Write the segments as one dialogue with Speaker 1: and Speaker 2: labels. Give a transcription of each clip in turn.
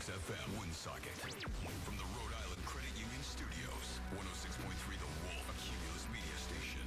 Speaker 1: FM Woonsocket. From the Rhode Island Credit Union Studios, 106.3 The Wolf, a Cumulus media station.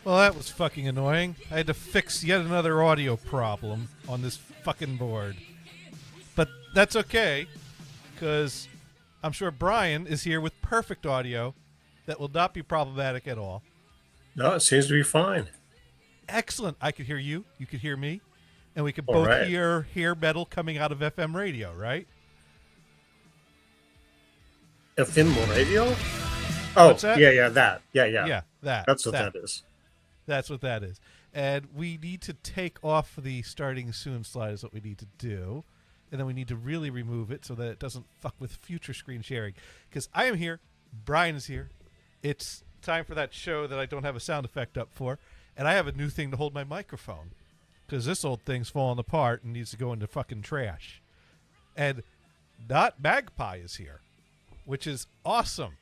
Speaker 2: Well, that was fucking annoying. I had to fix yet another audio problem on this fucking board. But that's okay, because I'm sure Brian is here with perfect audio that will not be problematic at all.
Speaker 3: No, it seems to be fine.
Speaker 2: Excellent. I could hear you. You could hear me. And we could
Speaker 3: All
Speaker 2: both
Speaker 3: right.
Speaker 2: hear hair metal coming out of FM radio, right?
Speaker 3: FM radio? Oh,
Speaker 2: What's that?
Speaker 3: yeah, that. Yeah.
Speaker 2: Yeah, that.
Speaker 3: That's what that is.
Speaker 2: That's what that is. And we need to take off the starting soon slide is what we need to do. And then we need to really remove it so that it doesn't fuck with future screen sharing. Because I am here. Brian is here. It's time for that show that I don't have a sound effect up for. And I have a new thing to hold my microphone. Because this old thing's falling apart and needs to go into fucking trash. And Not Magpie is here, which is awesome.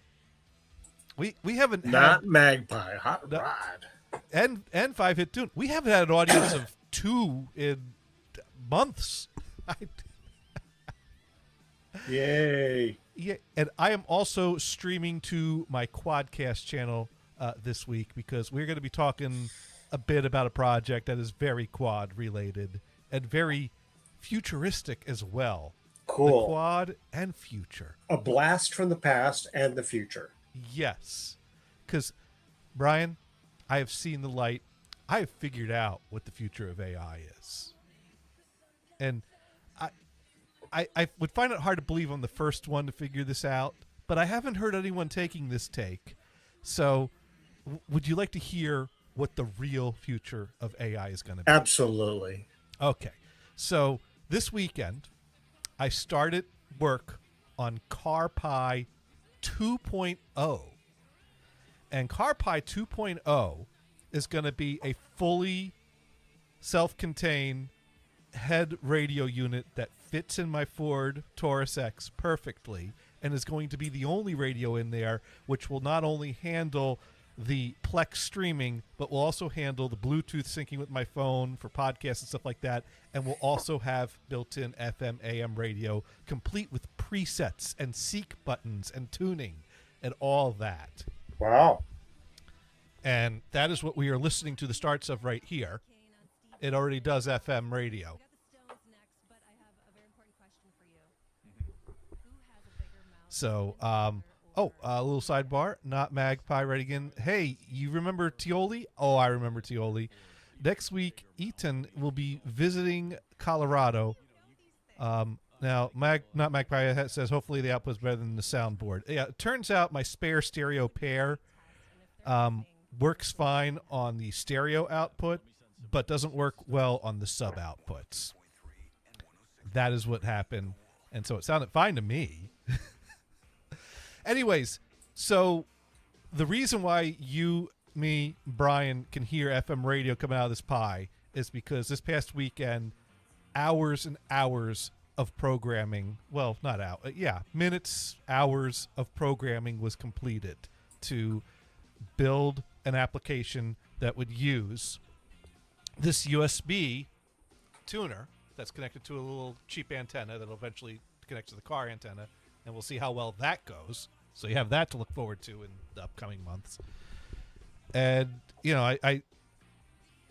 Speaker 2: We haven't
Speaker 3: Not
Speaker 2: had...
Speaker 3: Magpie. Hot
Speaker 2: No.
Speaker 3: rod.
Speaker 2: And 5-hit tune. We haven't had an audience of 2 in months.
Speaker 3: Yay.
Speaker 2: Yeah, and I am also streaming to my Quadcast channel this week because we're going to be talking a bit about a project that is very quad related and very futuristic as well.
Speaker 3: Cool.
Speaker 2: The quad and future.
Speaker 3: A blast from the past and the future.
Speaker 2: Yes. Because, Brian, I have seen the light. I have figured out what the future of AI is. And I would find it hard to believe I'm the first one to figure this out, but I haven't heard anyone taking this take. So would you like to hear what the real future of AI is going to be?
Speaker 3: Absolutely.
Speaker 2: Okay. So this weekend, I started work on CarPi 2.0. And CarPi 2.0 is going to be a fully self-contained head radio unit that fits in my Ford Taurus X perfectly and is going to be the only radio in there which will not only handle the Plex streaming but will also handle the Bluetooth syncing with my phone for podcasts and stuff like that, and will also have built-in FM AM radio complete with presets and seek buttons and tuning and all that.
Speaker 3: Wow.
Speaker 2: And that is what we are listening to the starts of right here. It already does FM radio. So, a little sidebar. Not Magpie right again. Hey, you remember Tioli? Oh, I remember Tioli. Next week, Eaton will be visiting Colorado. Now, Not Magpie says hopefully the output's better than the soundboard. Yeah, it turns out my spare stereo pair works fine on the stereo output, but doesn't work well on the sub outputs. That is what happened. And so it sounded fine to me. Anyways, so the reason why you, me, Brian can hear FM radio coming out of this Pi is because this past weekend, hours and hours of programming. Well, not out. Yeah, minutes, hours of programming was completed to build an application that would use this USB tuner that's connected to a little cheap antenna that'll eventually connect to the car antenna, and we'll see how well that goes. So you have that to look forward to in the upcoming months. And, you know, I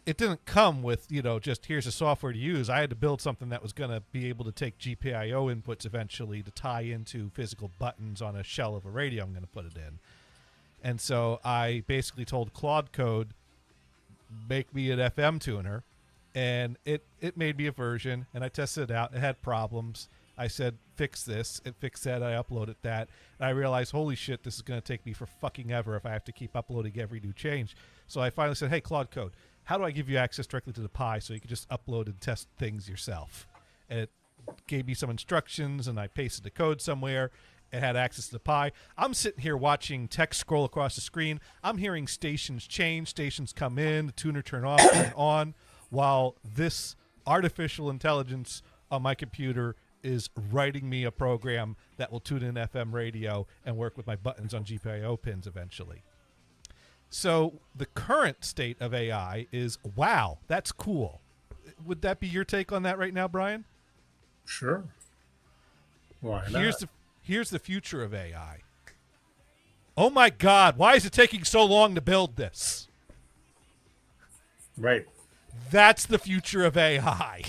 Speaker 2: it didn't come with, you know, just here's a software to use. I had to build something that was going to be able to take GPIO inputs eventually to tie into physical buttons on a shell of a radio I'm going to put it in. And so I basically told Claude Code, make me an FM tuner, and it made me a version, and I tested it out. It had problems. I said, fix this. It fixed that. I uploaded that. And I realized, holy shit, this is going to take me for fucking ever if I have to keep uploading every new change. So I finally said, hey, Claude Code, how do I give you access directly to the Pi so you can just upload and test things yourself? And it gave me some instructions, and I pasted the code somewhere. It had access to the Pi. I'm sitting here watching text scroll across the screen. I'm hearing stations change, stations come in, the tuner turn off, turn on, while this artificial intelligence on my computer is writing me a program that will tune in FM radio and work with my buttons on GPIO pins eventually. So the current state of AI is, wow, that's cool. Would that be your take on that right now, Brian?
Speaker 3: Sure. Why not?
Speaker 2: Here's the future of AI. Oh my God, why is it taking so long to build this?
Speaker 3: Right.
Speaker 2: That's the future of AI.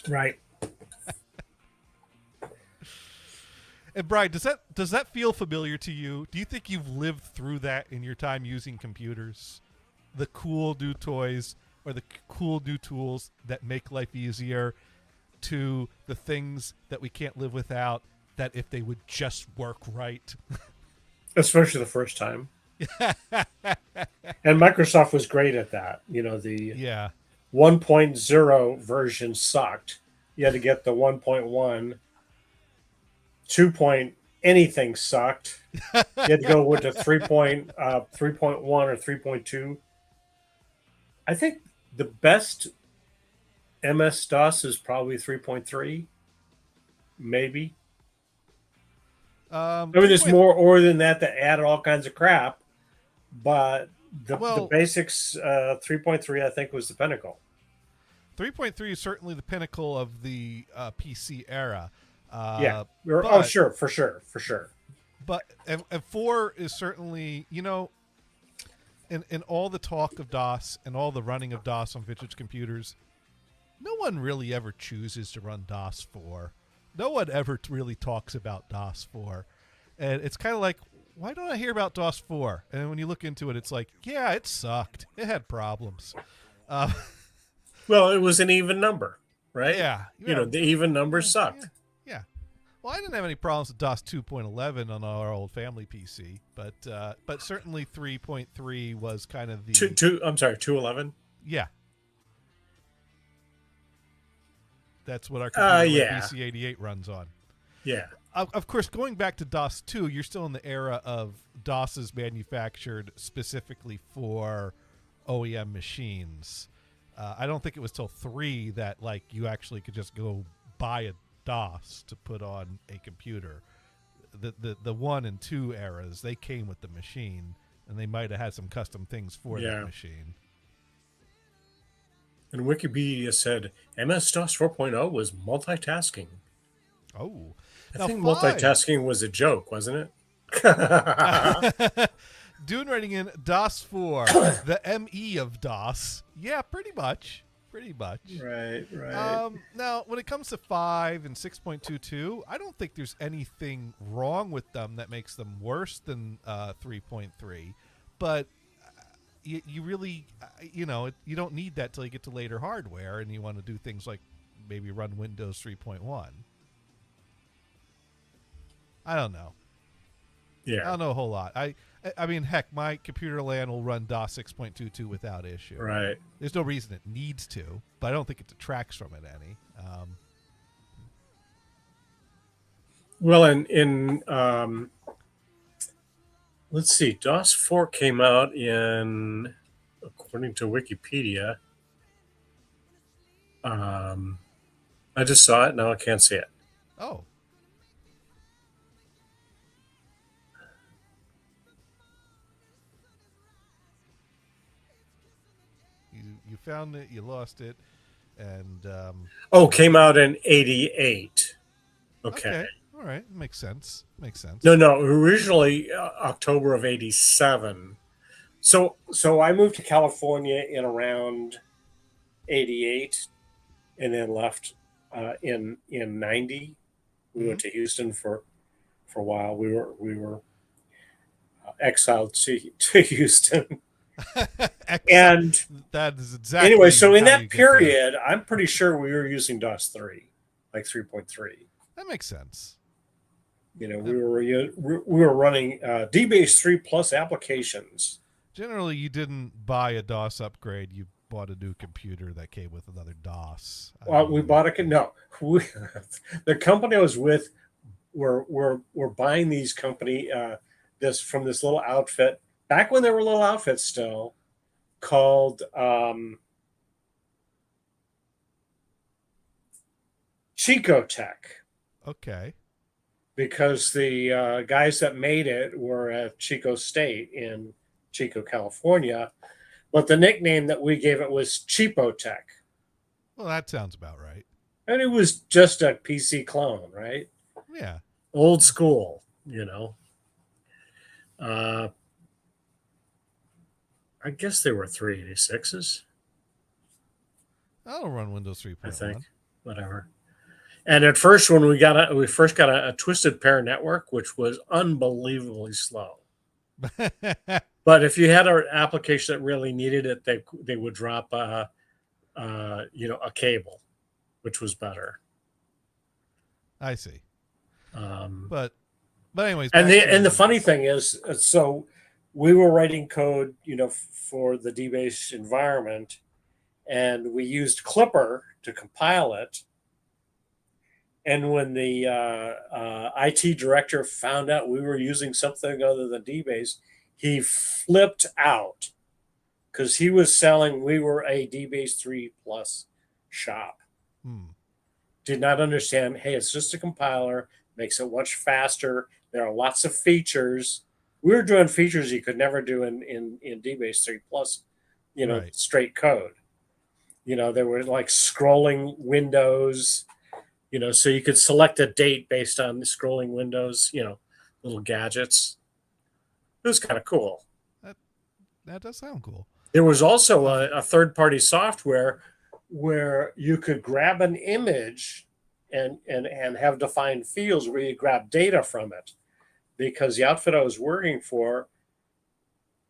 Speaker 3: Right.
Speaker 2: And Brian, does that feel familiar to you? Do you think you've lived through that in your time using computers? The cool new toys or the cool new tools that make life easier, to the things that we can't live without, that if they would just work right.
Speaker 3: Especially the first time. And Microsoft was great at that. You know, the 1.0 version sucked. You had to get the 1.1. 2. Anything sucked. You had to go with the 3.1 or 3.2. I think the best MS-DOS is probably 3.3, maybe. I mean, there's more than that added all kinds of crap, but the basics, 3.3, I think, was the pinnacle.
Speaker 2: 3.3 is certainly the pinnacle of the PC era.
Speaker 3: Sure, for sure.
Speaker 2: But and 4 is certainly, you know, in all the talk of DOS and all the running of DOS on vintage computers, no one really ever chooses to run DOS 4. No one ever really talks about DOS 4. And it's kind of like, why don't I hear about DOS 4? And when you look into it, it's like, yeah, it sucked. It had problems.
Speaker 3: Well, it was an even number, right?
Speaker 2: Yeah.
Speaker 3: You know, the even numbers sucked.
Speaker 2: Yeah. Well, I didn't have any problems with DOS 2.11 on our old family PC, but certainly 3.3 was kind of the...
Speaker 3: 2.11?
Speaker 2: Yeah. That's what our computer PC-88 runs on.
Speaker 3: Yeah.
Speaker 2: Of course, going back to DOS 2, you're still in the era of DOSes manufactured specifically for OEM machines. I don't think it was till 3 that like you actually could just go buy a DOS to put on a computer. The 1 and 2 eras, they came with the machine, and they might have had some custom things for that machine.
Speaker 3: And Wikipedia said MS-DOS 4.0 was multitasking.
Speaker 2: Oh.
Speaker 3: I think multitasking was a joke, wasn't it?
Speaker 2: Dune writing in DOS 4, the ME of DOS. Yeah, pretty much.
Speaker 3: Right.
Speaker 2: Now, when it comes to 5 and 6.22, I don't think there's anything wrong with them that makes them worse than 3.3. But you really, you don't need that till you get to later hardware and you want to do things like maybe run Windows 3.1. I don't know.
Speaker 3: Yeah.
Speaker 2: I don't know a whole lot. I mean, heck, my computer LAN will run DOS 6.22 without issue.
Speaker 3: Right.
Speaker 2: There's no reason it needs to, but I don't think it detracts from it any.
Speaker 3: Well, let's see, DOS 4 came out in, according to Wikipedia, I just saw it. Now I can't see it.
Speaker 2: Oh. You found it, you lost it, and
Speaker 3: Oh, came out in '88. Okay.
Speaker 2: okay, all right, makes sense. Makes sense.
Speaker 3: No. Originally October of '87. So I moved to California in around '88, and then left in '90. We went to Houston for a while. We were exiled to Houston, and
Speaker 2: That is exactly.
Speaker 3: anyway. So in
Speaker 2: how you
Speaker 3: that
Speaker 2: get
Speaker 3: period, I'm pretty sure we were using DOS 3, like 3.3.
Speaker 2: that makes sense.
Speaker 3: We were running DBase 3 plus applications.
Speaker 2: Generally, you didn't buy a DOS upgrade. You bought a new computer that came with another DOS.
Speaker 3: We bought a no. The company I was with were buying these company this from this little outfit back when there were little outfits still called Chico Tech,
Speaker 2: Okay.
Speaker 3: because the guys that made it were at Chico State in Chico, California, but the nickname that we gave it was Cheapo Tech,
Speaker 2: Well, that sounds about right.
Speaker 3: and it was just a PC clone, right?
Speaker 2: Yeah.
Speaker 3: Old school, you know. Uh, I guess they were 386s,
Speaker 2: I'll run Windows 3.1.
Speaker 3: I think. Whatever. And at first, when we first got a twisted pair network, which was unbelievably slow. But if you had an application that really needed it, they would drop a cable, which was better.
Speaker 2: I see.
Speaker 3: Um,
Speaker 2: But anyways,
Speaker 3: and
Speaker 2: back to-
Speaker 3: the funny thing is, so we were writing code, for the DBase environment, and we used Clipper to compile it. And when the IT director found out we were using something other than DBase, he flipped out because he was selling. We were a DBase 3 plus shop. Did not understand. Hey, it's just a compiler. Makes it much faster. There are lots of features. We were doing features you could never do in DBase 3 plus,
Speaker 2: Right.
Speaker 3: straight code. There were like scrolling windows, so you could select a date based on the scrolling windows, little gadgets. It was kind of cool.
Speaker 2: That does sound cool.
Speaker 3: There was also a third-party software where you could grab an image and have defined fields where you grab data from it, because the outfit I was working for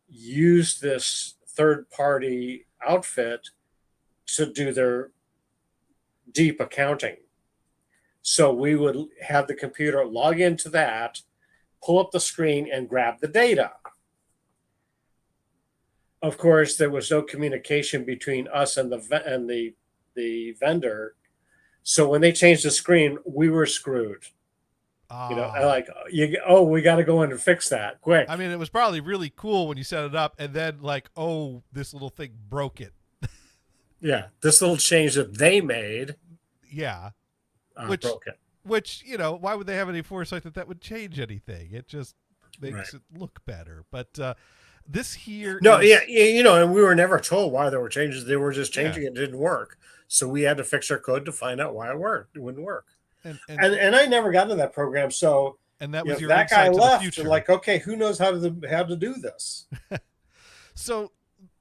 Speaker 3: used this third-party outfit to do their deep accounting. So we would have the computer log into that, pull up the screen, and grab the data. Of course, there was no communication between us and the vendor. So when they changed the screen, we were screwed. We got to go in and fix that quick.
Speaker 2: I mean, it was probably really cool when you set it up, and then this little thing broke it.
Speaker 3: Yeah, this little change that they made,
Speaker 2: Yeah.
Speaker 3: broke it.
Speaker 2: Which, why would they have any foresight that would change anything? It just makes it look better. But this here,
Speaker 3: and we were never told why there were changes. They were just changing. It didn't work, so we had to fix our code to find out why it wouldn't work. And I never got into that program. So
Speaker 2: and that was your
Speaker 3: that guy
Speaker 2: insight to the
Speaker 3: left.
Speaker 2: future.
Speaker 3: Like, okay, who knows how to do this?
Speaker 2: So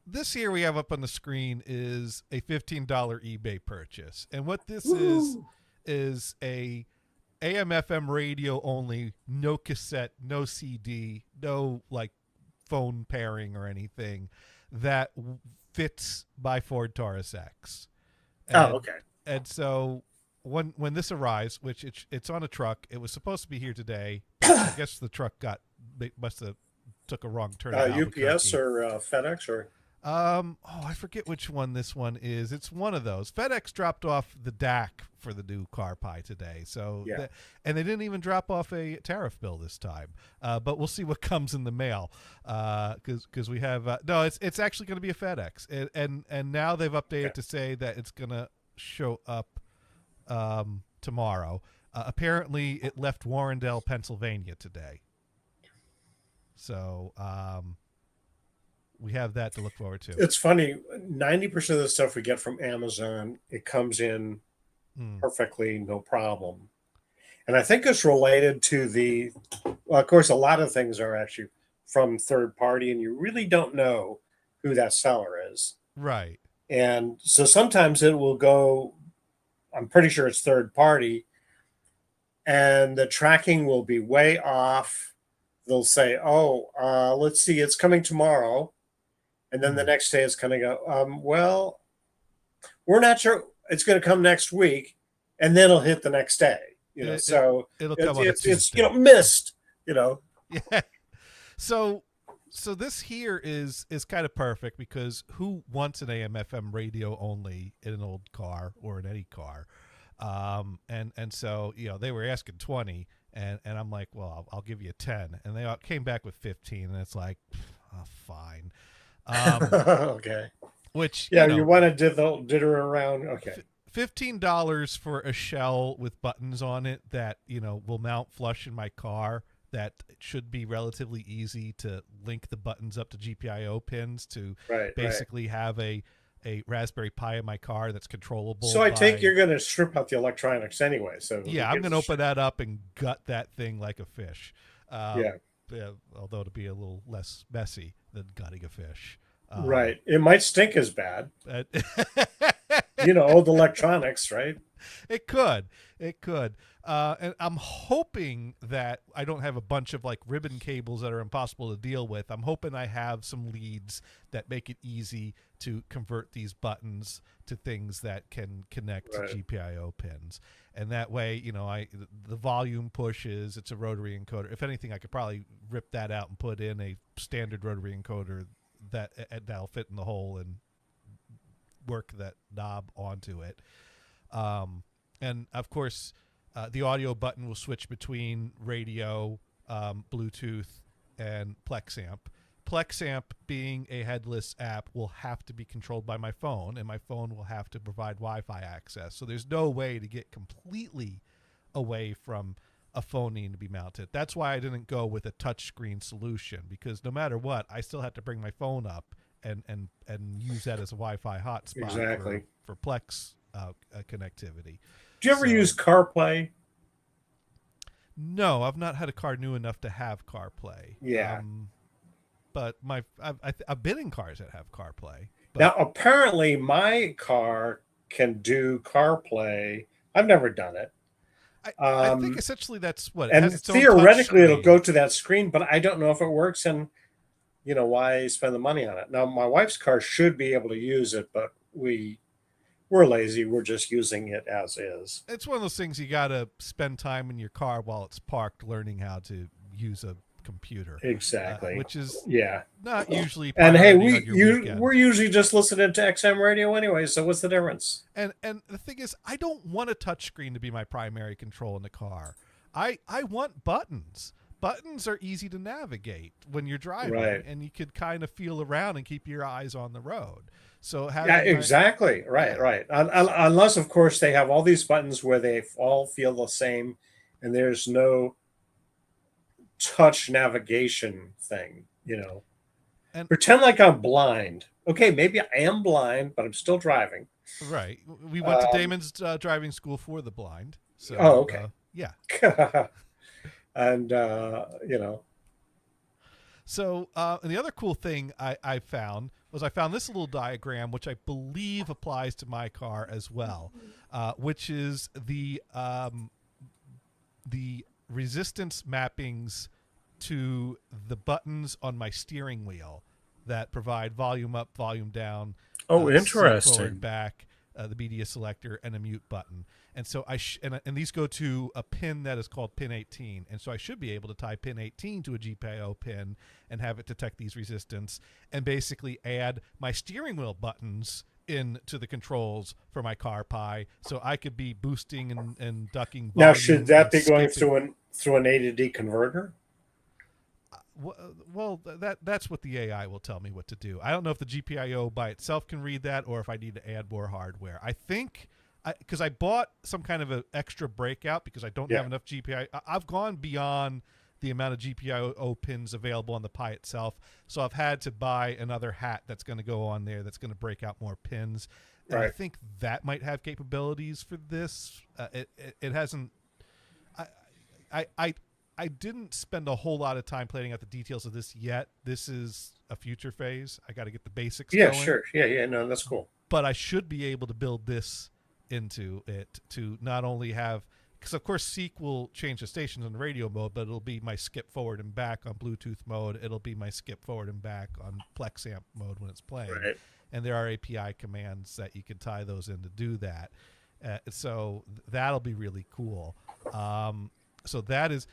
Speaker 2: this here we have up on the screen is a $15 eBay purchase, and what this is a AM/FM radio only, no cassette, no CD, no phone pairing or anything, that fits by Ford Taurus X.
Speaker 3: Okay.
Speaker 2: And so when this arrives, which it's on a truck, it was supposed to be here today. I guess the truck must have took a wrong turn.
Speaker 3: UPS or FedEx or
Speaker 2: I forget which one this one is. It's one of those. FedEx dropped off the DAC for the new Car Pi today. So and they didn't even drop off a tariff bill this time. But we'll see what comes in the mail. Because we have it's actually going to be a FedEx. And now they've updated to say that it's going to show up tomorrow. Apparently, it left Warrendale, Pennsylvania today. So we have that to look forward to.
Speaker 3: It's funny. 90% of the stuff we get from Amazon, it comes in perfectly, no problem. And I think it's related to well, of course, a lot of things are actually from third party, and you really don't know who that seller is.
Speaker 2: Right.
Speaker 3: And so sometimes it will go, I'm pretty sure it's third party, and the tracking will be way off. They'll say, let's see, it's coming tomorrow. And then the next day it's going to go, well, we're not sure it's going to come next week. And then it'll hit the next day. So
Speaker 2: it'll come on
Speaker 3: it's missed,
Speaker 2: Yeah. So this here is kind of perfect, because who wants an AM/FM radio only in an old car or in any car? And so they were asking 20, and I'm like, well, I'll give you 10, and they came back with 15, and it's like, fine.
Speaker 3: Okay.
Speaker 2: Which
Speaker 3: you want to ditter around. Okay.
Speaker 2: $15 for a shell with buttons on it that will mount flush in my car, that should be relatively easy to link the buttons up to GPIO pins to basically have a Raspberry Pi in my car that's controllable.
Speaker 3: So I take you're going to strip out the electronics anyway. So
Speaker 2: yeah, I'm going to open that up and gut that thing like a fish.
Speaker 3: Yeah,
Speaker 2: although it'll be a little less messy than gutting a fish.
Speaker 3: Right. It might stink as bad. Old electronics, right?
Speaker 2: It could. And I'm hoping that I don't have a bunch of like ribbon cables that are impossible to deal with. I'm hoping I have some leads that make it easy to convert these buttons to things that can connect to GPIO pins. And that way, the volume pushes, it's a rotary encoder. If anything, I could probably rip that out and put in a standard rotary encoder that'll fit in the hole and work that knob onto it. And of course, the audio button will switch between radio, Bluetooth, and PlexAmp. PlexAmp, being a headless app, will have to be controlled by my phone, and my phone will have to provide Wi-Fi access. So there's no way to get completely away from a phone needing to be mounted. That's why I didn't go with a touchscreen solution, because no matter what, I still have to bring my phone up and use that as a Wi-Fi hotspot for Plex connectivity.
Speaker 3: Do you ever use CarPlay?
Speaker 2: No, I've not had a car new enough to have CarPlay.
Speaker 3: Yeah.
Speaker 2: But I've been in cars that have CarPlay. But
Speaker 3: now, apparently, my car can do CarPlay. I've never done it.
Speaker 2: I think essentially that's what.
Speaker 3: And theoretically, it'll go to that screen, but I don't know if it works, and why spend the money on it? Now, my wife's car should be able to use it, but we're lazy. We're just using it as is.
Speaker 2: It's one of those things you got to spend time in your car while it's parked learning how to use a computer.
Speaker 3: Exactly.
Speaker 2: Which is not usually.
Speaker 3: And hey, we're usually just listening to XM radio anyway, so what's the difference?
Speaker 2: And the thing is, I don't want a touchscreen to be my primary control in the car. I want buttons. Buttons are easy to navigate when you're driving, and you could kind of feel around and keep your eyes on the road. So
Speaker 3: exactly. Right. Unless, of course, they have all these buttons where they all feel the same, and there's no touch navigation thing, And pretend like I'm blind. Okay, maybe I am blind, but I'm still driving.
Speaker 2: Right. We went to Damon's driving school for the blind. So,
Speaker 3: okay.
Speaker 2: Yeah.
Speaker 3: And,
Speaker 2: So and the other cool thing I found was I found this little diagram, which I believe applies to my car as well, which is the resistance mappings to the buttons on my steering wheel that provide volume up, volume down.
Speaker 3: Interesting.
Speaker 2: Forward, back, the media selector, and a mute button. And so and these go to a pin that is called pin 18. And so I should be able to tie pin 18 to a GPIO pin and have it detect these resistance and basically add my steering wheel buttons into the controls for my CarPi, so I could be boosting and ducking.
Speaker 3: Now, should that be going through an A to D converter?
Speaker 2: Well, that's what the AI will tell me what to do. I don't know if the GPIO by itself can read that or if I need to add more hardware. I think because I bought some kind of an extra breakout because I don't have enough GPIO. I've gone beyond the amount of GPIO pins available on the Pi itself, so I've had to buy another hat that's going to go on there that's going to break out more pins. And I think that might have capabilities for this. It hasn't. I didn't spend a whole lot of time planning out the details of this yet. This is a future phase. I got to get the basics going.
Speaker 3: Sure. Yeah, no, that's cool.
Speaker 2: But I should be able to build this into it to not only have, because of course Seek will change the stations on the radio mode, but it'll be my skip forward and back on Bluetooth mode. It'll be my skip forward and back on Plexamp mode when it's playing.
Speaker 3: Right.
Speaker 2: And there are API commands that you can tie those in to do that. So that'll be really cool. So that is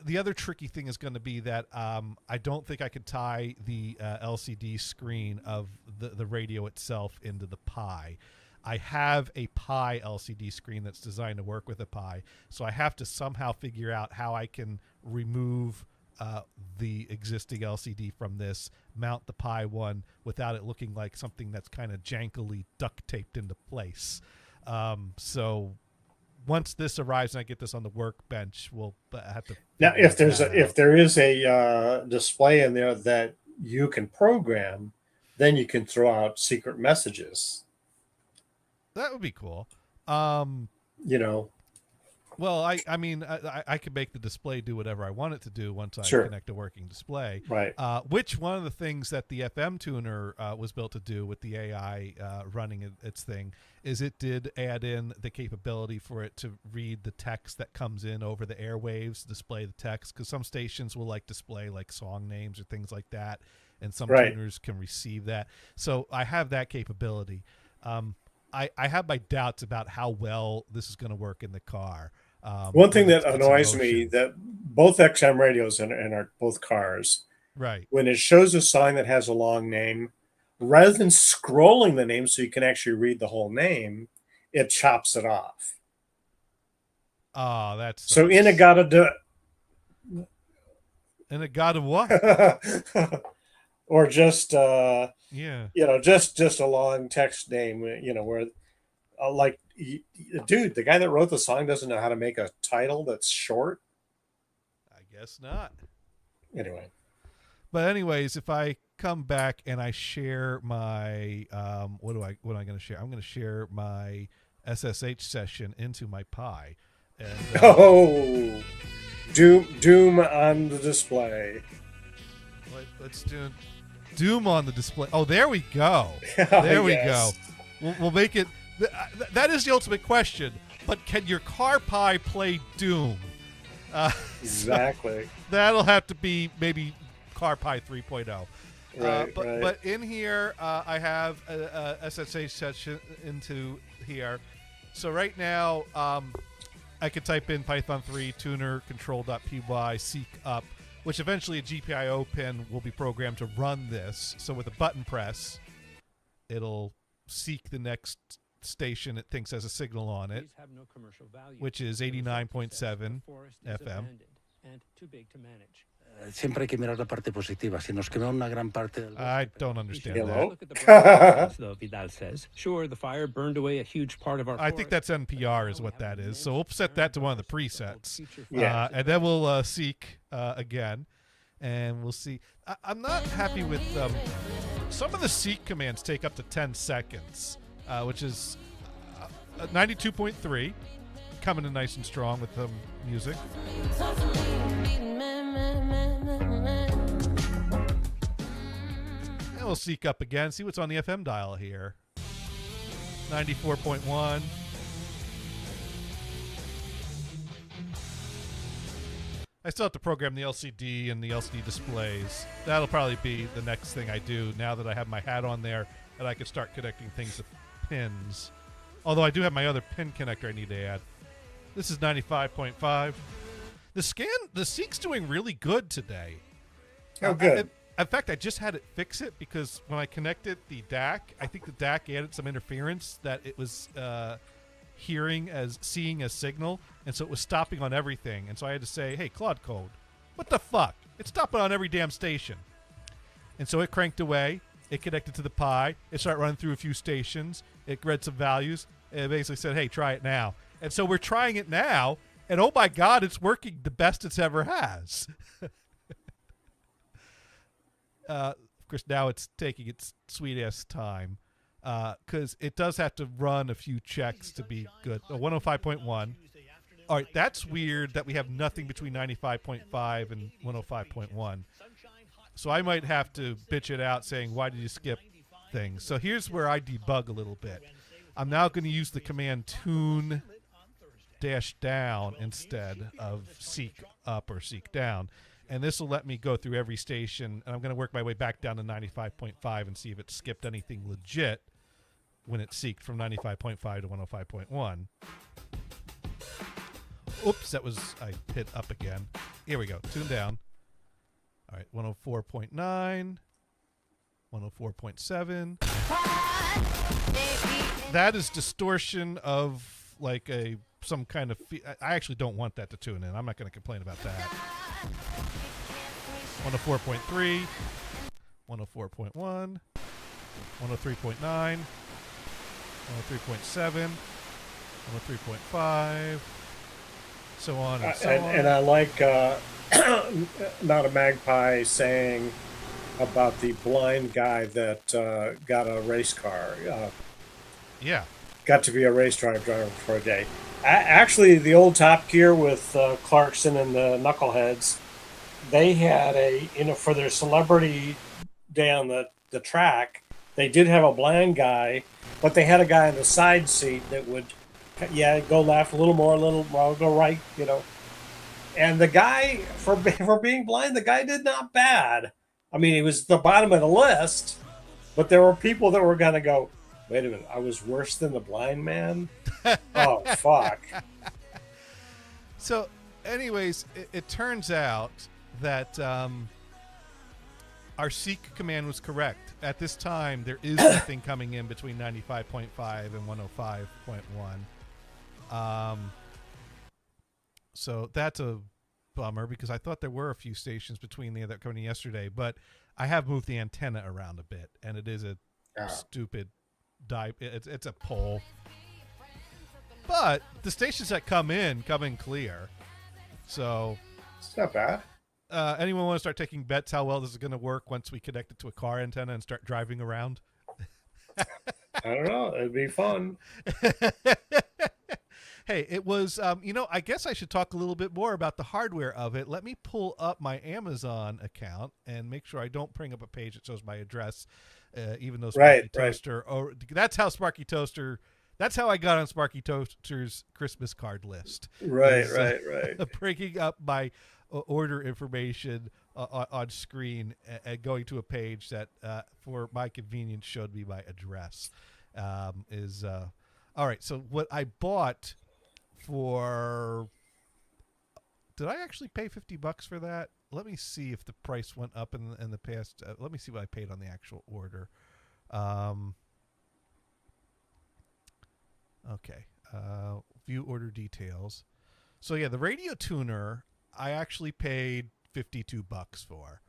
Speaker 2: the other tricky thing is going to be that I don't think I could tie the LCD screen of the radio itself into the Pi. I have a Pi LCD screen that's designed to work with a Pi, so I have to somehow figure out how I can remove the existing LCD from this, mount the Pi one without it looking like something that's kind of jankily duct taped into place. So once this arrives and I get this on the workbench, we'll have to.
Speaker 3: Now, if there is a display in there that you can program, then you can throw out secret messages.
Speaker 2: That would be cool. Well, I mean, I can make the display do whatever I want it to do once I connect a working display.
Speaker 3: Right.
Speaker 2: Which one of the things that the FM tuner was built to do with the AI running its thing is it did add in the capability for it to read the text that comes in over the airwaves, display the text, because some stations will display song names or things like that, and some tuners can receive that. So I have that capability. I have my doubts about how well this is going to work in the car.
Speaker 3: One thing that annoys me that both XM radios in our both cars,
Speaker 2: right?
Speaker 3: When it shows a sign that has a long name, rather than scrolling the name so you can actually read the whole name, it chops it off.
Speaker 2: Oh, that's
Speaker 3: so Inagata
Speaker 2: what?
Speaker 3: Or just just a long text name, where dude, the guy that wrote the song doesn't know how to make a title that's short.
Speaker 2: I guess not.
Speaker 3: Anyway.
Speaker 2: But anyways, if I come back and I share my what am I going to share? I'm going to share my SSH session into my Pi. And,
Speaker 3: Doom on the display.
Speaker 2: Let's do Doom on the display. Oh, there we go. There we go. We'll make it. That is the ultimate question. But can your car Pi play Doom?
Speaker 3: Exactly.
Speaker 2: So that'll have to be maybe car Pi 3.0.
Speaker 3: Right,
Speaker 2: but in here, I have a SSH session into here. So right now, I could type in Python 3 tuner control.py seek up, which eventually a GPIO pin will be programmed to run this. So with a button press, it'll seek the next station it thinks has a signal on it, which is 89.7 FM.
Speaker 4: Siempre hay que mirar la parte positiva. Si nos quema una gran parte del...
Speaker 2: I don't understand
Speaker 3: that.
Speaker 5: Though Vidal says, sure, the fire burned away a huge part of our.
Speaker 2: I think that's NPR is what that is. So we'll set that to one of the presets.
Speaker 3: Yeah.
Speaker 2: And then we'll seek again, and we'll see. I'm not happy with some of the seek commands take up to 10 seconds, which is 92.3 coming in nice and strong with the music. And we'll seek up again, see what's on the FM dial here. 94.1. I still have to program the LCD and the LCD displays. That'll probably be the next thing I do now that I have my hat on there, that I can start connecting things to pins. Although I do have my other pin connector I need to add. This is 95.5. The Seek's doing really good today.
Speaker 3: Oh, good.
Speaker 2: In fact, I just had it fix it because when I connected the DAC, I think the DAC added some interference that it was seeing a signal, and so it was stopping on everything. And so I had to say, hey, Claude Code, what the fuck? It's stopping on every damn station. And so it cranked away. It connected to the Pi. It started running through a few stations. It read some values. It basically said, hey, try it now. And so we're trying it now, and oh my God, it's working the best it's ever has. Of course, now it's taking its sweet-ass time because it does have to run a few checks to be good. 105.1. All right, that's weird that we have nothing between 95.5 and 105.1. So I might have to bitch it out saying, why did you skip things? So here's where I debug a little bit. I'm now going to use the command tune -down instead of seek up or seek down. And this will let me go through every station, and I'm going to work my way back down to 95.5 and see if it skipped anything legit when it seeked from 95.5 to 105.1. Oops, I hit up again. Here we go, tune down. All right, 104.9, 104.7. That is distortion of like some kind of. I actually don't want that to tune in. I'm not going to complain about that. 104.3, 104.1, 103.9, 103.7, 103.5, so on and so on.
Speaker 3: And I like Not a Magpie saying about the blind guy that got a race car.
Speaker 2: Yeah.
Speaker 3: Got to be a race driver for a day. Actually, the old Top Gear with Clarkson and the Knuckleheads, they had for their celebrity day on the track, they did have a blind guy, but they had a guy in the side seat that would, go left a little more, go right, And the guy, for being blind, the guy did not bad. I mean, he was the bottom of the list, but there were people that were going to go, wait a minute, I was worse than the blind man? Oh, fuck.
Speaker 2: So, anyways, it turns out that our seek command was correct. At this time, there is nothing coming in between 95.5 and 105.1. So that's a bummer because I thought there were a few stations between the that coming in yesterday, but I have moved the antenna around a bit, and it is a stupid dive. It's a pole. But the stations that come in clear. So
Speaker 3: it's not bad.
Speaker 2: Anyone want to start taking bets how well this is going to work once we connect it to a car antenna and start driving around?
Speaker 3: I don't know. It'd be fun.
Speaker 2: Hey, it was, I guess I should talk a little bit more about the hardware of it. Let me pull up my Amazon account and make sure I don't bring up a page that shows my address, even though Sparky Toaster. Oh, that's how Sparky Toaster. That's how I got on Sparky Toaster's Christmas card list.
Speaker 3: Right.
Speaker 2: Bringing up my order information on screen and going to a page that, for my convenience, showed me my address. All right. So what I bought for, did I actually pay $50 for that? Let me see if the price went up in the past. Let me see what I paid on the actual order. Okay. View order details. So yeah, the radio tuner I actually paid $52 for,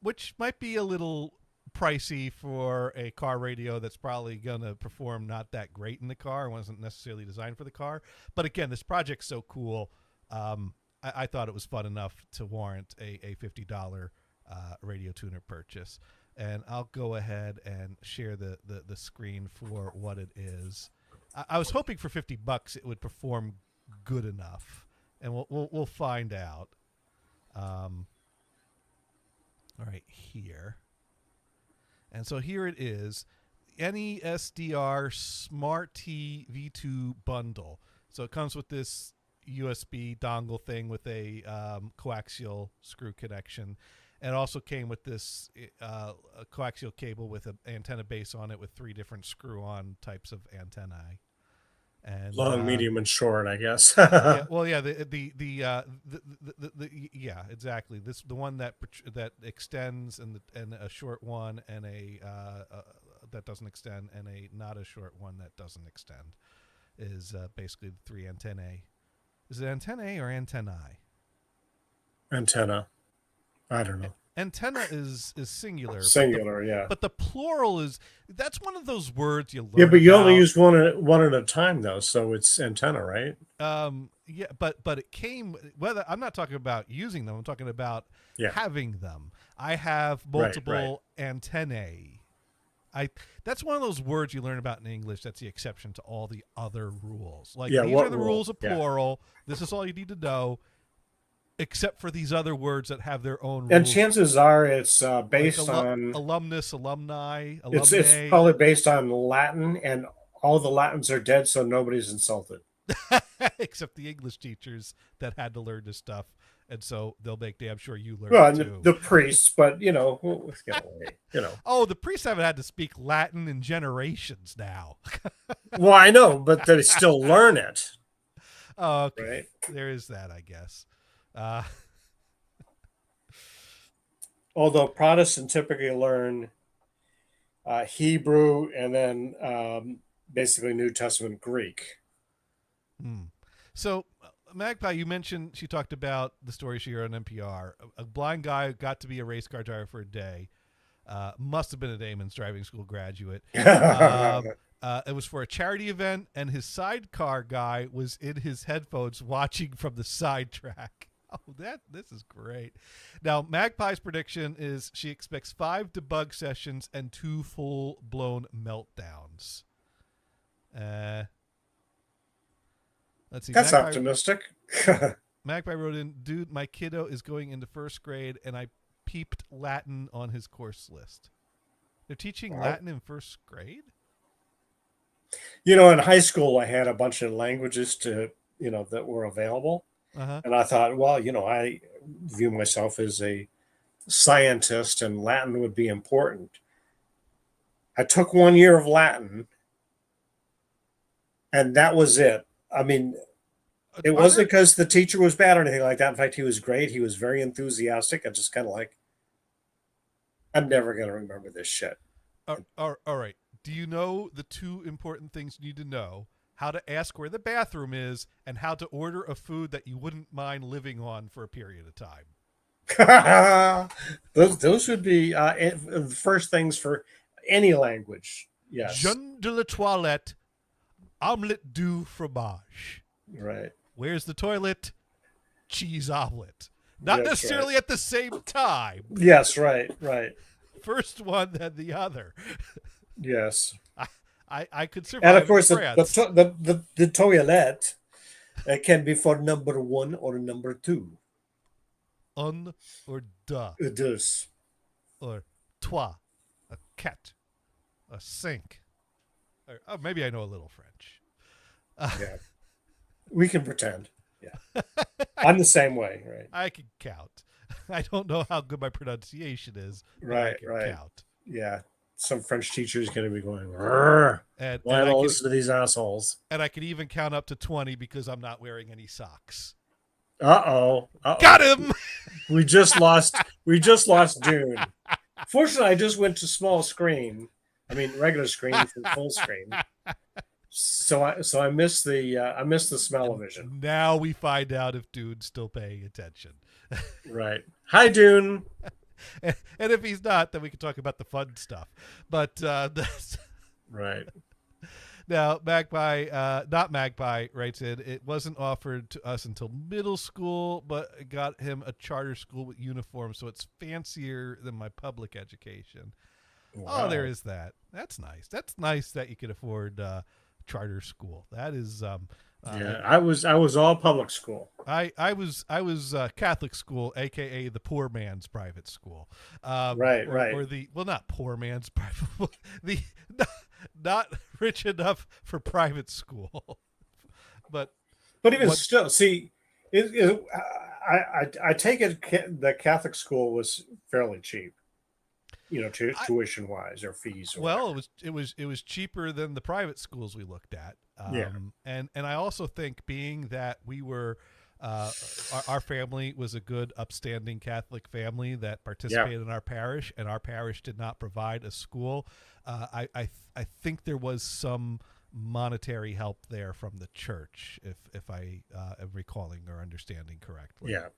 Speaker 2: which might be a little pricey for a car radio that's probably going to perform not that great in the car. It wasn't necessarily designed for the car. But again, this project's so cool. I thought it was fun enough to warrant a $50 radio tuner purchase. And I'll go ahead and share the screen for what it is. I was hoping for $50 it would perform good enough, and we'll find out. All right, here. And so here it is, NESDR Smart T V2 bundle. So it comes with this USB dongle thing with a coaxial screw connection. And it also came with this a coaxial cable with an antenna base on it with 3 different screw-on types of antennae. And
Speaker 3: long, medium, and short, I guess.
Speaker 2: Yeah, exactly. The one that extends and a short one and a that doesn't extend and a not a short one that doesn't extend is basically the 3 antennae. Is it antennae or antennae?
Speaker 3: Antenna. I don't know.
Speaker 2: Antenna is singular.
Speaker 3: Singular, yeah.
Speaker 2: But the plural is, that's one of those words you learn.
Speaker 3: Yeah, but you only
Speaker 2: about.
Speaker 3: use one at a time, though, so it's antenna, right?
Speaker 2: Yeah, but it came, whether I'm not talking about using them, I'm talking about
Speaker 3: Yeah.
Speaker 2: having them. I have multiple antennae. That's one of those words you learn about in English that's the exception to all the other rules. Like,
Speaker 3: Yeah,
Speaker 2: these
Speaker 3: what
Speaker 2: are the
Speaker 3: rule?
Speaker 2: rules of
Speaker 3: Yeah.
Speaker 2: plural. This is all you need to know, except for these other words that have their own
Speaker 3: And
Speaker 2: rules.
Speaker 3: chances are it's
Speaker 2: Like
Speaker 3: based on
Speaker 2: alumnus, alumni,
Speaker 3: it's
Speaker 2: alumnae.
Speaker 3: probably based on Latin, and all the Latins are dead, so nobody's insulted.
Speaker 2: Except the English teachers that had to learn this stuff, and so they'll make damn sure you learn
Speaker 3: Well,
Speaker 2: it
Speaker 3: and
Speaker 2: too.
Speaker 3: the priests, but let's get away.
Speaker 2: Oh, the priests haven't had to speak Latin in generations now.
Speaker 3: Well, I know, but they still learn it,
Speaker 2: Okay,
Speaker 3: right?
Speaker 2: there is that, I guess.
Speaker 3: Although Protestant typically learn Hebrew and then basically New Testament Greek.
Speaker 2: So, Magpie, you mentioned she talked about the story she heard on NPR. A blind guy got to be a race car driver for a day. Must have been a Damon's driving school graduate. It was for a charity event, and his sidecar guy was in his headphones watching from the sidetrack. Oh, this is great. Now, Magpie's prediction is she expects 5 debug sessions and 2 full-blown meltdowns. Let's see.
Speaker 3: That's optimistic.
Speaker 2: Magpie wrote in, dude, my kiddo is going into first grade, and I peeped Latin on his course list. They're teaching Latin in first grade?
Speaker 3: In high school, I had a bunch of languages that were available.
Speaker 2: Uh-huh.
Speaker 3: And I thought, well, I view myself as a scientist and Latin would be important. I took 1 year of Latin and that was it. I mean, it wasn't because the teacher was bad or anything like that. In fact, he was great. He was very enthusiastic. I just kind of like, I'm never going to remember this shit.
Speaker 2: All right. Do you know the 2 important things you need to know? How to ask where the bathroom is, and how to order a food that you wouldn't mind living on for a period of time.
Speaker 3: those would be the first things for any language. Yes.
Speaker 2: Jeune de la toilette, omelette du fromage.
Speaker 3: Right.
Speaker 2: Where's the toilet? Cheese omelet. Not
Speaker 3: That's
Speaker 2: necessarily
Speaker 3: right.
Speaker 2: at the same time.
Speaker 3: Yes, right.
Speaker 2: First one, then the other.
Speaker 3: Yes.
Speaker 2: I could survive.
Speaker 3: And of course,
Speaker 2: in France.
Speaker 3: the toilet can be for number 1 or number 2.
Speaker 2: Un or deux
Speaker 3: Deux.
Speaker 2: or toi, a cat, a sink. Or, oh, maybe I know a little French.
Speaker 3: Yeah. We can pretend. Yeah. I'm the same way, right?
Speaker 2: I can count. I don't know how good my pronunciation is, but I
Speaker 3: Right,
Speaker 2: can
Speaker 3: right.
Speaker 2: count.
Speaker 3: Yeah. Some French teacher is going to be going, "Rrr,
Speaker 2: And
Speaker 3: why
Speaker 2: I
Speaker 3: don't
Speaker 2: can,
Speaker 3: listen to these assholes?"
Speaker 2: and I can even count up to 20 because I'm not wearing any socks.
Speaker 3: Uh-oh.
Speaker 2: Got him!
Speaker 3: We just lost Dune. Fortunately, I just went to small screen. I mean, regular screen from full screen. So I missed the smell-o-vision.
Speaker 2: Now we find out if Dude's still paying attention.
Speaker 3: Right. Hi, Dune.
Speaker 2: And if he's not, then we can talk about the fun stuff. But that's...
Speaker 3: Right.
Speaker 2: Now, not Magpie, writes in, it wasn't offered to us until middle school, but it got him a charter school with uniform, so it's fancier than my public education.
Speaker 3: Wow.
Speaker 2: Oh, there is that. That's nice. That's nice that you can afford charter school. That is...
Speaker 3: Yeah, I was all public school.
Speaker 2: I was Catholic school, aka the poor man's private school.
Speaker 3: Right.
Speaker 2: Or the not poor man's private, the not rich enough for private school, but
Speaker 3: even still, see, I take it the Catholic school was fairly cheap, tuition wise or fees. Or
Speaker 2: well, it was cheaper than the private schools we looked at.
Speaker 3: Yeah.
Speaker 2: And I also think being that we were, our family was a good, upstanding Catholic family that participated in our parish, and our parish did not provide a school. I think there was some monetary help there from the church, if I am recalling or understanding correctly.
Speaker 3: Yeah.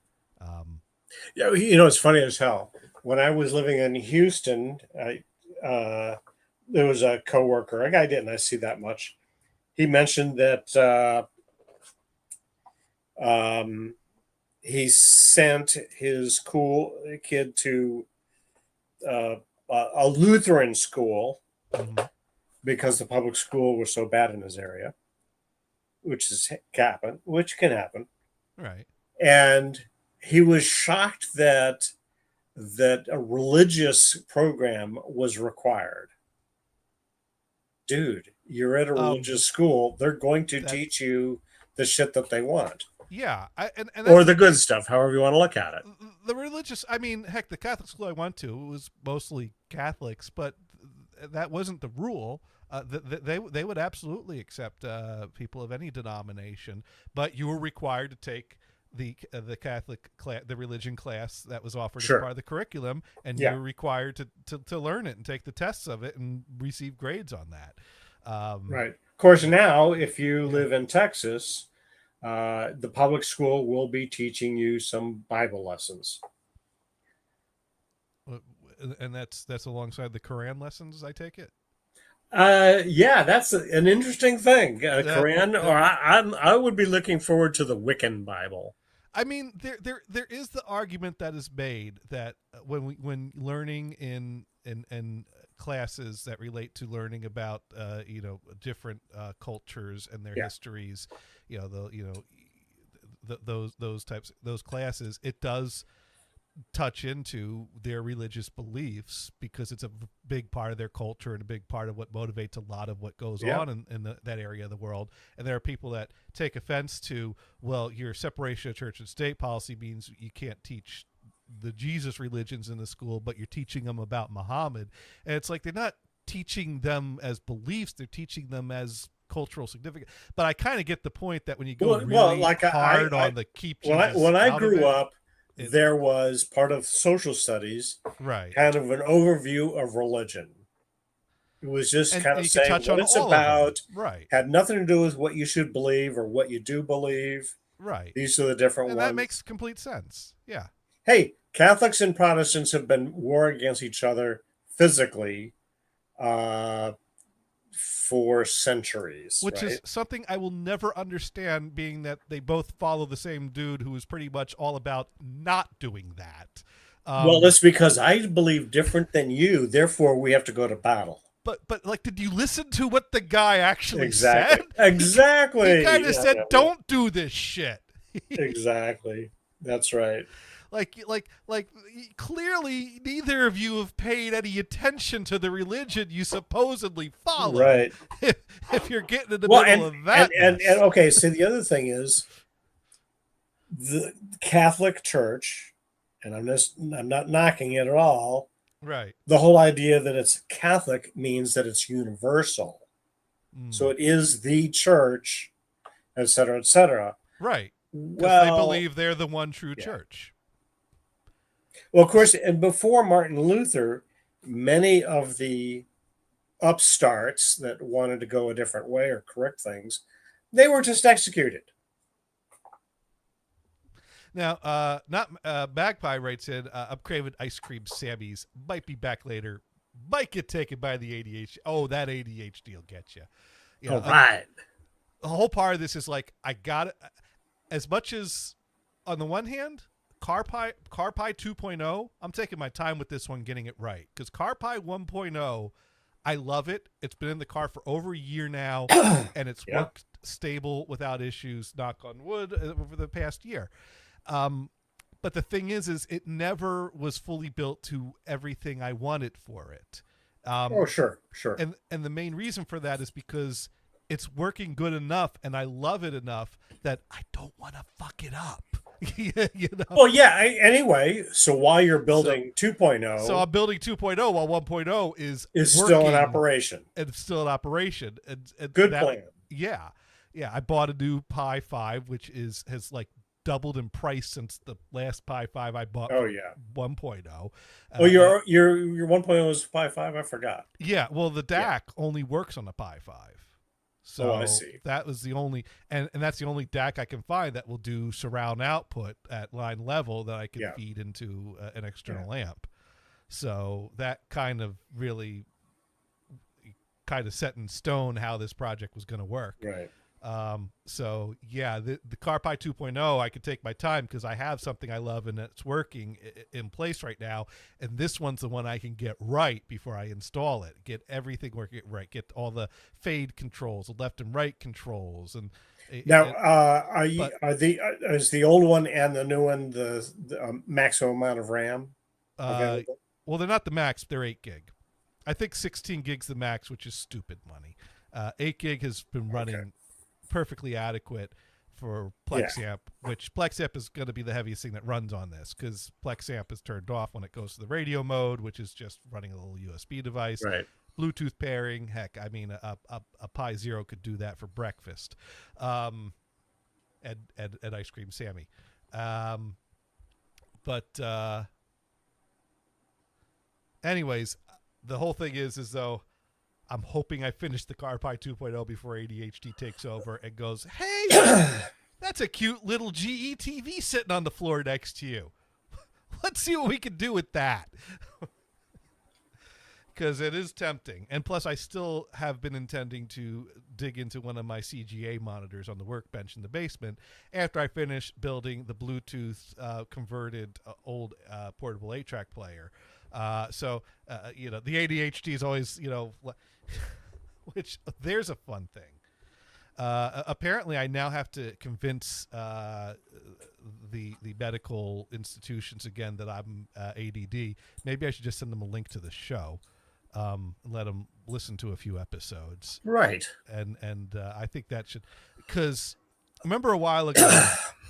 Speaker 3: Yeah, it's funny as hell. When I was living in Houston, there was a coworker, a guy I didn't see that much. He mentioned that um, he sent his cool kid to uh, a Lutheran school
Speaker 2: Hmm.
Speaker 3: because the public school was so bad in his area, which can happen.
Speaker 2: Right.
Speaker 3: And he was shocked that a religious program was required. Dude, you're at a religious school. They're going to
Speaker 2: that-
Speaker 3: teach you the shit that they want,
Speaker 2: Yeah. And
Speaker 3: or
Speaker 2: that's
Speaker 3: the good stuff, however you want to look at it.
Speaker 2: the religious. I mean, heck, the Catholic school I went to was mostly Catholics, but that wasn't the rule. They would absolutely accept people of any denomination, but you were required to take the Catholic class, the religion class that was offered
Speaker 3: Sure.
Speaker 2: as part of the curriculum, and
Speaker 3: Yeah.
Speaker 2: you were required to learn it and take the tests of it and receive grades on that.
Speaker 3: Right. Of course, now if you live in Texas, the public school will be teaching you some Bible lessons.
Speaker 2: And that's alongside the Quran lessons, I take it.
Speaker 3: Yeah, that's an interesting thing. Quran,
Speaker 2: that-
Speaker 3: or I would be looking forward to the Wiccan Bible.
Speaker 2: I mean, there is the argument that is made that when learning in classes that relate to learning about different cultures and their
Speaker 3: Yeah.
Speaker 2: histories, those classes, it does touch into their religious beliefs because it's a big part of their culture and a big part of what motivates a lot of what goes
Speaker 3: Yeah.
Speaker 2: on in that area of the world. And there are people that take offense to, well, your separation of church and state policy means you can't teach the Jesus religions in the school, but you're teaching them about Muhammad. And it's like they're not teaching them as beliefs, they're teaching them as cultural significance. But I kind of get the point that when you go really hard on the keep Jesus
Speaker 3: when I
Speaker 2: out of
Speaker 3: grew
Speaker 2: it,
Speaker 3: up, there was part of social studies,
Speaker 2: right,
Speaker 3: kind of an overview of religion. It was just
Speaker 2: and
Speaker 3: kind
Speaker 2: you
Speaker 3: of
Speaker 2: can
Speaker 3: saying
Speaker 2: touch
Speaker 3: what
Speaker 2: on
Speaker 3: it's
Speaker 2: all of them.
Speaker 3: about.
Speaker 2: Right,
Speaker 3: Had nothing to do with what you should believe or what you do believe.
Speaker 2: right.
Speaker 3: These are the different
Speaker 2: And
Speaker 3: ones.
Speaker 2: that makes complete sense. Yeah.
Speaker 3: Hey, Catholics and Protestants have been warring against each other physically for centuries.
Speaker 2: Which
Speaker 3: right?
Speaker 2: is something I will never understand, being that they both follow the same dude who is pretty much all about not doing that.
Speaker 3: Well, that's because I believe different than you. Therefore, we have to go to battle.
Speaker 2: But like, did you listen to what the guy actually
Speaker 3: Exactly.
Speaker 2: said?
Speaker 3: Exactly.
Speaker 2: He kind of
Speaker 3: Yeah,
Speaker 2: said,
Speaker 3: yeah,
Speaker 2: "Don't do this shit."
Speaker 3: Exactly. That's right.
Speaker 2: Like clearly neither of you have paid any attention to the religion you supposedly follow.
Speaker 3: Right.
Speaker 2: If you're getting in the
Speaker 3: Well,
Speaker 2: middle of that
Speaker 3: and
Speaker 2: mess.
Speaker 3: okay, so the other thing is the Catholic Church, and I'm not knocking it at all.
Speaker 2: Right.
Speaker 3: The whole idea that it's Catholic means that it's universal.
Speaker 2: Mm.
Speaker 3: So it is the church, et cetera, et cetera.
Speaker 2: Right. Because
Speaker 3: Well,
Speaker 2: they believe they're the one true
Speaker 3: yeah.
Speaker 2: church.
Speaker 3: well, of course, and before Martin Luther, many of the upstarts that wanted to go a different way or correct things, they were just executed.
Speaker 2: Now, not Magpie writes in, I'm craving ice cream Sammy's. Might be back later. Might get taken by the ADHD. Oh, that ADHD will get you.
Speaker 3: All right.
Speaker 2: The whole part of this is like, I got it. As much as, on the one hand, CarPi 2.0, I'm taking my time with this one, getting it right. Because CarPi 1.0, I love it. It's been in the car for over a year now, and it's
Speaker 3: Yeah.
Speaker 2: worked stable without issues, knock on wood, over the past year. But the thing is it never was fully built to everything I wanted for it.
Speaker 3: Oh, sure.
Speaker 2: And the main reason for that is because it's working good enough and I love it enough that I don't want to fuck it up. You know?
Speaker 3: Well, yeah. Anyway, so while you're building 2.0,
Speaker 2: So I'm building 2.0 while 1.0 is
Speaker 3: still in
Speaker 2: working
Speaker 3: operation.
Speaker 2: and it's still in operation. And
Speaker 3: Good
Speaker 2: that-
Speaker 3: plan.
Speaker 2: Yeah. Yeah. I bought a new Pi 5, which has like doubled in price since the last Pi 5 I bought.
Speaker 3: Oh
Speaker 2: for
Speaker 3: yeah.
Speaker 2: 1.0.
Speaker 3: Oh, your 1.0 was Pi 5. I forgot.
Speaker 2: Yeah, well, the DAC only works on the Pi 5. So
Speaker 3: I see.
Speaker 2: that was the only, and that's the only DAC I can find that will do surround output at line level that I can
Speaker 3: Yeah.
Speaker 2: feed into an external amp. So that kind of really kind of set in stone how this project was going to work.
Speaker 3: Right.
Speaker 2: So yeah, the CarPi 2.0, I could take my time because I have something I love and it's working in place right now. And this one's the one I can get right before I install it, get everything working right, get all the fade controls, the left and right controls. And
Speaker 3: Now, is the old one and the new one the maximum amount of RAM available?
Speaker 2: well, they're not the max, they're 8 gig. I think 16 gigs the max, which is stupid money. 8 gig has been running perfectly adequate for PlexAmp, which PlexAmp is going to be the heaviest thing that runs on this because PlexAmp is turned off when it goes to the radio mode, which is just running a little USB device.
Speaker 3: Right.
Speaker 2: Bluetooth pairing, heck, I mean, a Pi Zero could do that for breakfast. At Ice Cream Sammy. Anyways, the whole thing is though, I'm hoping I finish the CarPi 2.0 before ADHD takes over and goes, hey, that's a cute little GE TV sitting on the floor next to you. Let's see what we can do with that. Because it is tempting. And plus, I still have been intending to dig into one of my CGA monitors on the workbench in the basement after I finish building the Bluetooth converted old portable 8-track player. So the ADHD is always, which there's a fun thing. Apparently, I now have to convince the medical institutions again that I'm ADD. Maybe I should just send them a link to the show, and let them listen to a few episodes.
Speaker 3: Right.
Speaker 2: And I think that should, because remember a while ago,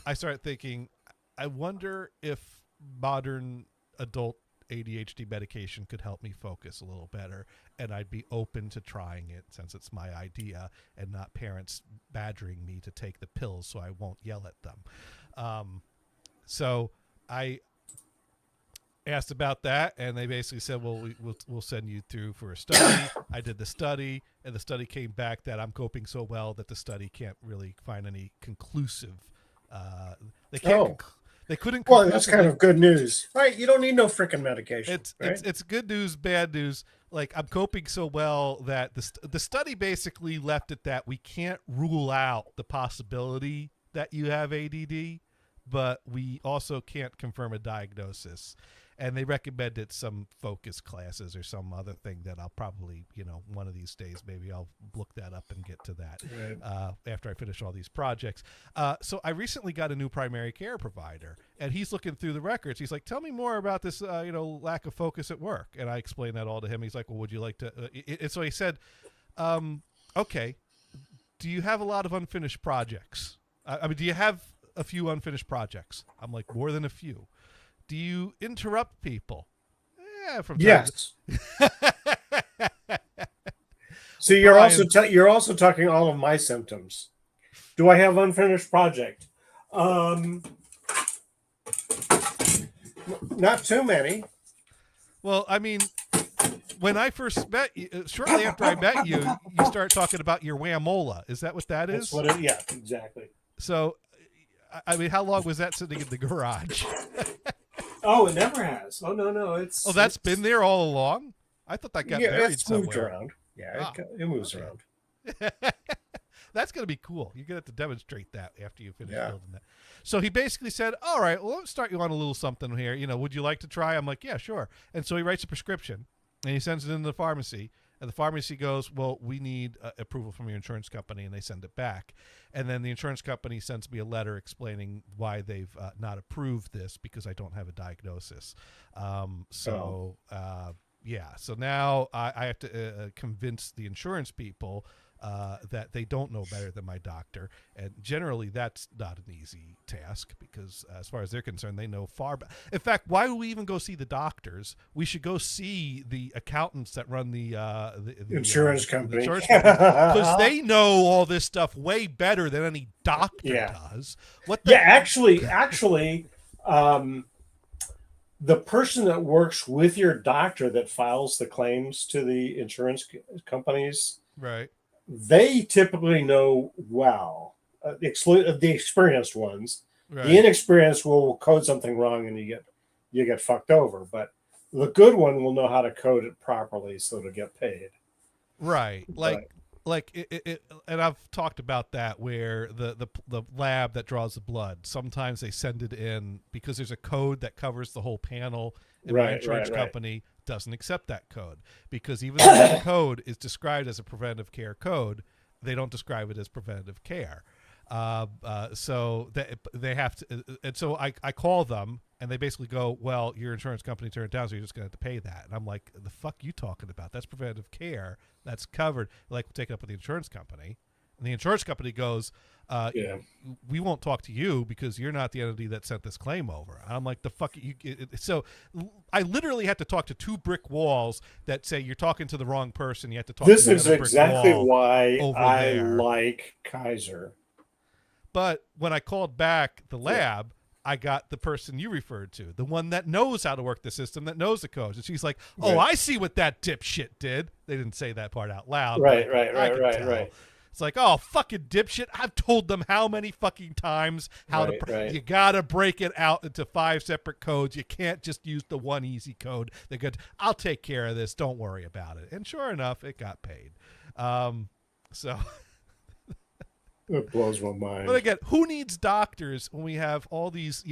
Speaker 2: I started thinking, I wonder if modern adult ADHD medication could help me focus a little better, and I'd be open to trying it since it's my idea and not parents badgering me to take the pills so I won't yell at them. So I asked about that, and they basically said, well, we'll send you through for a study. I did the study, and the study came back that I'm coping so well that the study can't really find any conclusive. They can't. They couldn't.
Speaker 3: Well, that's kind of good news, right? You don't need no freaking medication.
Speaker 2: It's good news, bad news. Like, I'm coping so well that the study basically left it that we can't rule out the possibility that you have ADD, but we also can't confirm a diagnosis. And they recommended some focus classes or some other thing that I'll probably, one of these days, maybe I'll look that up and get to that after I finish all these projects. So I recently got a new primary care provider, and he's looking through the records. He's like, tell me more about this, lack of focus at work. And I explained that all to him. He's like, well, would you like to? And so he said, okay, do you have a lot of unfinished projects? I mean, do you have a few unfinished projects? I'm like, more than a few. Do you interrupt people? Yeah, from
Speaker 3: yes. So you're also talking all of my symptoms. Do I have unfinished project? Not too many.
Speaker 2: Well, I mean, when I first met you, shortly after I met you, you start talking about your whamola. Is that what that is?
Speaker 3: Yeah, exactly.
Speaker 2: So, I mean, how long was that sitting in the garage?
Speaker 3: Oh, it never has. Oh, no.
Speaker 2: That's been there all along? I thought that got buried
Speaker 3: it's
Speaker 2: somewhere.
Speaker 3: moved around. Yeah, it moves around.
Speaker 2: That's going to be cool. You're going to have to demonstrate that after you finish building that. So he basically said, all right, well, let's start you on a little something here. Would you like to try? I'm like, yeah, sure. And so he writes a prescription, and he sends it into the pharmacy. And the pharmacy goes, well, we need approval from your insurance company, and they send it back. And then the insurance company sends me a letter explaining why they've not approved this because I don't have a diagnosis. So now I have to convince the insurance people that they don't know better than my doctor. And generally, that's not an easy task because as far as they're concerned, they know far better. In fact, why would we even go see the doctors? We should go see the accountants that run the
Speaker 3: insurance company.
Speaker 2: Because they know all this stuff way better than any doctor does.
Speaker 3: Actually, the person that works with your doctor that files the claims to the insurance companies,
Speaker 2: right?
Speaker 3: they typically know well. The experienced ones,
Speaker 2: Right.
Speaker 3: the inexperienced will code something wrong and you get fucked over. But the good one will know how to code it properly so to get paid.
Speaker 2: Right.
Speaker 3: But-
Speaker 2: Like it, and I've talked about that where the lab that draws the blood, sometimes they send it in because there's a code that covers the whole panel, and my
Speaker 3: Right,
Speaker 2: insurance
Speaker 3: right, right.
Speaker 2: company doesn't accept that code because even though that code is described as a preventive care code, they don't describe it as preventative care. So they have to, and so I call them and they basically go, well, your insurance company turned it down, so you're just going to have to pay that. And I'm like, the fuck you talking about? That's preventative care. That's covered. Like, we'll take it up with the insurance company. And the insurance company goes,
Speaker 3: Yeah.
Speaker 2: we won't talk to you because you're not the entity that sent this claim over. I'm like, the fuck you. So I literally had to talk to 2 brick walls that say you're talking to the wrong person. You have to talk
Speaker 3: This
Speaker 2: to the
Speaker 3: is
Speaker 2: other brick
Speaker 3: exactly
Speaker 2: wall.
Speaker 3: why
Speaker 2: over
Speaker 3: I
Speaker 2: there.
Speaker 3: like Kaiser.
Speaker 2: But when I called back the lab, I got the person you referred to, the one that knows how to work the system, that knows the codes. And she's like, oh,
Speaker 3: Right.
Speaker 2: I see what that dipshit did. They didn't say that part out loud.
Speaker 3: Right,
Speaker 2: but
Speaker 3: right,
Speaker 2: I could
Speaker 3: right,
Speaker 2: tell.
Speaker 3: right.
Speaker 2: It's like, oh, fucking dipshit. I've told them how many fucking times how
Speaker 3: Right,
Speaker 2: to.
Speaker 3: right.
Speaker 2: You got to break it out into 5 separate codes. You can't just use the one easy code. They're good. I'll take care of this. Don't worry about it. And sure enough, it got paid. So.
Speaker 3: It blows my mind.
Speaker 2: But again, who needs doctors when we have all these,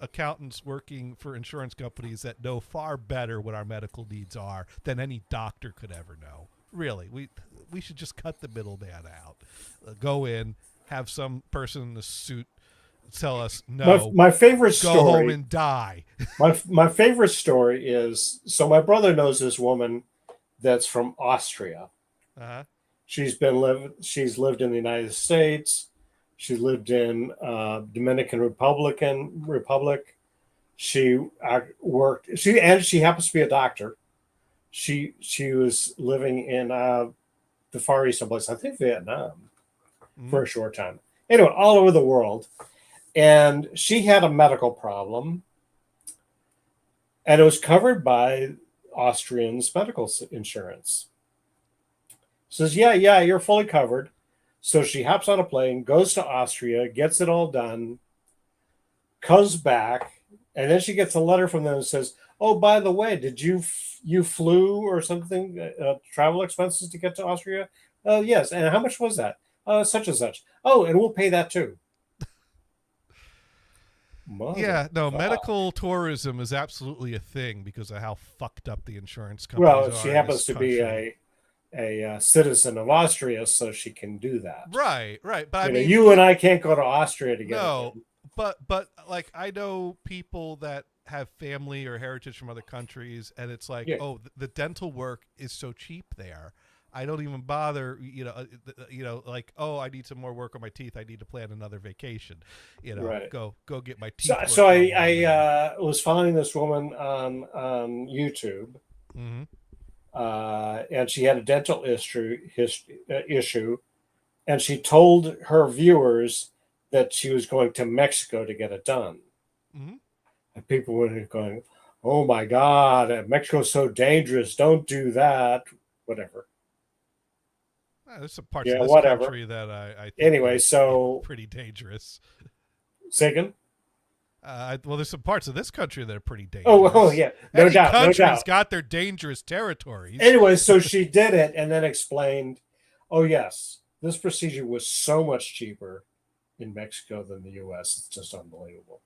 Speaker 2: accountants working for insurance companies that know far better what our medical needs are than any doctor could ever know? Really, we should just cut the middleman out. Go in, have some person in a suit tell us no.
Speaker 3: My favorite
Speaker 2: go home
Speaker 3: story.
Speaker 2: and die.
Speaker 3: My favorite story is, so my brother knows this woman that's from Austria.
Speaker 2: Uh-huh.
Speaker 3: She's lived in the United States. She lived in Dominican Republic. She worked. She happens to be a doctor. She was living in the Far East someplace, I think Vietnam, for a short time. Anyway, all over the world, and she had a medical problem, and it was covered by Austrian's medical insurance. Says, yeah, you're fully covered. So she hops on a plane, goes to Austria, gets it all done, comes back, and then she gets a letter from them and says, oh, by the way, did you flew or something, travel expenses to get to Austria? Oh, yes. And how much was that? Such and such. Oh, and we'll pay that too.
Speaker 2: Yeah, no,
Speaker 3: Motherfucker.
Speaker 2: medical tourism is absolutely a thing because of how fucked up the insurance companies
Speaker 3: Well,
Speaker 2: are
Speaker 3: she
Speaker 2: in
Speaker 3: happens
Speaker 2: this
Speaker 3: to be
Speaker 2: country.
Speaker 3: a citizen of Austria, so she can do that.
Speaker 2: Right. But I
Speaker 3: You know,
Speaker 2: mean,
Speaker 3: you and I can't go to Austria to get
Speaker 2: no,
Speaker 3: it.
Speaker 2: but like I know people that have family or heritage from other countries, and it's like,
Speaker 3: Yeah.
Speaker 2: oh, the dental work is so cheap there. I don't even bother, like, oh, I need some more work on my teeth. I need to plan another vacation.
Speaker 3: Right.
Speaker 2: Go get my teeth.
Speaker 3: So I was following this woman on YouTube,
Speaker 2: Mm-hmm.
Speaker 3: and she had a dental issue, and she told her viewers that she was going to Mexico to get it done.
Speaker 2: Mm-hmm.
Speaker 3: And people were going, "Oh my God, Mexico's so dangerous! Don't do that." Whatever.
Speaker 2: There's some parts
Speaker 3: Yeah,
Speaker 2: of this
Speaker 3: whatever.
Speaker 2: country that I think
Speaker 3: Anyway,
Speaker 2: are
Speaker 3: so
Speaker 2: pretty dangerous.
Speaker 3: second.
Speaker 2: Well, there's some parts of this country that are pretty dangerous.
Speaker 3: Oh yeah, no
Speaker 2: Any
Speaker 3: doubt, no
Speaker 2: country's
Speaker 3: doubt.
Speaker 2: got their dangerous territories.
Speaker 3: Anyway, so she did it and then explained, oh, yes, this procedure was so much cheaper in Mexico than the U.S. It's just unbelievable.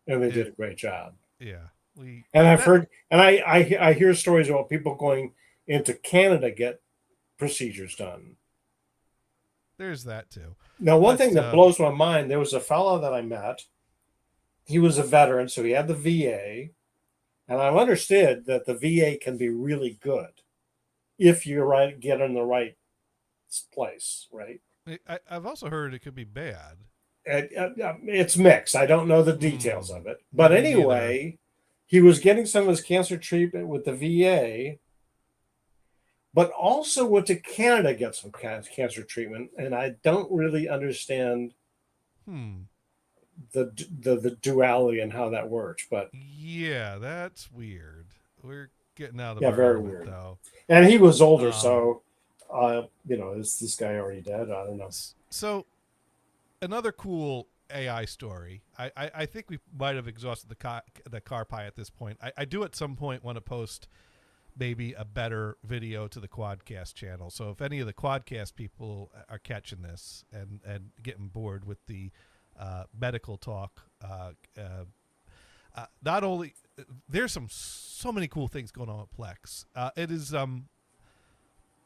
Speaker 3: And they did a great job.
Speaker 2: Yeah,
Speaker 3: And I've heard, and I hear stories about people going into Canada to get procedures done.
Speaker 2: there's that too.
Speaker 3: Now, one
Speaker 2: But,
Speaker 3: thing that blows my mind, there was a fellow that I met. He was a veteran, so he had the VA. And I've understood that the VA can be really good if you get in the right place, right?
Speaker 2: I've also heard it could be bad.
Speaker 3: It's mixed. I don't know the details of it. But
Speaker 2: Me
Speaker 3: anyway, he was getting some of his cancer treatment with the VA, but also went to Canada to get some cancer treatment. And I don't really understand the duality and how that works. But
Speaker 2: Yeah, that's weird. We're getting out of
Speaker 3: Yeah,
Speaker 2: our
Speaker 3: very
Speaker 2: element,
Speaker 3: weird.
Speaker 2: though.
Speaker 3: and he was older, so Is this guy already dead? I don't know.
Speaker 2: So another cool AI story. I think we might have exhausted the car pie at this point. I do at some point want to post maybe a better video to the Quadcast channel. So if any of the Quadcast people are catching this and getting bored with the medical talk, not only there's so many cool things going on with Plex. It is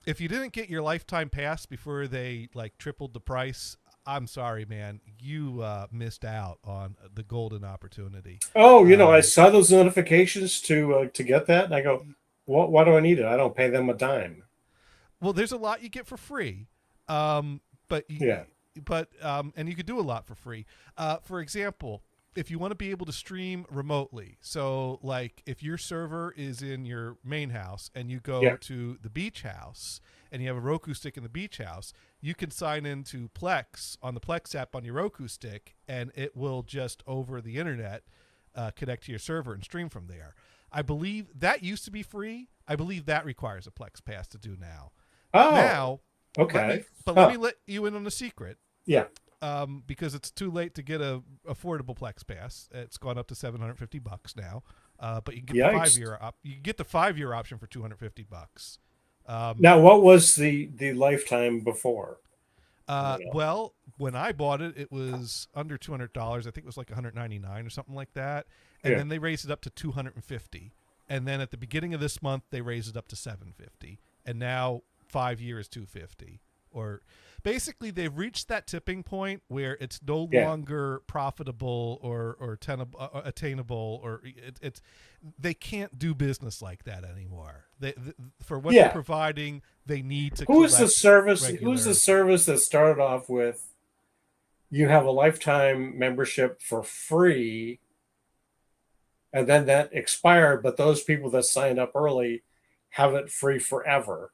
Speaker 2: if you didn't get your lifetime pass before they like tripled the price, I'm sorry, man. You missed out on the golden opportunity.
Speaker 3: Oh, I saw those notifications to get that, and I go, why do I need it? I don't pay them a dime.
Speaker 2: Well, there's a lot you get for free, and you could do a lot for free. For example, if you want to be able to stream remotely, so like if your server is in your main house and you go to the beach house and you have a Roku stick in the beach house, you can sign into Plex on the Plex app on your Roku stick, and it will just over the internet connect to your server and stream from there. I believe that used to be free. I believe that requires a Plex pass to do now.
Speaker 3: Oh,
Speaker 2: now,
Speaker 3: okay.
Speaker 2: Let me let you in on a secret.
Speaker 3: Yeah.
Speaker 2: Because it's too late to get a affordable Plex pass. It's gone up to $750 now. But you can get the 5-year you can get the 5-year option for $250.
Speaker 3: Now, what was the lifetime before?
Speaker 2: Well, when I bought it, it was under $200. I think it was like $199 or something like that. And then they raised it up to $250. And then at the beginning of this month, they raised it up to $750. And now 5 years, $250. Or basically, they've reached that tipping point where it's no longer profitable or attainable, or it's they can't do business like that anymore. For what they're providing, they need to.
Speaker 3: Who's the service that started off with you have a lifetime membership for free, and then that expired, but those people that signed up early have it free forever?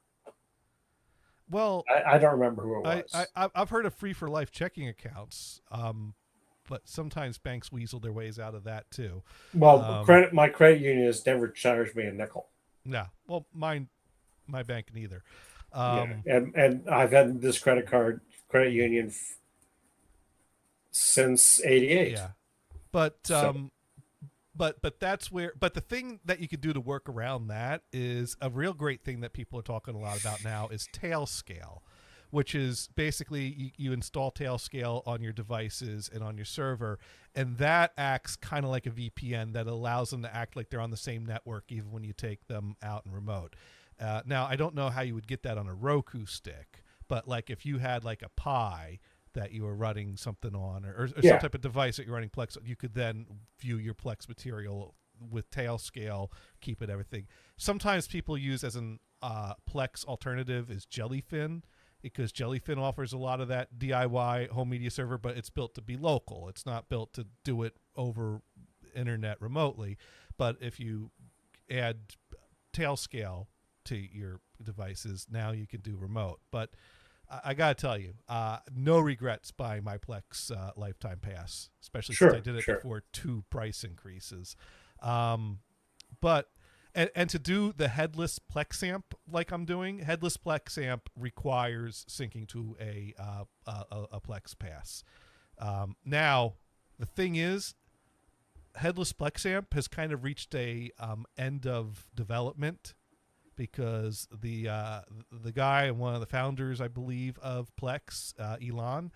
Speaker 2: Well,
Speaker 3: I don't remember who it was.
Speaker 2: I've heard of free for life checking accounts, but sometimes banks weasel their ways out of that too.
Speaker 3: Well, my credit union has never charged me a nickel.
Speaker 2: Yeah, well, my bank neither.
Speaker 3: And I've had this credit union since '88.
Speaker 2: Yeah, but But that's where. But the thing that you could do to work around that is a real great thing that people are talking a lot about now is Tailscale, which is basically you install Tailscale on your devices and on your server, and that acts kind of like a VPN that allows them to act like they're on the same network even when you take them out and remote. Now, I don't know how you would get that on a Roku stick, but like if you had like a Pi that you were running something on, or some type of device that you're running Plex, you could then view your Plex material with Tailscale, keep it everything. Sometimes people use as an Plex alternative is Jellyfin, because Jellyfin offers a lot of that DIY home media server, but it's built to be local. It's not built to do it over internet remotely. But if you add Tailscale to your devices, now you can do remote. But I gotta tell you, no regrets buying my Plex lifetime pass, especially since I did it before 2 price increases. But to do the headless Plexamp like I'm doing, headless Plexamp requires syncing to a Plex pass. Now, the thing is, headless Plexamp has kind of reached a end of development, because the guy and one of the founders, I believe, of Plex, Elon,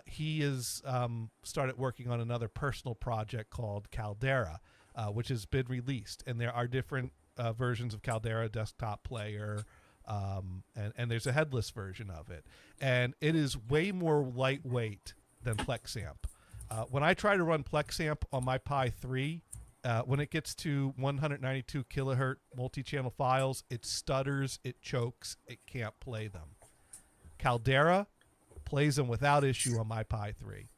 Speaker 2: he has started working on another personal project called Caldera, which has been released. And there are different versions of Caldera, desktop player, and there's a headless version of it. And it is way more lightweight than Plexamp. When I try to run Plexamp on my Pi 3, when it gets to 192 kilohertz multi-channel files, it stutters, it chokes, it can't play them. Caldera plays them without issue on my Pi 3.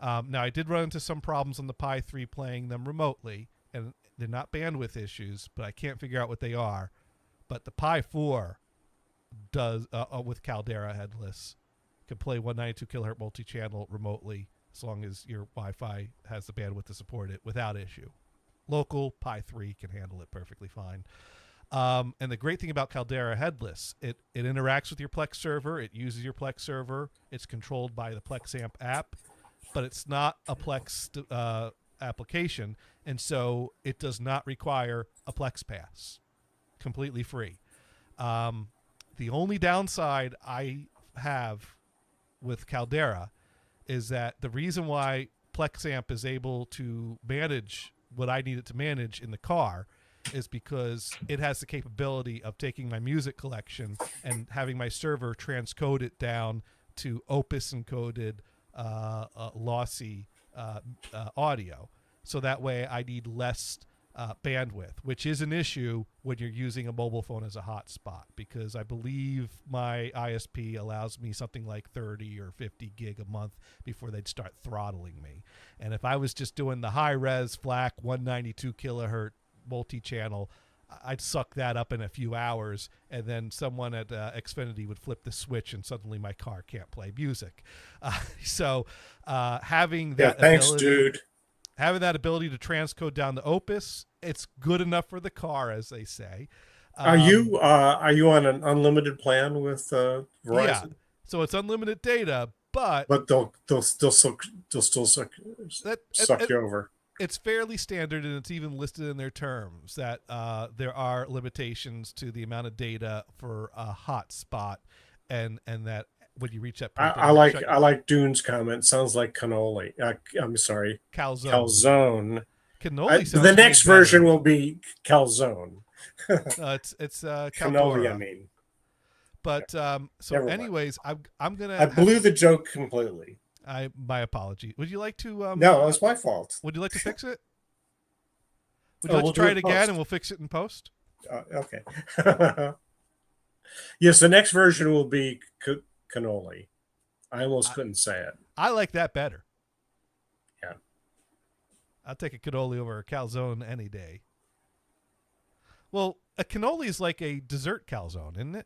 Speaker 2: Now, I did run into some problems on the Pi 3 playing them remotely, and they're not bandwidth issues, but I can't figure out what they are. But the Pi 4 does, with Caldera headless, can play 192 kilohertz multi-channel remotely, as long as your Wi-Fi has the bandwidth to support it without issue. Local Pi 3 can handle it perfectly fine. And the great thing about Caldera Headless, it interacts with your Plex server. It uses your Plex server. It's controlled by the PlexAmp app, but it's not a Plex application, and so it does not require a Plex Pass. Completely free. The only downside I have with Caldera is that the reason why PlexAmp is able to manage what I need it to manage in the car is because it has the capability of taking my music collection and having my server transcode it down to Opus encoded lossy audio. So that way I need less bandwidth, which is an issue when you're using a mobile phone as a hotspot, because I believe my ISP allows me something like 30 or 50 gig a month before they'd start throttling me. And if I was just doing the high res FLAC 192 kilohertz multi-channel, I'd suck that up in a few hours, and then someone at Xfinity would flip the switch and suddenly my car can't play music. So having that having that ability to transcode down the Opus, it's good enough for the car, as they say.
Speaker 3: Are you on an unlimited plan with Verizon?
Speaker 2: Yeah, so it's unlimited data, but
Speaker 3: they'll still suck you over.
Speaker 2: It's fairly standard, and it's even listed in their terms that there are limitations to the amount of data for a hotspot, and that when you reach that point,
Speaker 3: I like Dune's comment. Sounds like cannoli. I'm sorry, calzone.
Speaker 2: Cannoli.
Speaker 3: The next version will be calzone.
Speaker 2: It's
Speaker 3: cannoli. I mean,
Speaker 2: but so anyways, I'm gonna.
Speaker 3: I blew the joke completely.
Speaker 2: My apology. Would you like to?
Speaker 3: No, it was my fault.
Speaker 2: Would you like to fix it? Would you like to try it again, and we'll fix it in post?
Speaker 3: Okay. Yes, the next version will be cannoli. I almost couldn't say it.
Speaker 2: I like that better.
Speaker 3: Yeah.
Speaker 2: I'll take a cannoli over a calzone any day. Well, a cannoli is like a dessert calzone, isn't it?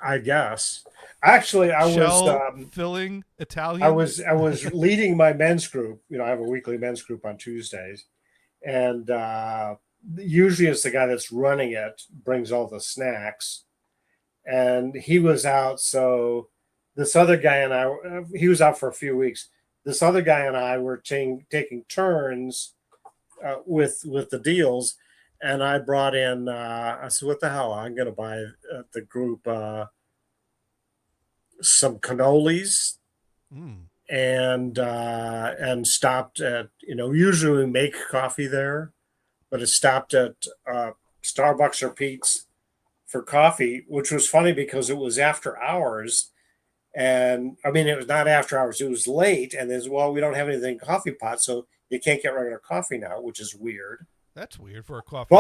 Speaker 3: I guess. Actually, I was
Speaker 2: filling Italian.
Speaker 3: I was leading my men's group. You know, I have a weekly men's group on Tuesdays, and usually it's the guy that's running it brings all the snacks. And he was out, so this other guy and I, he was out for a few weeks. This other guy and I were taking turns with the deals. And I brought in, I said, what the hell? I'm going to buy the group some cannolis and stopped at, usually we make coffee there, but it stopped at Starbucks or Pete's for coffee, which was funny because it was after hours. And I mean, it was not after hours, it was late. And there's, well, we don't have anything coffee pot, so you can't get regular coffee now, which is weird.
Speaker 2: That's weird for a coffee.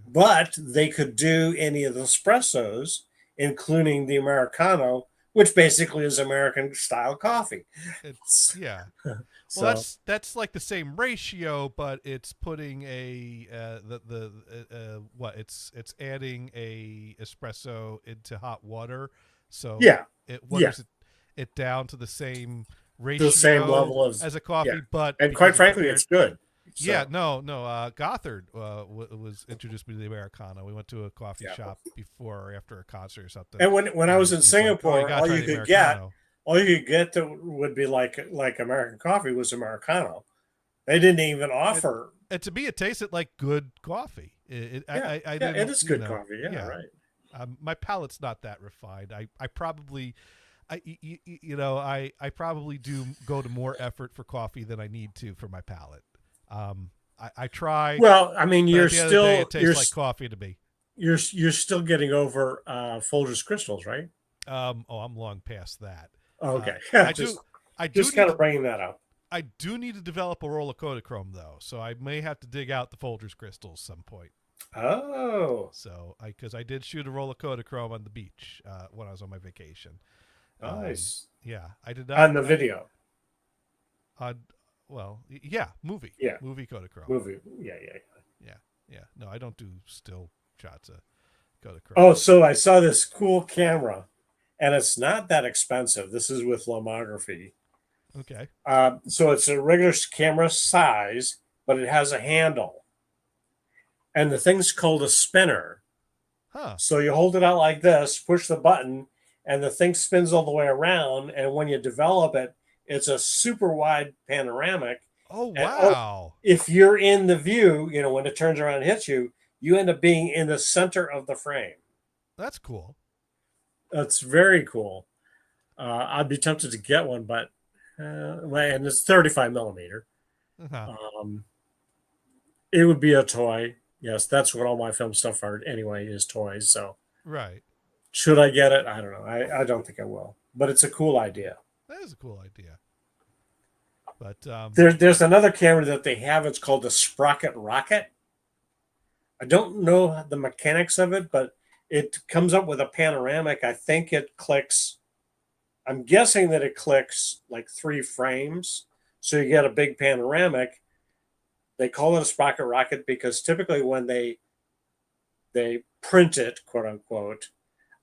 Speaker 3: But they could do any of the espressos, including the Americano, which basically is American style coffee.
Speaker 2: Yeah. Well, that's like the same ratio, but it's putting it's adding a espresso into hot water. So it waters it down to the same ratio,
Speaker 3: the same level as
Speaker 2: a coffee, but
Speaker 3: quite frankly, it's good. So.
Speaker 2: Yeah, no. Gothard was introduced me to the Americano. We went to a coffee shop before or after a concert or something.
Speaker 3: And when I was in Singapore, all you could get would be like American coffee was Americano. They didn't even offer.
Speaker 2: And to me, it tasted like good coffee. It
Speaker 3: is good coffee. Yeah, right.
Speaker 2: My palate's not that refined. I probably do go to more effort for coffee than I need to for my palate. I try.
Speaker 3: Well, I mean, it tastes
Speaker 2: like coffee to me.
Speaker 3: You're still getting over Folgers crystals, right?
Speaker 2: I'm long past that.
Speaker 3: Okay,
Speaker 2: I
Speaker 3: just kind of bringing that up.
Speaker 2: I do need to develop a roll of Kodachrome though, so I may have to dig out the Folgers crystals some point.
Speaker 3: Oh,
Speaker 2: so because I did shoot a roll of Kodachrome on the beach when I was on my vacation.
Speaker 3: Nice.
Speaker 2: I did not
Speaker 3: on the video.
Speaker 2: Movie.
Speaker 3: Yeah.
Speaker 2: Movie Kodachrome.
Speaker 3: Movie. Yeah.
Speaker 2: No, I don't do still shots of Kodachrome.
Speaker 3: Oh, so I saw this cool camera, and it's not that expensive. This is with Lomography.
Speaker 2: Okay.
Speaker 3: So it's a regular camera size, but it has a handle. and the thing's called a spinner.
Speaker 2: Huh.
Speaker 3: So you hold it out like this, push the button, and the thing spins all the way around. And when you develop it, it's a super wide panoramic.
Speaker 2: Oh,
Speaker 3: And
Speaker 2: wow.
Speaker 3: if you're in the view, when it turns around and hits you, you end up being in the center of the frame.
Speaker 2: That's cool.
Speaker 3: That's very cool. I'd be tempted to get one, but and it's 35 millimeter.
Speaker 2: Uh-huh.
Speaker 3: It would be a toy. Yes, that's what all my film stuff are anyway, is toys. So
Speaker 2: Right.
Speaker 3: should I get it? I don't know. I don't think I will, but it's a cool idea.
Speaker 2: That is a cool idea. But
Speaker 3: There's another camera that they have. It's called the Sprocket Rocket. I don't know the mechanics of it, but it comes up with a panoramic. I think it clicks. I'm guessing that it clicks like 3 frames. So you get a big panoramic. They call it a sprocket rocket because typically when they print it, quote unquote,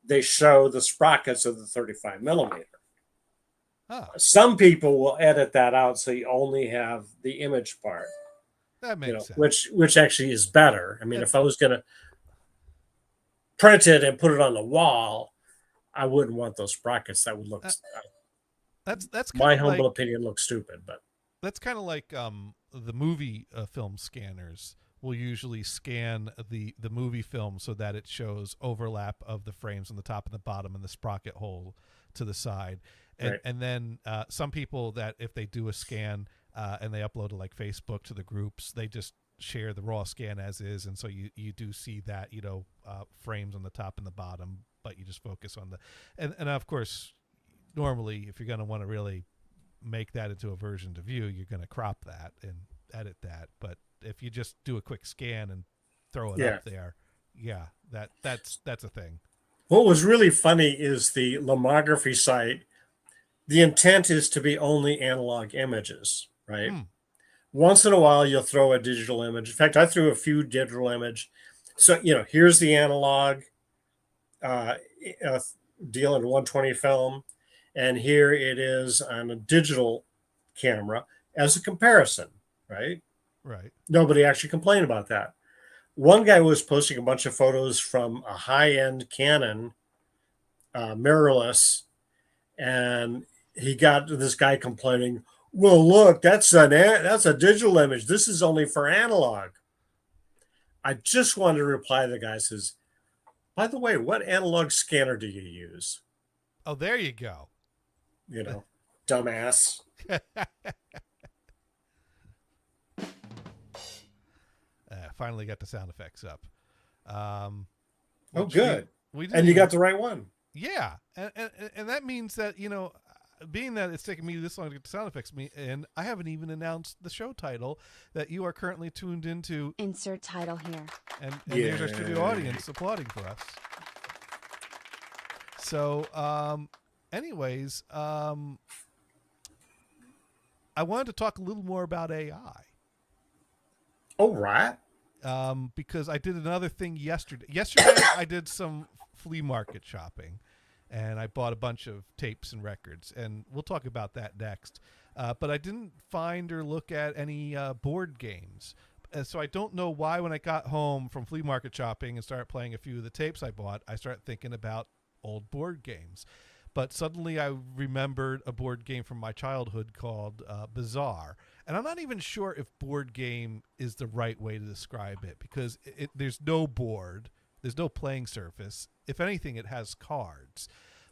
Speaker 3: they show the sprockets of the 35 millimeter.
Speaker 2: oh,
Speaker 3: Some people will edit that out so you only have the image part,
Speaker 2: that makes sense.
Speaker 3: which actually is better. I mean, if I was going to print it and put it on the wall, I wouldn't want those sprockets. That would look,
Speaker 2: That's
Speaker 3: my
Speaker 2: kind of
Speaker 3: humble
Speaker 2: like,
Speaker 3: opinion, look stupid. But
Speaker 2: that's kind of like the movie film scanners will usually scan the movie film so that it shows overlap of the frames on the top and the bottom and the sprocket hole to the side. And
Speaker 3: Right.
Speaker 2: and then some people that if they do a scan and they upload to like Facebook to the groups, they just share the raw scan as is, and so you do see that frames on the top and the bottom, but you just focus on the and of course normally if you're going to want to really make that into a version to view, you're going to crop that and edit that. But if you just do a quick scan and throw it up there, that's a thing.
Speaker 3: what was really funny is the lomography site. The intent is to be only analog images, right? Once in a while, you'll throw a digital image. In fact, I threw a few digital image. So, here's the analog deal in 120 film, and here it is on a digital camera as a comparison, right?
Speaker 2: Right.
Speaker 3: Nobody actually complained about that. One guy was posting a bunch of photos from a high-end Canon mirrorless, and he got this guy complaining, well, look, that's a digital image. This is only for analog. I just wanted to reply to the guy, says, by the way, what analog scanner do you use?
Speaker 2: Oh, there you go.
Speaker 3: Dumbass.
Speaker 2: Finally got the sound effects up.
Speaker 3: Oh, good.
Speaker 2: We
Speaker 3: And you got the right one.
Speaker 2: Yeah, and that means that being that it's taken me this long to get the sound effects, and I haven't even announced the show title that you are currently tuned into.
Speaker 6: Insert title here.
Speaker 2: And there's our studio audience applauding for us. So, anyways, I wanted to talk a little more about AI.
Speaker 3: Oh, right.
Speaker 2: Because I did another thing yesterday. Yesterday, I did some flea market shopping, and I bought a bunch of tapes and records, and we'll talk about that next. But I didn't find or look at any board games. So I don't know why when I got home from flea market shopping and started playing a few of the tapes I bought, I started thinking about old board games. But suddenly I remembered a board game from my childhood called Bazaar. And I'm not even sure if board game is the right way to describe it because there's no board. There's no playing surface. If anything, it has cards.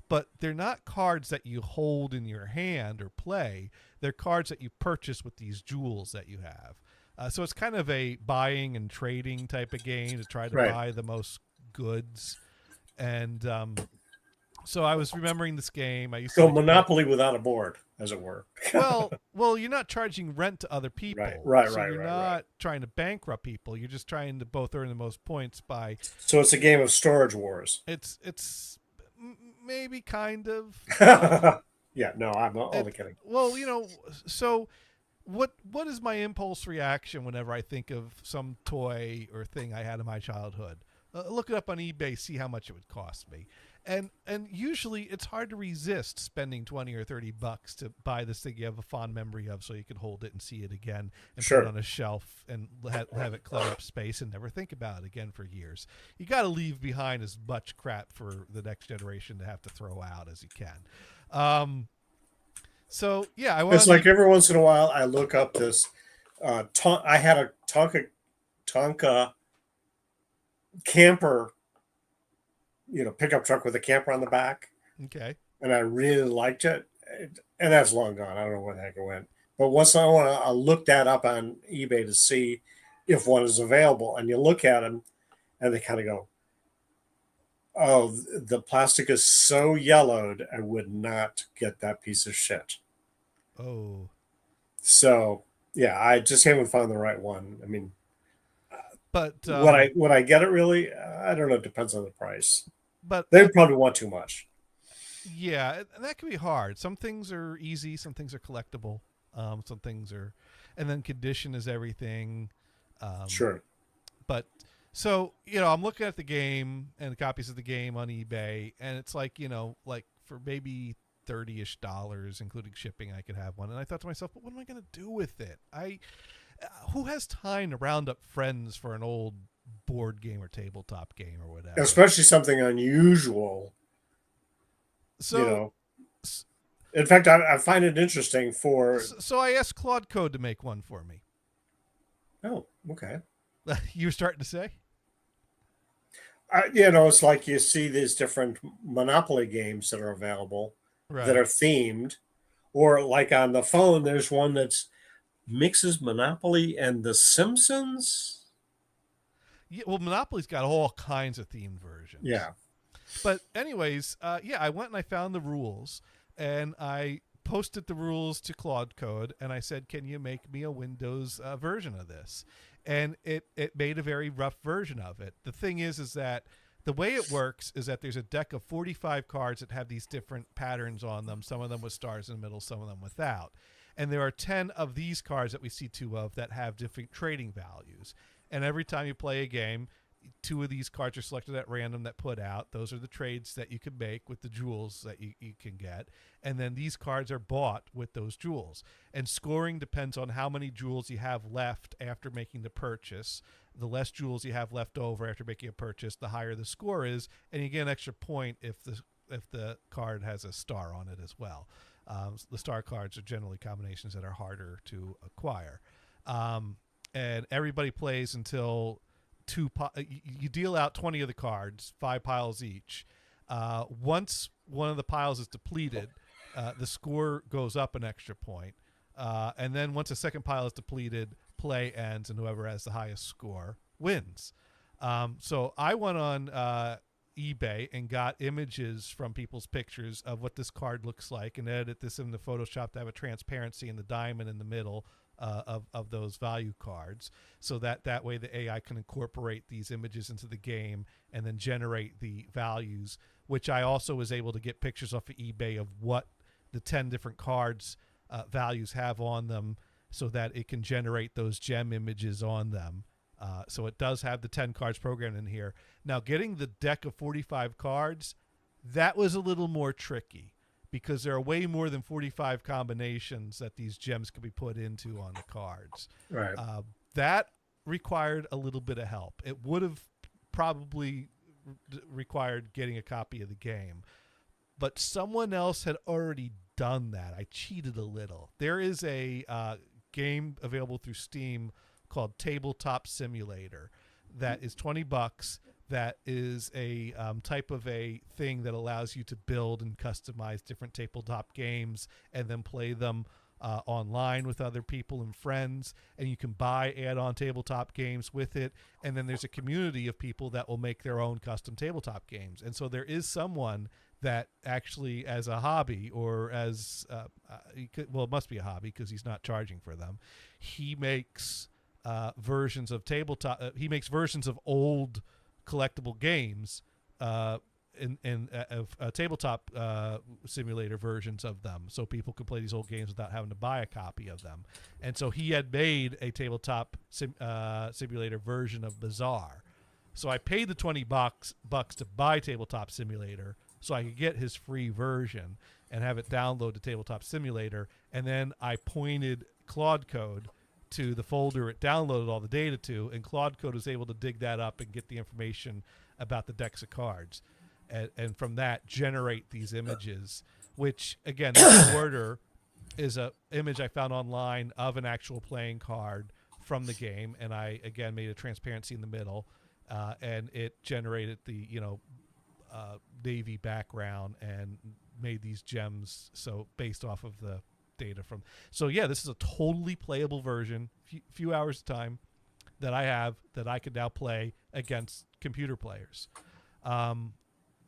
Speaker 2: But they're not cards that you hold in your hand or play. They're cards that you purchase with these jewels that you have. So it's kind of a buying and trading type of game to try to buy the most goods. And so I was remembering this game. I used to
Speaker 3: Monopoly without a board, as it were.
Speaker 2: well, you're not charging rent to other people.
Speaker 3: Right.
Speaker 2: You're not trying to bankrupt people. You're just trying to both earn the most points by.
Speaker 3: So it's a game of storage wars.
Speaker 2: It's maybe kind of.
Speaker 3: Yeah, no, I'm only kidding.
Speaker 2: Well, so what is my impulse reaction whenever I think of some toy or thing I had in my childhood? Look it up on eBay, see how much it would cost me. And usually it's hard to resist spending 20 or 30 bucks to buy this thing you have a fond memory of, so you can hold it and see it again and
Speaker 3: Sure.
Speaker 2: put it on a shelf and have it clutter up space and never think about it again for years. You got to leave behind as much crap for the next generation to have to throw out as you can. So yeah,
Speaker 3: It's like every once in a while I look up this. I had a Tonka camper, pickup truck with a camper on the back,
Speaker 2: okay.
Speaker 3: and I really liked it. And that's long gone. I don't know where the heck it went. But once I look that up on eBay to see if one is available, and you look at them, and they kind of go, "Oh, the plastic is so yellowed, I would not get that piece of shit."
Speaker 2: Oh,
Speaker 3: So yeah, I just haven't found the right one. I mean,
Speaker 2: but
Speaker 3: would I get it really? I don't know. It depends on the price.
Speaker 2: but
Speaker 3: They probably want too much.
Speaker 2: yeah, and that can be hard. Some things are easy, some things are collectible, some things are, and then condition is everything.
Speaker 3: Sure.
Speaker 2: But so I'm looking at the game and the copies of the game on eBay, and it's like like for maybe $30-ish, including shipping, I could have one. And I thought to myself, but what am I going to do with it? Who has time to round up friends for an old board game or tabletop game or whatever?
Speaker 3: Especially something unusual.
Speaker 2: So
Speaker 3: In fact, I find it interesting for.
Speaker 2: so I asked Claude Code to make one for me.
Speaker 3: Oh, okay.
Speaker 2: You were starting to say?
Speaker 3: It's like you see these different Monopoly games that are available
Speaker 2: Right.
Speaker 3: that are themed, or like on the phone, there's one that's mixes Monopoly and The Simpsons.
Speaker 2: Yeah, well, Monopoly's got all kinds of themed versions.
Speaker 3: Yeah.
Speaker 2: But anyways, I went and I found the rules, and I posted the rules to Claude Code, and I said, "Can you make me a Windows version of this?" And it made a very rough version of it. The thing is that the way it works is that there's a deck of 45 cards that have these different patterns on them, some of them with stars in the middle, some of them without. And there are 10 of these cards that we see 2 of that have different trading values. And every time you play a game, 2 of these cards are selected at random that put out. Those are the trades that you can make with the jewels that you can get. And then these cards are bought with those jewels. And scoring depends on how many jewels you have left after making the purchase. The less jewels you have left over after making a purchase, the higher the score is. And you get an extra point if the card has a star on it as well. The star cards are generally combinations that are harder to acquire. And everybody plays until you deal out 20 of the cards, 5 piles each. Once one of the piles is depleted, the score goes up an extra point. And then once a second pile is depleted, play ends, and whoever has the highest score wins. So I went on eBay and got images from people's pictures of what this card looks like and edited this into Photoshop to have a transparency in the diamond in the middle of those value cards, so that way the AI can incorporate these images into the game and then generate the values, which I also was able to get pictures off of eBay of what the 10 different cards values have on them, so that it can generate those gem images on them. So it does have the 10 cards programmed in here. Now, getting the deck of 45 cards, that was a little more tricky, because there are way more than 45 combinations that these gems can be put into on the cards.
Speaker 3: Right.
Speaker 2: That required a little bit of help. It would have probably required getting a copy of the game, but someone else had already done that. I cheated a little. There is a game available through Steam called Tabletop Simulator that is $20. That is a type of a thing that allows you to build and customize different tabletop games and then play them online with other people and friends. And you can buy add-on tabletop games with it. And then there's a community of people that will make their own custom tabletop games. And so there is someone that actually, as a hobby, or as it must be a hobby because he's not charging for them, he makes versions of tabletop. He makes versions of old collectible games in tabletop simulator versions of them, so people could play these old games without having to buy a copy of them. And so he had made a tabletop simulator version of Bazaar. So I paid the $20 to buy Tabletop Simulator so I could get his free version and have it download to Tabletop Simulator. And then I pointed Claude Code to the folder it downloaded all the data to, and Claude Code was able to dig that up and get the information about the decks of cards, and from that generate these images, which again, this order is a image I found online of an actual playing card from the game, and I again made a transparency in the middle, and it generated the navy background and made these gems, so based off of the data from. So yeah, this is a totally playable version, few hours of time that I have that I can now play against computer players,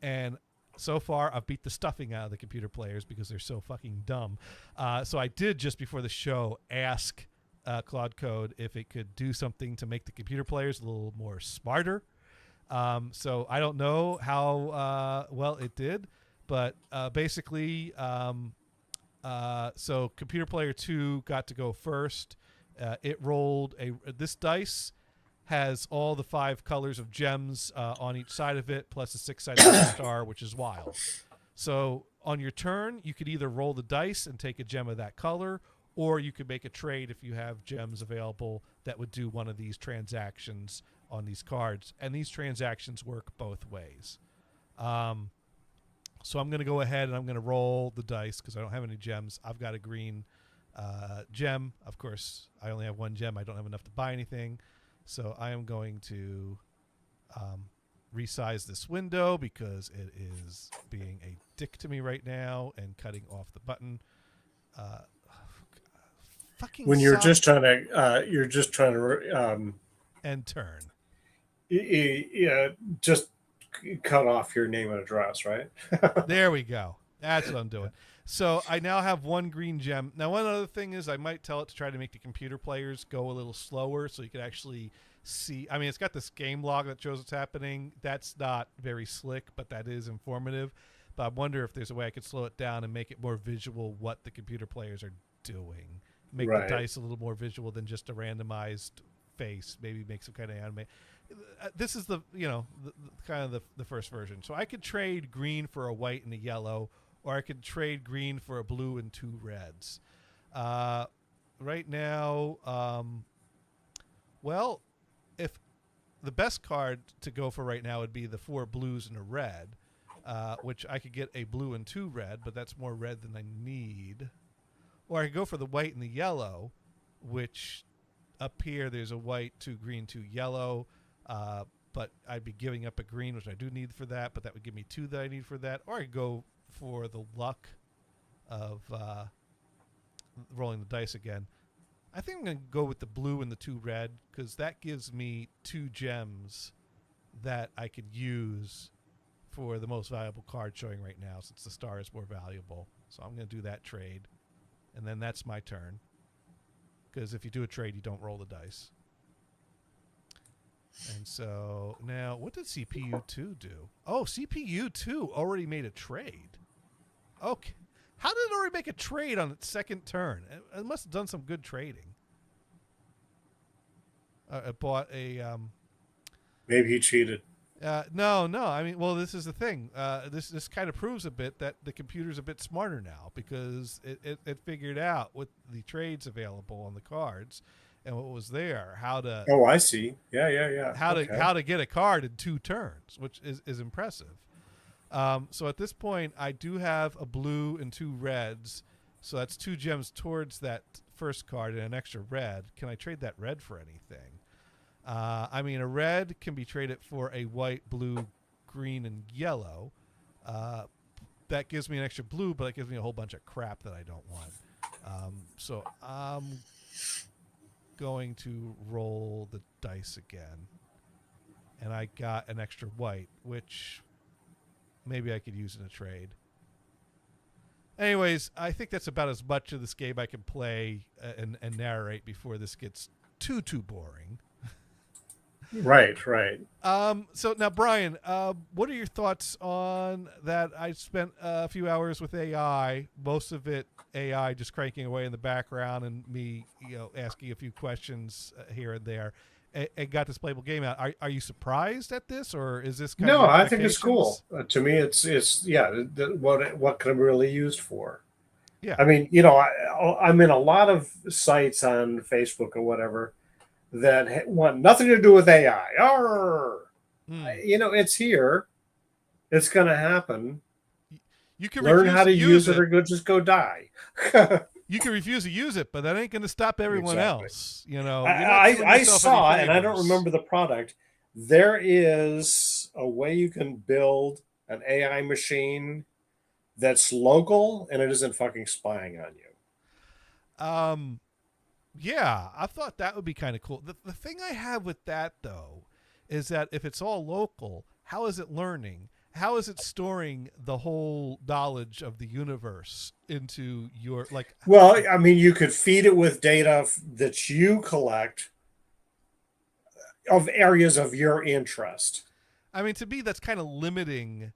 Speaker 2: and so far I've beat the stuffing out of the computer players because they're so fucking dumb. So I did, just before the show, ask Claude Code if it could do something to make the computer players a little more smarter. So I don't know how well it did, but basically, so computer player 2 got to go first. It rolled this dice has all the 5 colors of gems on each side of it, plus a 6-sided star, which is wild. So on your turn, you could either roll the dice and take a gem of that color, or you could make a trade if you have gems available that would do one of these transactions on these cards. And these transactions work both ways. So I'm going to go ahead and I'm going to roll the dice because I don't have any gems. I've got a green gem. Of course, I only have 1 gem. I don't have enough to buy anything. So I am going to resize this window because it is being a dick to me right now and cutting off the button. Fucking
Speaker 3: when you're just trying to
Speaker 2: and turn.
Speaker 3: Yeah, just cut off your name and address, right?
Speaker 2: There we go. That's what I'm doing. So I now have 1 green gem. Now, one other thing is I might tell it to try to make the computer players go a little slower so you can actually see. I mean, it's got this game log that shows what's happening. That's not very slick, but that is informative. But I wonder if there's a way I could slow it down and make it more visual what the computer players are doing. Make the dice a little more visual than just a randomized face. Maybe make some kind of anime. This is the kind of the first version. So I could trade green for a white and a yellow, or I could trade green for a blue and 2 reds. Right now, well, if the best card to go for right now would be the 4 blues and a red, which I could get a blue and 2 red, but that's more red than I need. Or I could go for the white and the yellow, which up here there's a white, 2 green, 2 yellow. But I'd be giving up a green, which I do need for that, but that would give me 2 that I need for that. Or I could go for the luck of rolling the dice again. I think I'm going to go with the blue and the 2 red, because that gives me 2 gems that I could use for the most valuable card showing right now, since the star is more valuable. So I'm going to do that trade. And then that's my turn. Because if you do a trade, you don't roll the dice. And so now, what did CPU2 do? Oh, CPU2 already made a trade. Okay. How did it already make a trade on its second turn? It must have done some good trading. It bought a...
Speaker 3: Maybe he cheated.
Speaker 2: No. I mean, well, this is the thing. This kind of proves a bit that the computer's a bit smarter now, because it figured out with the trades available on the cards and what was there, how to...
Speaker 3: Oh, I see. Yeah.
Speaker 2: How to get a card in 2 turns, which is impressive. So at this point, I do have a blue and 2 reds, so that's 2 gems towards that first card and an extra red. Can I trade that red for anything? I mean, a red can be traded for a white, blue, green, and yellow. That gives me an extra blue, but it gives me a whole bunch of crap that I don't want. So I'm going to roll the dice again. And I got an extra white, which maybe I could use in a trade. Anyways, I think that's about as much of this game I can play and narrate before this gets too boring.
Speaker 3: Right.
Speaker 2: So now, Brian, what are your thoughts on that? I spent a few hours with AI, most of it AI just cranking away in the background and me, asking a few questions here and there. and got this playable game out. Are you surprised at this, or is this kind
Speaker 3: No,
Speaker 2: of
Speaker 3: I think it's cool.
Speaker 2: expectations?
Speaker 3: To me, it's yeah. What can it be really used for?
Speaker 2: Yeah.
Speaker 3: I mean, I'm in a lot of sites on Facebook or whatever that want nothing to do with AI. Arr!
Speaker 2: Hmm.
Speaker 3: It's here. It's going to happen.
Speaker 2: You can
Speaker 3: Learn
Speaker 2: refuse
Speaker 3: how
Speaker 2: to
Speaker 3: to
Speaker 2: use
Speaker 3: use it
Speaker 2: it.
Speaker 3: or just go die.
Speaker 2: You can refuse to use it, but that ain't going to stop everyone
Speaker 3: Exactly.
Speaker 2: else. You're not
Speaker 3: I,
Speaker 2: doing
Speaker 3: I
Speaker 2: yourself
Speaker 3: saw,
Speaker 2: any
Speaker 3: and I don't
Speaker 2: favors.
Speaker 3: remember the product. There is a way you can build an AI machine that's local and it isn't fucking spying on you.
Speaker 2: Um, yeah, I thought that would be kind of cool. The thing I have with that though is that if it's all local, how is it learning? How is it storing the whole knowledge of the universe into your like?
Speaker 3: Well, I mean, you could feed it with data that you collect of areas of your interest.
Speaker 2: I mean, to me, that's kind of limiting.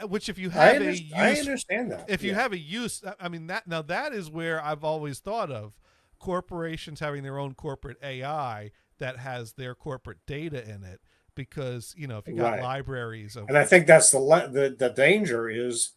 Speaker 2: Which, if you have a use,
Speaker 3: I understand that.
Speaker 2: if you have a use, I mean that is where I've always thought of corporations having their own corporate AI that has their corporate data in it, because if you got
Speaker 3: Right.
Speaker 2: libraries of
Speaker 3: And I think that's the danger is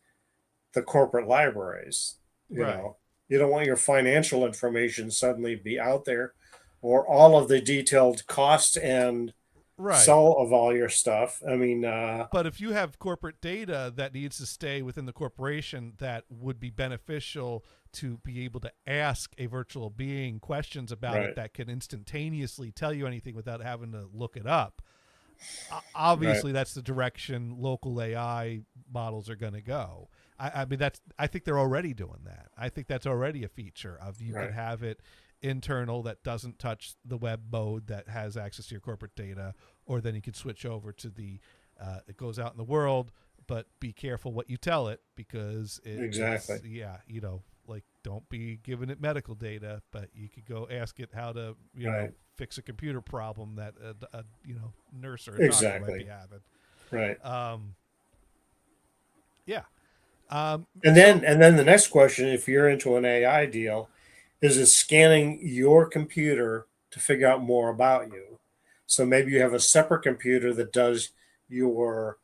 Speaker 3: the corporate libraries.
Speaker 2: Right.
Speaker 3: You don't want your financial information suddenly be out there, or all of the detailed cost and
Speaker 2: right.
Speaker 3: sell of all your stuff. I mean,
Speaker 2: But if you have corporate data that needs to stay within the corporation, that would be beneficial to be able to ask a virtual being questions about
Speaker 3: Right.
Speaker 2: it that can instantaneously tell you anything without having to look it up. Obviously, that's the direction local AI models are going to go. I mean, I think they're already doing that. I think that's already a feature of you
Speaker 3: Right.
Speaker 2: could have it internal that doesn't touch the web mode that has access to your corporate data, or then you could switch over to the it goes out in the world, but be careful what you tell it, because
Speaker 3: Exactly.
Speaker 2: like don't be giving it medical data, but you could go ask it how to
Speaker 3: Right.
Speaker 2: fix a computer problem that a nurse or a doctor
Speaker 3: Exactly.
Speaker 2: might be having.
Speaker 3: Right.
Speaker 2: Yeah.
Speaker 3: And then the next question, if you're into an AI deal, is it scanning your computer to figure out more about you? So maybe you have a separate computer that does you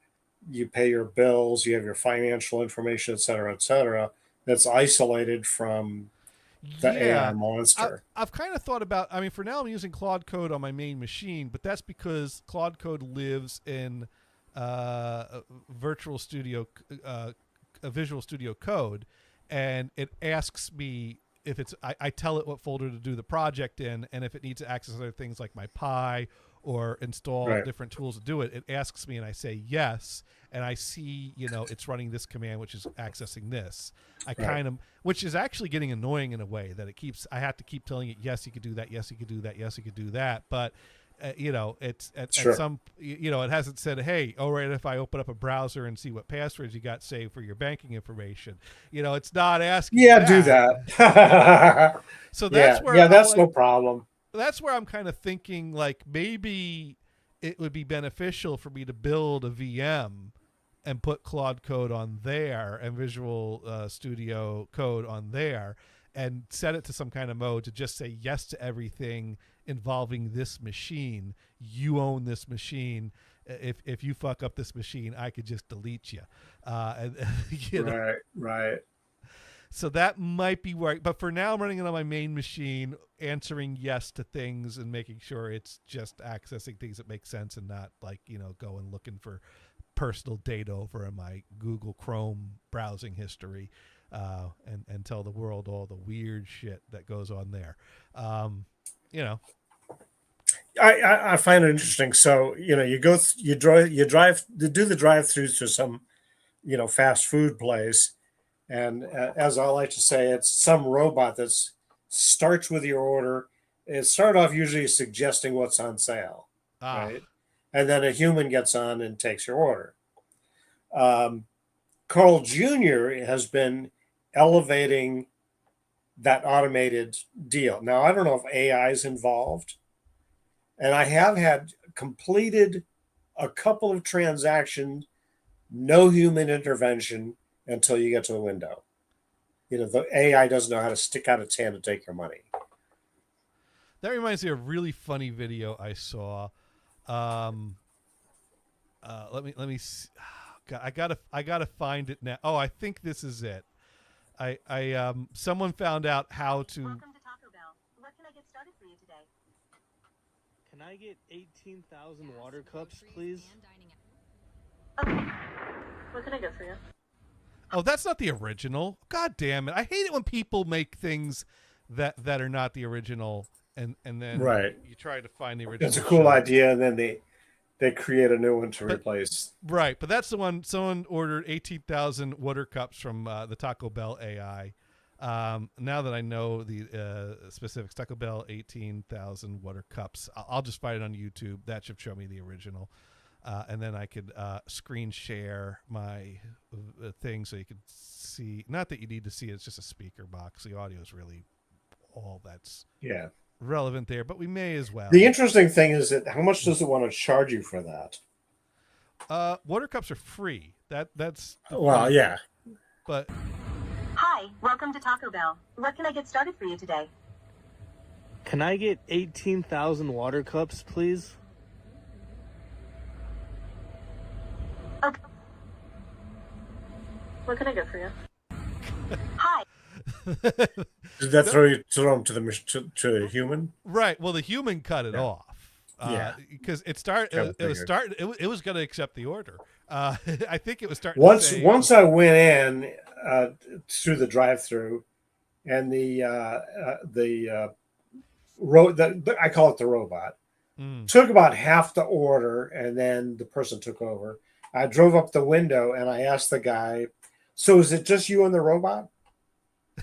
Speaker 3: pay your bills, you have your financial information, et cetera, that's isolated from the AI
Speaker 2: Yeah,
Speaker 3: monster.
Speaker 2: I've kind of thought about. I mean, for now, I'm using Claude Code on my main machine, but that's because Claude Code lives in Virtual Studio, a Visual Studio Code, and it asks me if it's. I tell it what folder to do the project in, and if it needs to access other things like my Pi or install
Speaker 3: Right.
Speaker 2: different tools to do it, it asks me, and I say yes, and I see it's running this command, which is accessing this. I kind of, which is actually getting annoying in a way that I have to keep telling it, yes, you could do that, yes, you could do that, yes, you could do that, but it's at
Speaker 3: Sure.
Speaker 2: some, it hasn't said, hey, all right, if I open up a browser and see what passwords you got saved for your banking information, it's not asking.
Speaker 3: Yeah, do that.
Speaker 2: So that's where
Speaker 3: that's no problem.
Speaker 2: that's where I'm kind of thinking, like, maybe it would be beneficial for me to build a VM and put Claude Code on there and Visual Studio Code on there, and set it to some kind of mode to just say yes to everything involving this machine. You own this machine. If you fuck up this machine, I could just delete you.
Speaker 3: Right.
Speaker 2: So that might be where, but for now I'm running it on my main machine, answering yes to things and making sure it's just accessing things that make sense, and not like, going looking for personal data over in my Google Chrome browsing history, and tell the world all the weird shit that goes on there.
Speaker 3: I find it interesting. So you do the drive-throughs to some fast food place, and as I like to say, it's some robot that starts with your order. It starts off usually suggesting what's on sale, right? And then a human gets on and takes your order. Carl Jr. has been elevating that automated deal. Now, I don't know if AI is involved, and I have had completed a couple of transactions, no human intervention until you get to the window. The AI doesn't know how to stick out its hand to take your money.
Speaker 2: That reminds me of a really funny video I saw. Let me see. God, I gotta find it now. Oh, I think this is it. Someone found out how to.
Speaker 6: Welcome to Taco Bell. What can I get started for you today?
Speaker 7: Can I get 18,000 water cups, please?
Speaker 6: Okay. What can I get for you?
Speaker 2: Oh, that's not the original. God damn it! I hate it when people make things that are not the original, and then
Speaker 3: Right.
Speaker 2: you try to find the original.
Speaker 3: It's a cool
Speaker 2: show.
Speaker 3: idea, and then they create a new one to replace.
Speaker 2: Right, but that's the one. Someone ordered 18,000 water cups from the Taco Bell AI. Now that I know the specifics, Taco Bell 18,000 water cups. I'll just find it on YouTube. That should show me the original, and then I could screen share my thing so you could see. Not that you need to see it; it's just a speaker box. The audio is really all that's relevant there, but we may as well.
Speaker 3: The interesting thing is that how much does it want to charge you for that?
Speaker 2: Water cups are free. That's
Speaker 3: Well, yeah.
Speaker 2: But
Speaker 6: Hi, welcome to Taco Bell. What can I get started for you today?
Speaker 7: Can I get 18,000 water cups, please?
Speaker 6: Okay. What can I get for you? Hi.
Speaker 3: Did that throw him to the human?
Speaker 2: right. Well, the human cut it off.
Speaker 3: Yeah.
Speaker 2: Because it started. It was going to accept the order. I think it was starting.
Speaker 3: Once I went in through the drive-through, and the I call it the robot, took about half the order, and then the person took over. I drove up the window and I asked the guy, "So is it just you and the robot?"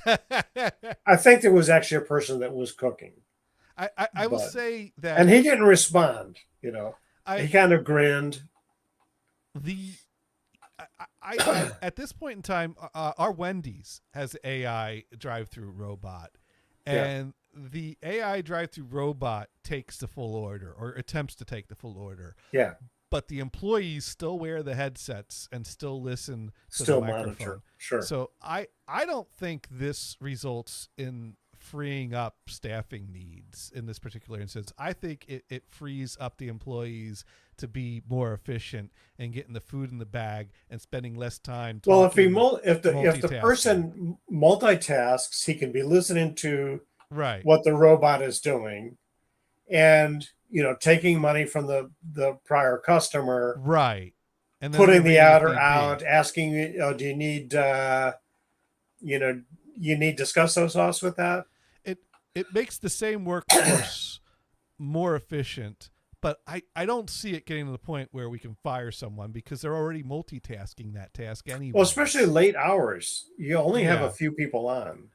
Speaker 3: I think there was actually a person that was cooking.
Speaker 2: I will say that,
Speaker 3: and he didn't respond. You know, he kind of grinned.
Speaker 2: I at this point in time, our Wendy's has AI drive-through robot, and the AI drive-through robot takes the full order or attempts to take the full order.
Speaker 3: Yeah.
Speaker 2: But the employees still wear the headsets and still listen to
Speaker 3: Still
Speaker 2: the microphone.
Speaker 3: monitor. Sure.
Speaker 2: So I don't think this results in freeing up staffing needs in this particular instance. I think it frees up the employees to be more efficient and getting the food in the bag and spending less time.
Speaker 3: Well, if the person multitasks, he can be listening to what the robot is doing, and taking money from the prior customer,
Speaker 2: right, and then
Speaker 3: putting the order out, asking, do you need you need Disgusto sauce with that?
Speaker 2: It makes the same workforce more efficient, but I don't see it getting to the point where we can fire someone because they're already multitasking that task anyway.
Speaker 3: Well, especially late hours, you only have a few people on.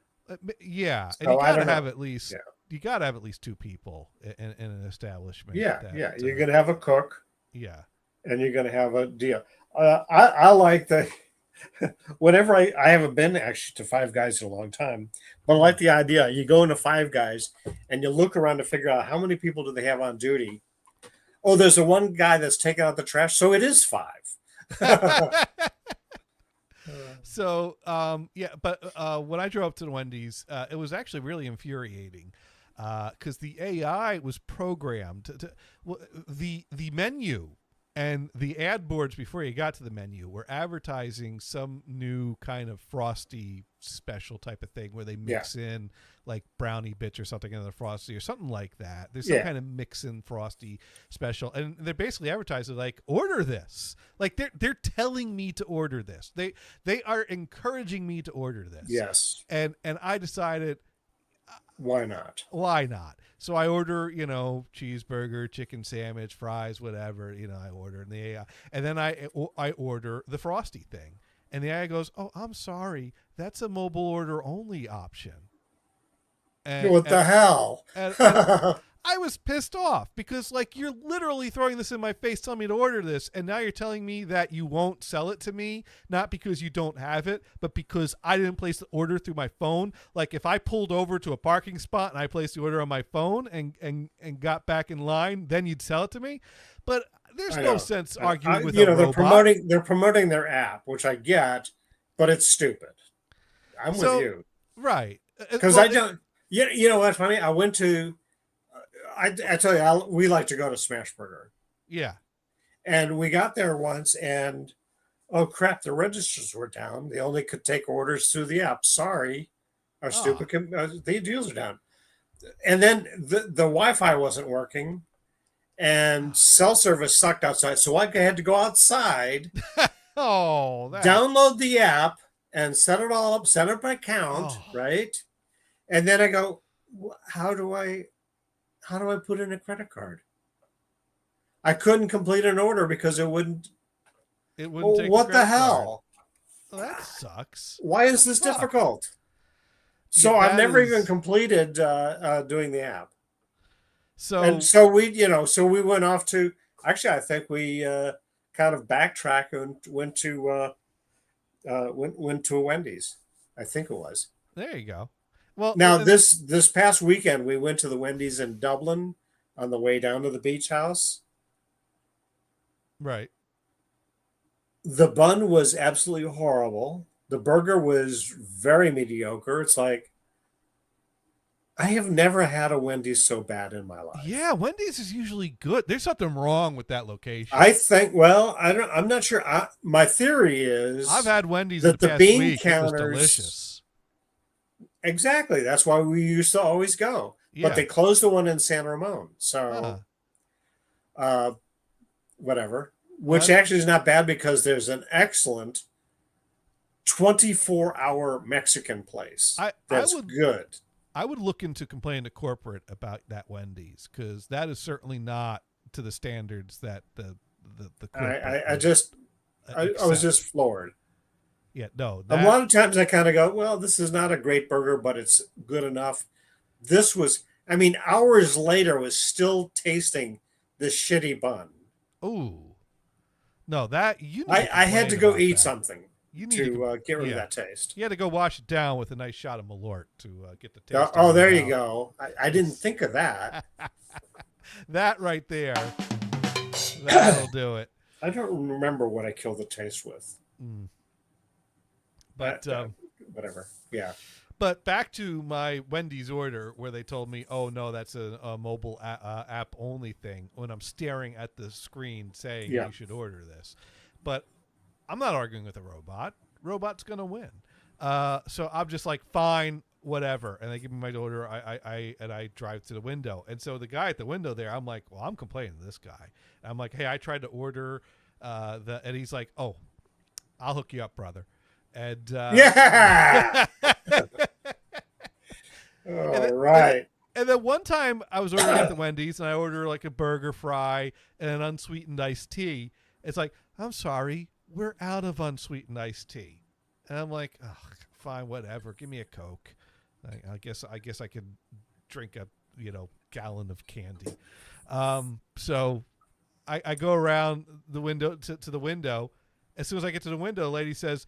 Speaker 2: Yeah,
Speaker 3: so
Speaker 2: and you gotta have at least you gotta have at least two people in an establishment.
Speaker 3: You're gonna have a cook.
Speaker 2: Yeah,
Speaker 3: and you're gonna have a deal. I like the. Whenever I haven't been actually to Five Guys in a long time, but I like the idea. You go into Five Guys and you look around to figure out how many people do they have on duty. Oh, there's the one guy that's taking out the trash, so it is five.
Speaker 2: So but when I drove up to the Wendy's, it was actually really infuriating because the AI was programmed to the menu. And the ad boards before you got to the menu were advertising some new kind of Frosty special type of thing where they mix in like brownie bits or something in the Frosty or something like that. There's some kind of mix in Frosty special, and they're basically advertising like, order this. Like they're telling me to order this. They are encouraging me to order this.
Speaker 3: Yes.
Speaker 2: And I decided,
Speaker 3: why not?
Speaker 2: Why not? So I order, cheeseburger, chicken sandwich, fries, whatever, I order in the AI. And then I order the Frosty thing. And the AI goes, "Oh, I'm sorry. That's a mobile order only option." And,
Speaker 3: what the hell?
Speaker 2: And I was pissed off because, you're literally throwing this in my face, telling me to order this, and now you're telling me that you won't sell it to me, not because you don't have it, but because I didn't place the order through my phone. Like, if I pulled over to a parking spot and I placed the order on my phone and got back in line, then you'd sell it to me. But there's no sense arguing with a robot.
Speaker 3: They're promoting their app, which I get, but it's stupid. I'm with you.
Speaker 2: Right.
Speaker 3: Because I don't... You know what's funny? I went to... I tell you, we like to go to Smashburger.
Speaker 2: Yeah.
Speaker 3: And we got there once, and oh crap, the registers were down. They only could take orders through the app. Sorry, our the deals are down. And then the Wi-Fi wasn't working, and cell service sucked outside. So I had to go outside, download the app, and set it all up, set up my account, right? And then I go, how do I put in a credit card? I couldn't complete an order because it wouldn't.
Speaker 2: It wouldn't take
Speaker 3: what the hell?
Speaker 2: Well, that sucks.
Speaker 3: Why is this difficult? So
Speaker 2: Yeah,
Speaker 3: I've never
Speaker 2: is-
Speaker 3: even completed doing the app.
Speaker 2: So
Speaker 3: And so we went off to. Actually, I think we kind of backtracked and went to a Wendy's. I think it was.
Speaker 2: there you go. Well,
Speaker 3: Now this past weekend we went to the Wendy's in Dublin on the way down to the beach house.
Speaker 2: right.
Speaker 3: The bun was absolutely horrible. The burger was very mediocre. It's like I have never had a Wendy's so bad in my life.
Speaker 2: Yeah, Wendy's is usually good. There's something wrong with that location.
Speaker 3: I think. Well, I'm not sure. My theory is
Speaker 2: I've had Wendy's
Speaker 3: that
Speaker 2: the
Speaker 3: the
Speaker 2: past
Speaker 3: bean
Speaker 2: week. It was
Speaker 3: counters-
Speaker 2: delicious.
Speaker 3: exactly. That's why we used to always go.
Speaker 2: Yeah.
Speaker 3: But they closed the one in San Ramon. So, whatever. Which
Speaker 2: What?
Speaker 3: actually is not bad because there's an excellent 24-hour Mexican place that's good.
Speaker 2: I would look into complaining to corporate about that Wendy's because that is certainly not to the standards that the corporate
Speaker 3: I was
Speaker 2: accepts.
Speaker 3: just floored.
Speaker 2: Yeah, no.
Speaker 3: A lot of times I kind of go, well, this is not a great burger, but it's good enough. This was, I mean, hours later was still tasting this shitty bun.
Speaker 2: Ooh. No, that you. Need
Speaker 3: I had to
Speaker 2: complain
Speaker 3: go
Speaker 2: about
Speaker 3: eat
Speaker 2: that.
Speaker 3: something
Speaker 2: You need
Speaker 3: to get rid
Speaker 2: yeah.
Speaker 3: of that taste.
Speaker 2: You had to go wash it down with a nice shot of Malort to get the taste. out
Speaker 3: Oh,
Speaker 2: of
Speaker 3: there
Speaker 2: your
Speaker 3: you
Speaker 2: mouth.
Speaker 3: go. I didn't think of that.
Speaker 2: That right there. That'll do it.
Speaker 3: I don't remember what I killed the taste with.
Speaker 2: But
Speaker 3: Whatever. Yeah.
Speaker 2: But back to my Wendy's order where they told me, oh, no, that's a mobile app only thing when I'm staring at the screen saying
Speaker 3: Yeah.
Speaker 2: you should order this. But I'm not arguing with a robot. Robot's going to win. So I'm just like, fine, whatever. And they give me my order. I drive to the window. And so the guy at the window there, I'm like, well, I'm complaining to this guy. And I'm like, hey, I tried to order and he's like, oh, I'll hook you up, brother. And
Speaker 3: Yeah. All right.
Speaker 2: And then one time I was ordering at the Wendy's and I order like a burger fry and an unsweetened iced tea. It's like, I'm sorry, we're out of unsweetened iced tea. And I'm like, oh, fine, whatever. Give me a Coke. I guess I could drink a gallon of candy. So I go around the window to the window. As soon as I get to the window, the lady says,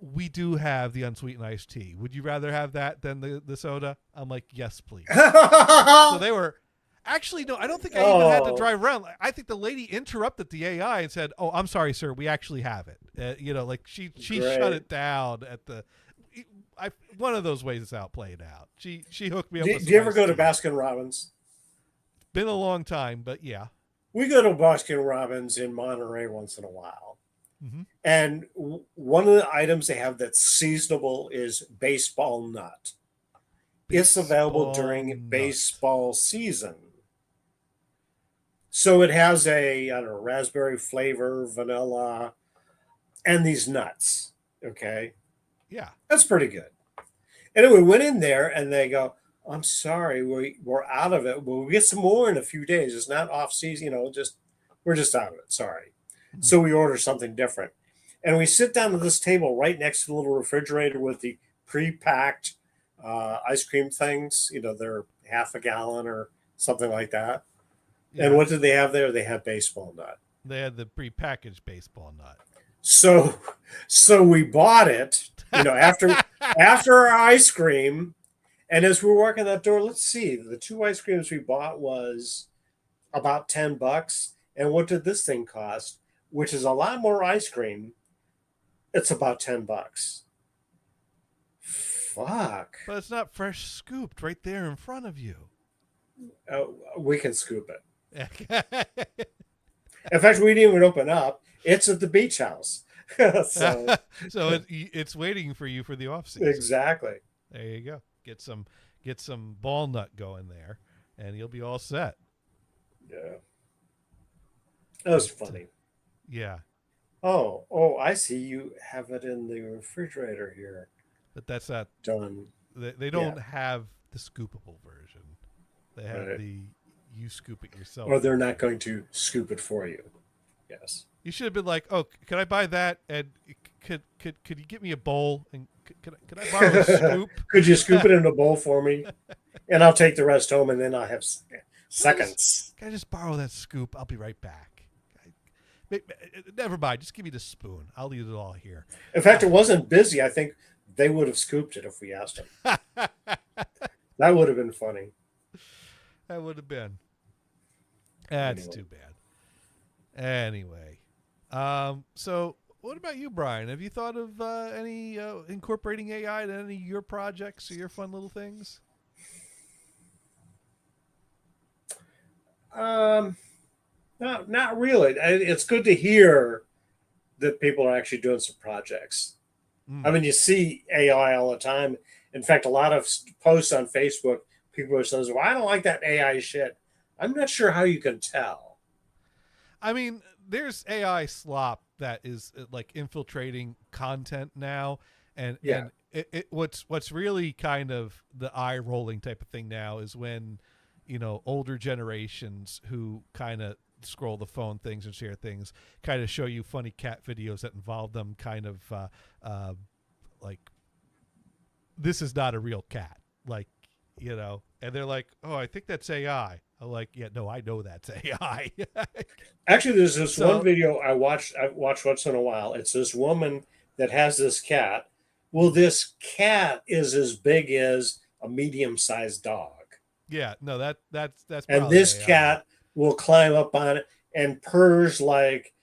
Speaker 2: we do have the unsweetened iced tea. Would you rather have that than the soda? I'm like, yes, please. So they were actually, no, I don't think I even had to drive around. I think the lady interrupted the AI and said, oh, I'm sorry, sir. We actually have it. Like she shut it down at one of those ways it's out played out. She hooked me up.
Speaker 3: Do
Speaker 2: with
Speaker 3: you ever
Speaker 2: iced
Speaker 3: go to
Speaker 2: tea.
Speaker 3: Baskin Robbins?
Speaker 2: Been a long time, but yeah.
Speaker 3: We go to Baskin Robbins in Monterey once in a while.
Speaker 2: Mm-hmm.
Speaker 3: And one of the items they have that's seasonable is baseball nut. It's available during
Speaker 2: nut.
Speaker 3: baseball season. So it has a raspberry flavor, vanilla, and these nuts. Okay.
Speaker 2: Yeah.
Speaker 3: That's pretty good. Anyway, we went in there and they go, I'm sorry, we're out of it. We'll get some more in a few days. It's not off season, we're just out of it. Sorry. Mm-hmm. So we order something different. And we sit down at this table right next to the little refrigerator with the pre-packed ice cream things. They're half a gallon or something like that. Yeah. And what did they have there? They had baseball nut.
Speaker 2: They had the pre-packaged baseball nut.
Speaker 3: So we bought it, after our ice cream. And as we're walking that door, let's see, the 2 ice creams we bought was about $10. And what did this thing cost? Which is a lot more ice cream. It's about $10. Fuck.
Speaker 2: But it's not fresh scooped right there in front of you.
Speaker 3: We can scoop it.
Speaker 2: So
Speaker 3: In fact, we didn't even open up. It's at the beach house. So
Speaker 2: it's waiting for you for the off season.
Speaker 3: exactly.
Speaker 2: There you go. Get some ball nut going there, and you'll be all set.
Speaker 3: Yeah. That was funny.
Speaker 2: Yeah,
Speaker 3: Oh, I see you have it in the refrigerator here.
Speaker 2: but that's not.
Speaker 3: Done.
Speaker 2: They don't have the scoopable version. They have
Speaker 3: Right.
Speaker 2: the you scoop it yourself.
Speaker 3: Or they're not going to scoop it for you. Yes.
Speaker 2: You should have been like, "Oh, can I buy that? And could you get me a bowl? And could I borrow a scoop?
Speaker 3: Could you scoop it in a bowl for me? And I'll take the rest home, and then I'll have seconds.
Speaker 2: Can I just borrow that scoop? I'll be right back." Never mind. Just give me the spoon. I'll leave it all here.
Speaker 3: In fact, it wasn't busy. I think they would have scooped it if we asked them. That would have been funny.
Speaker 2: That would have been. That's
Speaker 3: Anyway.
Speaker 2: too bad. Anyway, so what about you, Brian? Have you thought of any incorporating AI to any of your projects or your fun little things?
Speaker 3: Not really. It's good to hear that people are actually doing some projects. I mean, you see AI all the time. In fact, a lot of posts on Facebook, people are saying, "Well, I don't like that AI shit." I'm not sure how you can tell.
Speaker 2: I mean, there's AI slop that is like infiltrating content now, and
Speaker 3: Yeah.
Speaker 2: and what's really kind of the eye rolling type of thing now is when older generations who kind of scroll the phone things and share things kind of show you funny cat videos that involve them kind of like this is not a real cat, like and they're like, "Oh, I think that's AI." I'm like, "Yeah, no, I know that's AI."
Speaker 3: Actually, there's this
Speaker 2: So-
Speaker 3: one video I watch once in a while. It's this woman that has this cat. Well, this cat is as big as a medium-sized dog.
Speaker 2: Yeah, no, that's
Speaker 3: And
Speaker 2: probably
Speaker 3: this
Speaker 2: AI.
Speaker 3: cat will climb up on it and purrs like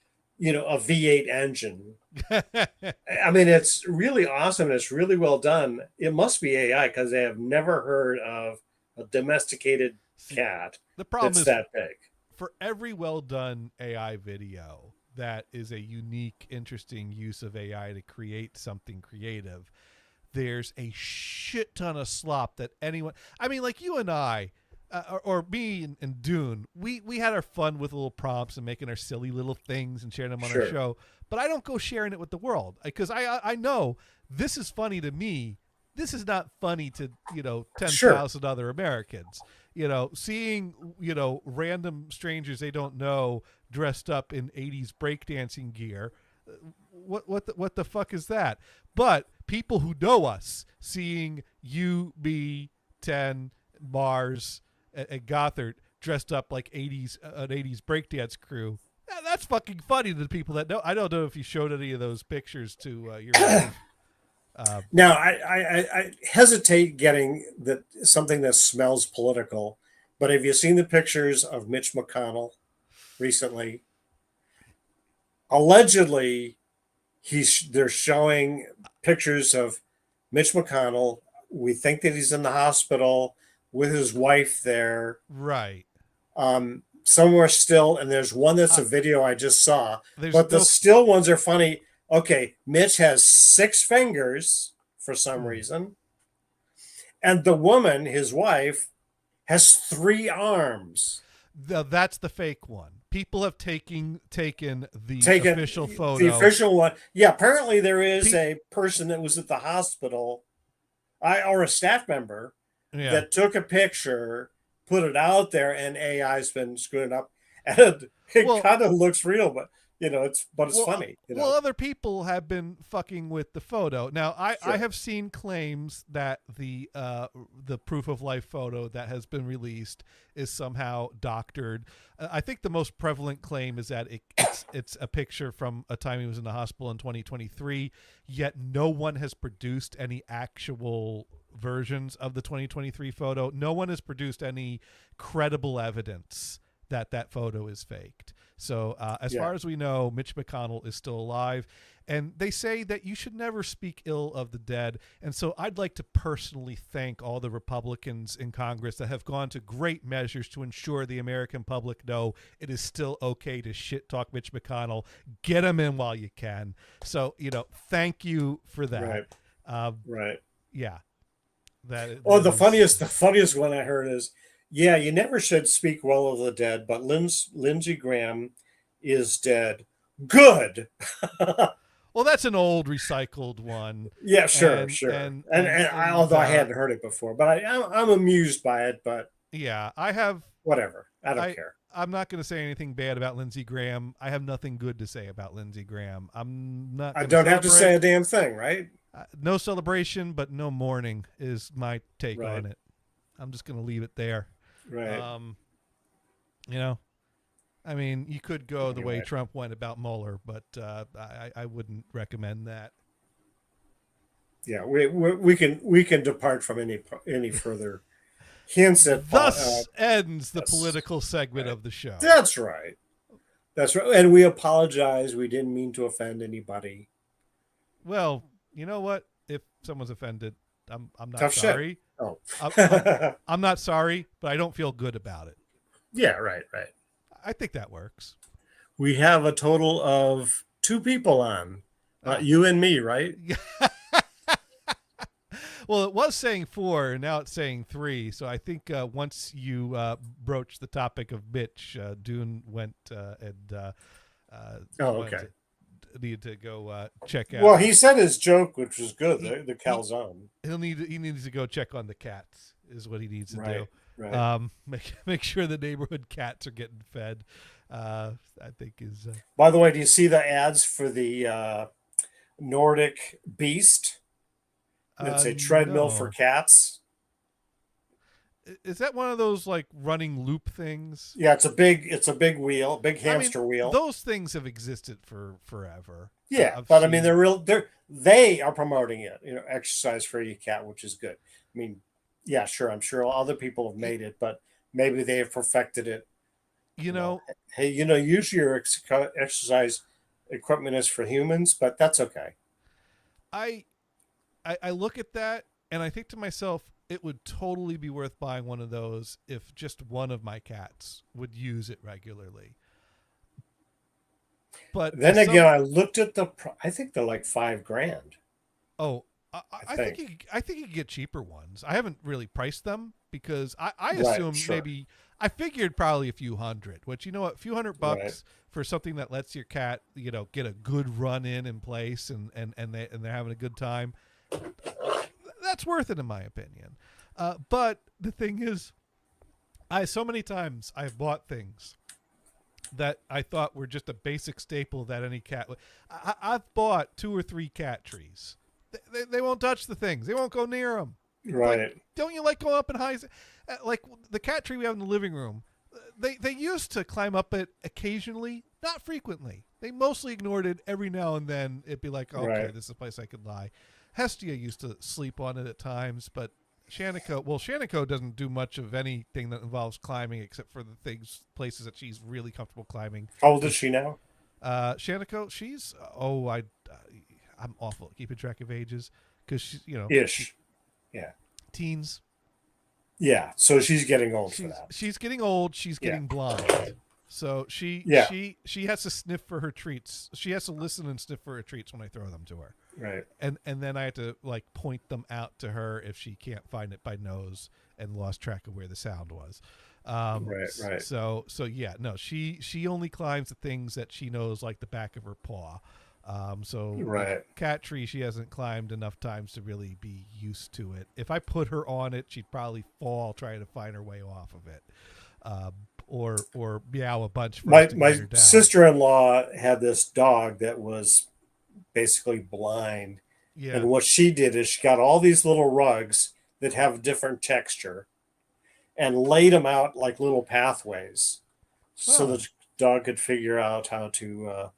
Speaker 3: a V8 engine. I mean, it's really awesome. It's really well done. It must be AI because I have never heard of a domesticated cat
Speaker 2: The problem
Speaker 3: that's
Speaker 2: is
Speaker 3: that big.
Speaker 2: for every well done AI video that is a unique, interesting use of AI to create something creative, there's a shit ton of slop that anyone. I mean, like you and I, or me and Dune, we had our fun with little prompts and making our silly little things and sharing them on our
Speaker 3: Sure.
Speaker 2: show. But I don't go sharing it with the world because I know this is funny to me. This is not funny to 10,000 other Americans. Seeing random strangers they don't know dressed up in 80s breakdancing gear. What the fuck is that? But people who know us, seeing you, me, 10, Mars, and Gothard dressed up like an 80s breakdance crew. That's fucking funny to the people that know. I don't know if you showed any of those pictures to your wife.
Speaker 3: Now, I hesitate getting something that smells political, but have you seen the pictures of Mitch McConnell recently? Allegedly, they're showing pictures of Mitch McConnell. We think that he's in the hospital with his wife there,
Speaker 2: Right.
Speaker 3: somewhere still. And there's one that's a video I just saw,
Speaker 2: There's
Speaker 3: but the
Speaker 2: no-
Speaker 3: still ones are funny. Okay, Mitch has 6 fingers for some reason, and the woman, his wife, has 3 arms.
Speaker 2: That's the fake one. People have taken the
Speaker 3: Taken
Speaker 2: official photo.
Speaker 3: The official one. Yeah, apparently there is a person that was at the hospital, or a staff member
Speaker 2: Yeah.
Speaker 3: that took a picture, put it out there, and AI's been screwing up, and it
Speaker 2: Well-
Speaker 3: kind of looks real, but it's
Speaker 2: Well,
Speaker 3: funny.
Speaker 2: Well, other people have been fucking with the photo. Now, I
Speaker 3: Sure.
Speaker 2: have seen claims that the proof of life photo that has been released is somehow doctored. I think the most prevalent claim is that it's a picture from a time he was in the hospital in 2023. Yet no one has produced any actual versions of the 2023 photo. No one has produced any credible evidence that photo is faked. So as
Speaker 3: Yeah.
Speaker 2: far as we know, Mitch McConnell is still alive. And they say that you should never speak ill of the dead. And so I'd like to personally thank all the Republicans in Congress that have gone to great measures to ensure the American public know it is still okay to shit talk Mitch McConnell. Get him in while you can. So, thank you for that.
Speaker 3: Right. Right.
Speaker 2: Yeah. The
Speaker 3: funniest one I heard is, yeah, you never should speak well of the dead, but Lindsey Graham is dead. Good.
Speaker 2: Well, that's an old recycled one.
Speaker 3: Yeah, sure.
Speaker 2: And
Speaker 3: Although I hadn't heard it before, but I'm amused by it. But
Speaker 2: yeah, I have
Speaker 3: whatever. I don't care.
Speaker 2: I'm not going to say anything bad about Lindsey Graham. I have nothing good to say about Lindsey Graham.
Speaker 3: I don't have to say a damn thing, right?
Speaker 2: No celebration, but no mourning is my take on it. I'm just going to leave it there.
Speaker 3: Right.
Speaker 2: I mean, you could go the way Trump went about Mueller, but I wouldn't recommend that.
Speaker 3: Yeah, we can depart from any further hints at.
Speaker 2: Thus ends the political segment of the show.
Speaker 3: That's right. And we apologize. We didn't mean to offend anybody.
Speaker 2: Well, you know what? If someone's offended, I'm not
Speaker 3: Tough
Speaker 2: sorry.
Speaker 3: Shit. Oh,
Speaker 2: I'm not sorry, but I don't feel good about it.
Speaker 3: Yeah, right.
Speaker 2: I think that works.
Speaker 3: We have a total of 2 people on, you and me, right?
Speaker 2: Well, it was saying 4, and now it's saying 3. So I think once you broached the topic of Mitch, Dune went and
Speaker 3: okay.
Speaker 2: Needed to go check out.
Speaker 3: Well, he said his joke, which was good. The calzone.
Speaker 2: He needs to go check on the cats. Is what he needs to do.
Speaker 3: Right.
Speaker 2: Make sure the neighborhood cats are getting fed. I think is.
Speaker 3: By the way, do you see the ads for the Nordic Beast? It's a treadmill for cats.
Speaker 2: Is that one of those like running loop things?
Speaker 3: Yeah, it's a big wheel, big hamster wheel.
Speaker 2: Those things have existed for forever.
Speaker 3: Yeah, I mean they are promoting it. Exercise for your cat, which is good. I mean, yeah, sure. I'm sure other people have made it, but maybe they have perfected it. Hey, usually your exercise equipment is for humans, but that's okay.
Speaker 2: I look at that and I think to myself, it would totally be worth buying one of those if just one of my cats would use it regularly. But
Speaker 3: then again, I looked at I think they're like $5,000.
Speaker 2: Oh, I think you can get cheaper ones. I haven't really priced them because I assume maybe I figured probably a few hundred. Which a few $100 for something that lets your cat get a good run in place and they're having a good time. That's worth it in my opinion. But the thing is, so many times I've bought things that I thought were just a basic staple that any cat would. I've bought 2 or 3 cat trees. They won't touch the things. They won't go near them.
Speaker 3: Right.
Speaker 2: Like, don't you like going up in high? Like the cat tree we have in the living room. They used to climb up it occasionally, not frequently. They mostly ignored it. Every now and then it'd be like, okay, this is a place I could lie. Hestia used to sleep on it at times, but Shaniko doesn't do much of anything that involves climbing except for the places that she's really comfortable climbing.
Speaker 3: How old is she now?
Speaker 2: Shaniko, she's I'm awful at keeping track of ages because she's
Speaker 3: ish, yeah,
Speaker 2: teens.
Speaker 3: Yeah, so she's getting old for that.
Speaker 2: She's getting old. She's getting blind. So she has to sniff for her treats. She has to listen and sniff for her treats when I throw them to her.
Speaker 3: Right.
Speaker 2: And then I have to point them out to her if she can't find it by nose and lost track of where the sound was.
Speaker 3: Right.
Speaker 2: So yeah, no, she only climbs the things that she knows like the back of her paw. Cat tree, she hasn't climbed enough times to really be used to it. If I put her on it, she'd probably fall trying to find her way off of it. Or meow a bunch.
Speaker 3: My sister-in-law had this dog that was basically blind. Yeah. And what she did is she got all these little rugs that have different texture and laid them out like little pathways so the dog could figure out how to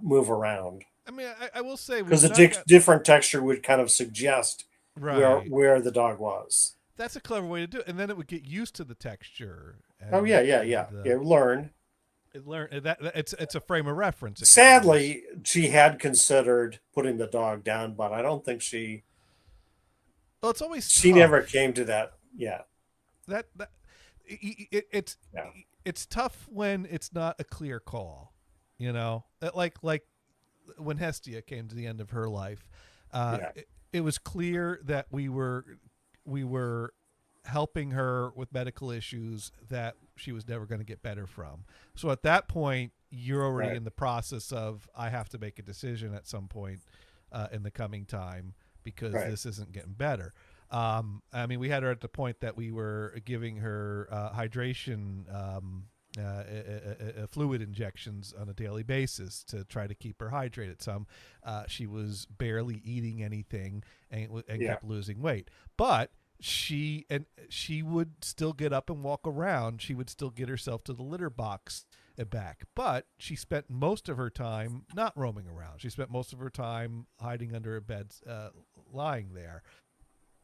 Speaker 3: move around.
Speaker 2: I mean, I will say
Speaker 3: because the different texture would kind of suggest where the dog was.
Speaker 2: That's a clever way to do it, and then it would get used to the texture.
Speaker 3: And, learn.
Speaker 2: It's a frame of reference.
Speaker 3: Sadly, she had considered putting the dog down, but I don't think
Speaker 2: well, it's always
Speaker 3: she
Speaker 2: tough.
Speaker 3: never came to that. Yeah,
Speaker 2: It's
Speaker 3: Yeah.
Speaker 2: it's tough when it's not a clear call, like when Hestia came to the end of her life.
Speaker 3: Yeah.
Speaker 2: It was clear that we were helping her with medical issues that she was never going to get better from. So at that point, you're already
Speaker 3: Right.
Speaker 2: in the process of, I have to make a decision at some point in the coming time because
Speaker 3: Right.
Speaker 2: this isn't getting better. I mean, we had her at the point that we were giving her hydration fluid injections on a daily basis to try to keep her hydrated. She was barely eating anything and
Speaker 3: Yeah.
Speaker 2: kept losing weight. But she would still get up and walk around. She would still get herself to the litter box and back. But she spent most of her time not roaming around. She spent most of her time hiding under a bed, lying there.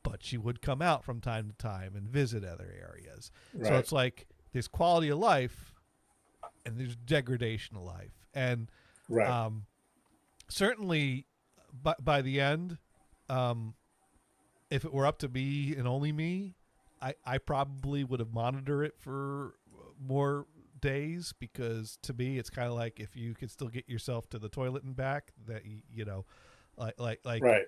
Speaker 2: But she would come out from time to time and visit other areas. So
Speaker 3: Right.
Speaker 2: it's like there's quality of life and there's degradation of life. And
Speaker 3: Right.
Speaker 2: certainly by the end, if it were up to me and only me, I probably would have monitored it for more days, because to me it's kind of like, if you could still get yourself to the toilet and back, that like
Speaker 3: Right.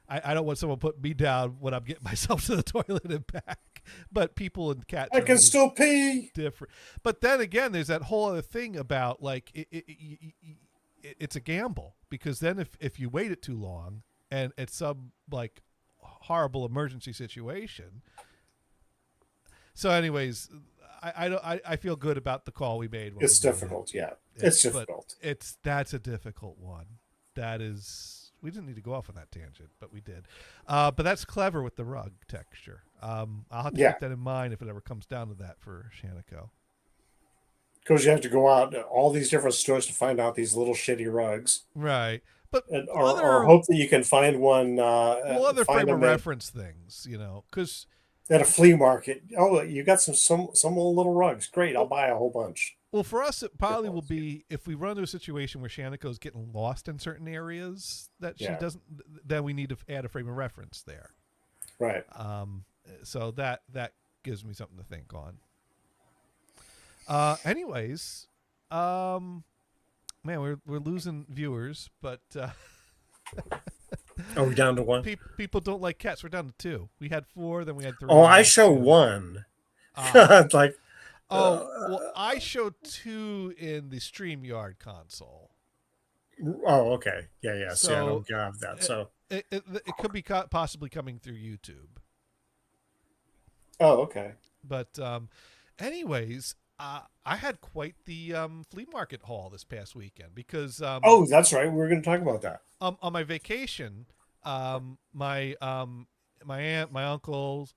Speaker 2: I don't want someone putting me down when I'm getting myself to the toilet and back. But people and cats
Speaker 3: I
Speaker 2: are a
Speaker 3: can
Speaker 2: little
Speaker 3: still pee.
Speaker 2: different. But then again, there's that whole other thing about like it's a gamble, because then if you wait it too long and it's some like horrible emergency situation. So anyways, I feel good about the call we made. When
Speaker 3: It's
Speaker 2: we did
Speaker 3: difficult. Yeah,
Speaker 2: it.
Speaker 3: it's
Speaker 2: But
Speaker 3: difficult.
Speaker 2: that's a difficult one. That is, we didn't need to go off on that tangent, but we did. But that's clever with the rug texture. I'll have to
Speaker 3: Yeah.
Speaker 2: keep that in mind if it ever comes down to that for Shanico.
Speaker 3: Because you have to go out to all these different stores to find out these little shitty rugs,
Speaker 2: Right. But
Speaker 3: and,
Speaker 2: other,
Speaker 3: or hope that you can find one.
Speaker 2: other
Speaker 3: find
Speaker 2: frame of
Speaker 3: them at,
Speaker 2: reference things, because
Speaker 3: at a flea market. Oh, you got some old little rugs. Great, I'll buy a whole bunch.
Speaker 2: well, for us, it probably will be if we run into a situation where Shanico's getting lost in certain areas that she
Speaker 3: Yeah.
Speaker 2: doesn't, then we need to add a frame of reference there.
Speaker 3: Right.
Speaker 2: So that gives me something to think on. Anyways, man, we're losing viewers, but
Speaker 3: Are we down to one?
Speaker 2: people don't like cats. We're down to 2. We had 4, then we had 3.
Speaker 3: Oh,
Speaker 2: then we
Speaker 3: I
Speaker 2: had
Speaker 3: show
Speaker 2: 2.
Speaker 3: one.
Speaker 2: Ah.
Speaker 3: It's like,
Speaker 2: Well, I showed 2 in the StreamYard console.
Speaker 3: oh, okay, yeah. See, I
Speaker 2: So,
Speaker 3: don't have that. So,
Speaker 2: It could be possibly coming through YouTube.
Speaker 3: oh, okay.
Speaker 2: But anyways, I had quite the flea market haul this past weekend, because
Speaker 3: Oh, that's right. We were going to talk about that.
Speaker 2: on my vacation, my aunt, my uncles,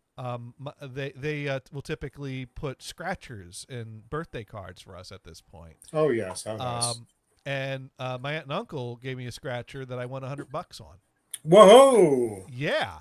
Speaker 2: they will typically put scratchers in birthday cards for us at this point.
Speaker 3: Oh, yes. How nice.
Speaker 2: And my aunt and uncle gave me a scratcher that I won $100 on.
Speaker 3: Whoa!
Speaker 2: Yeah.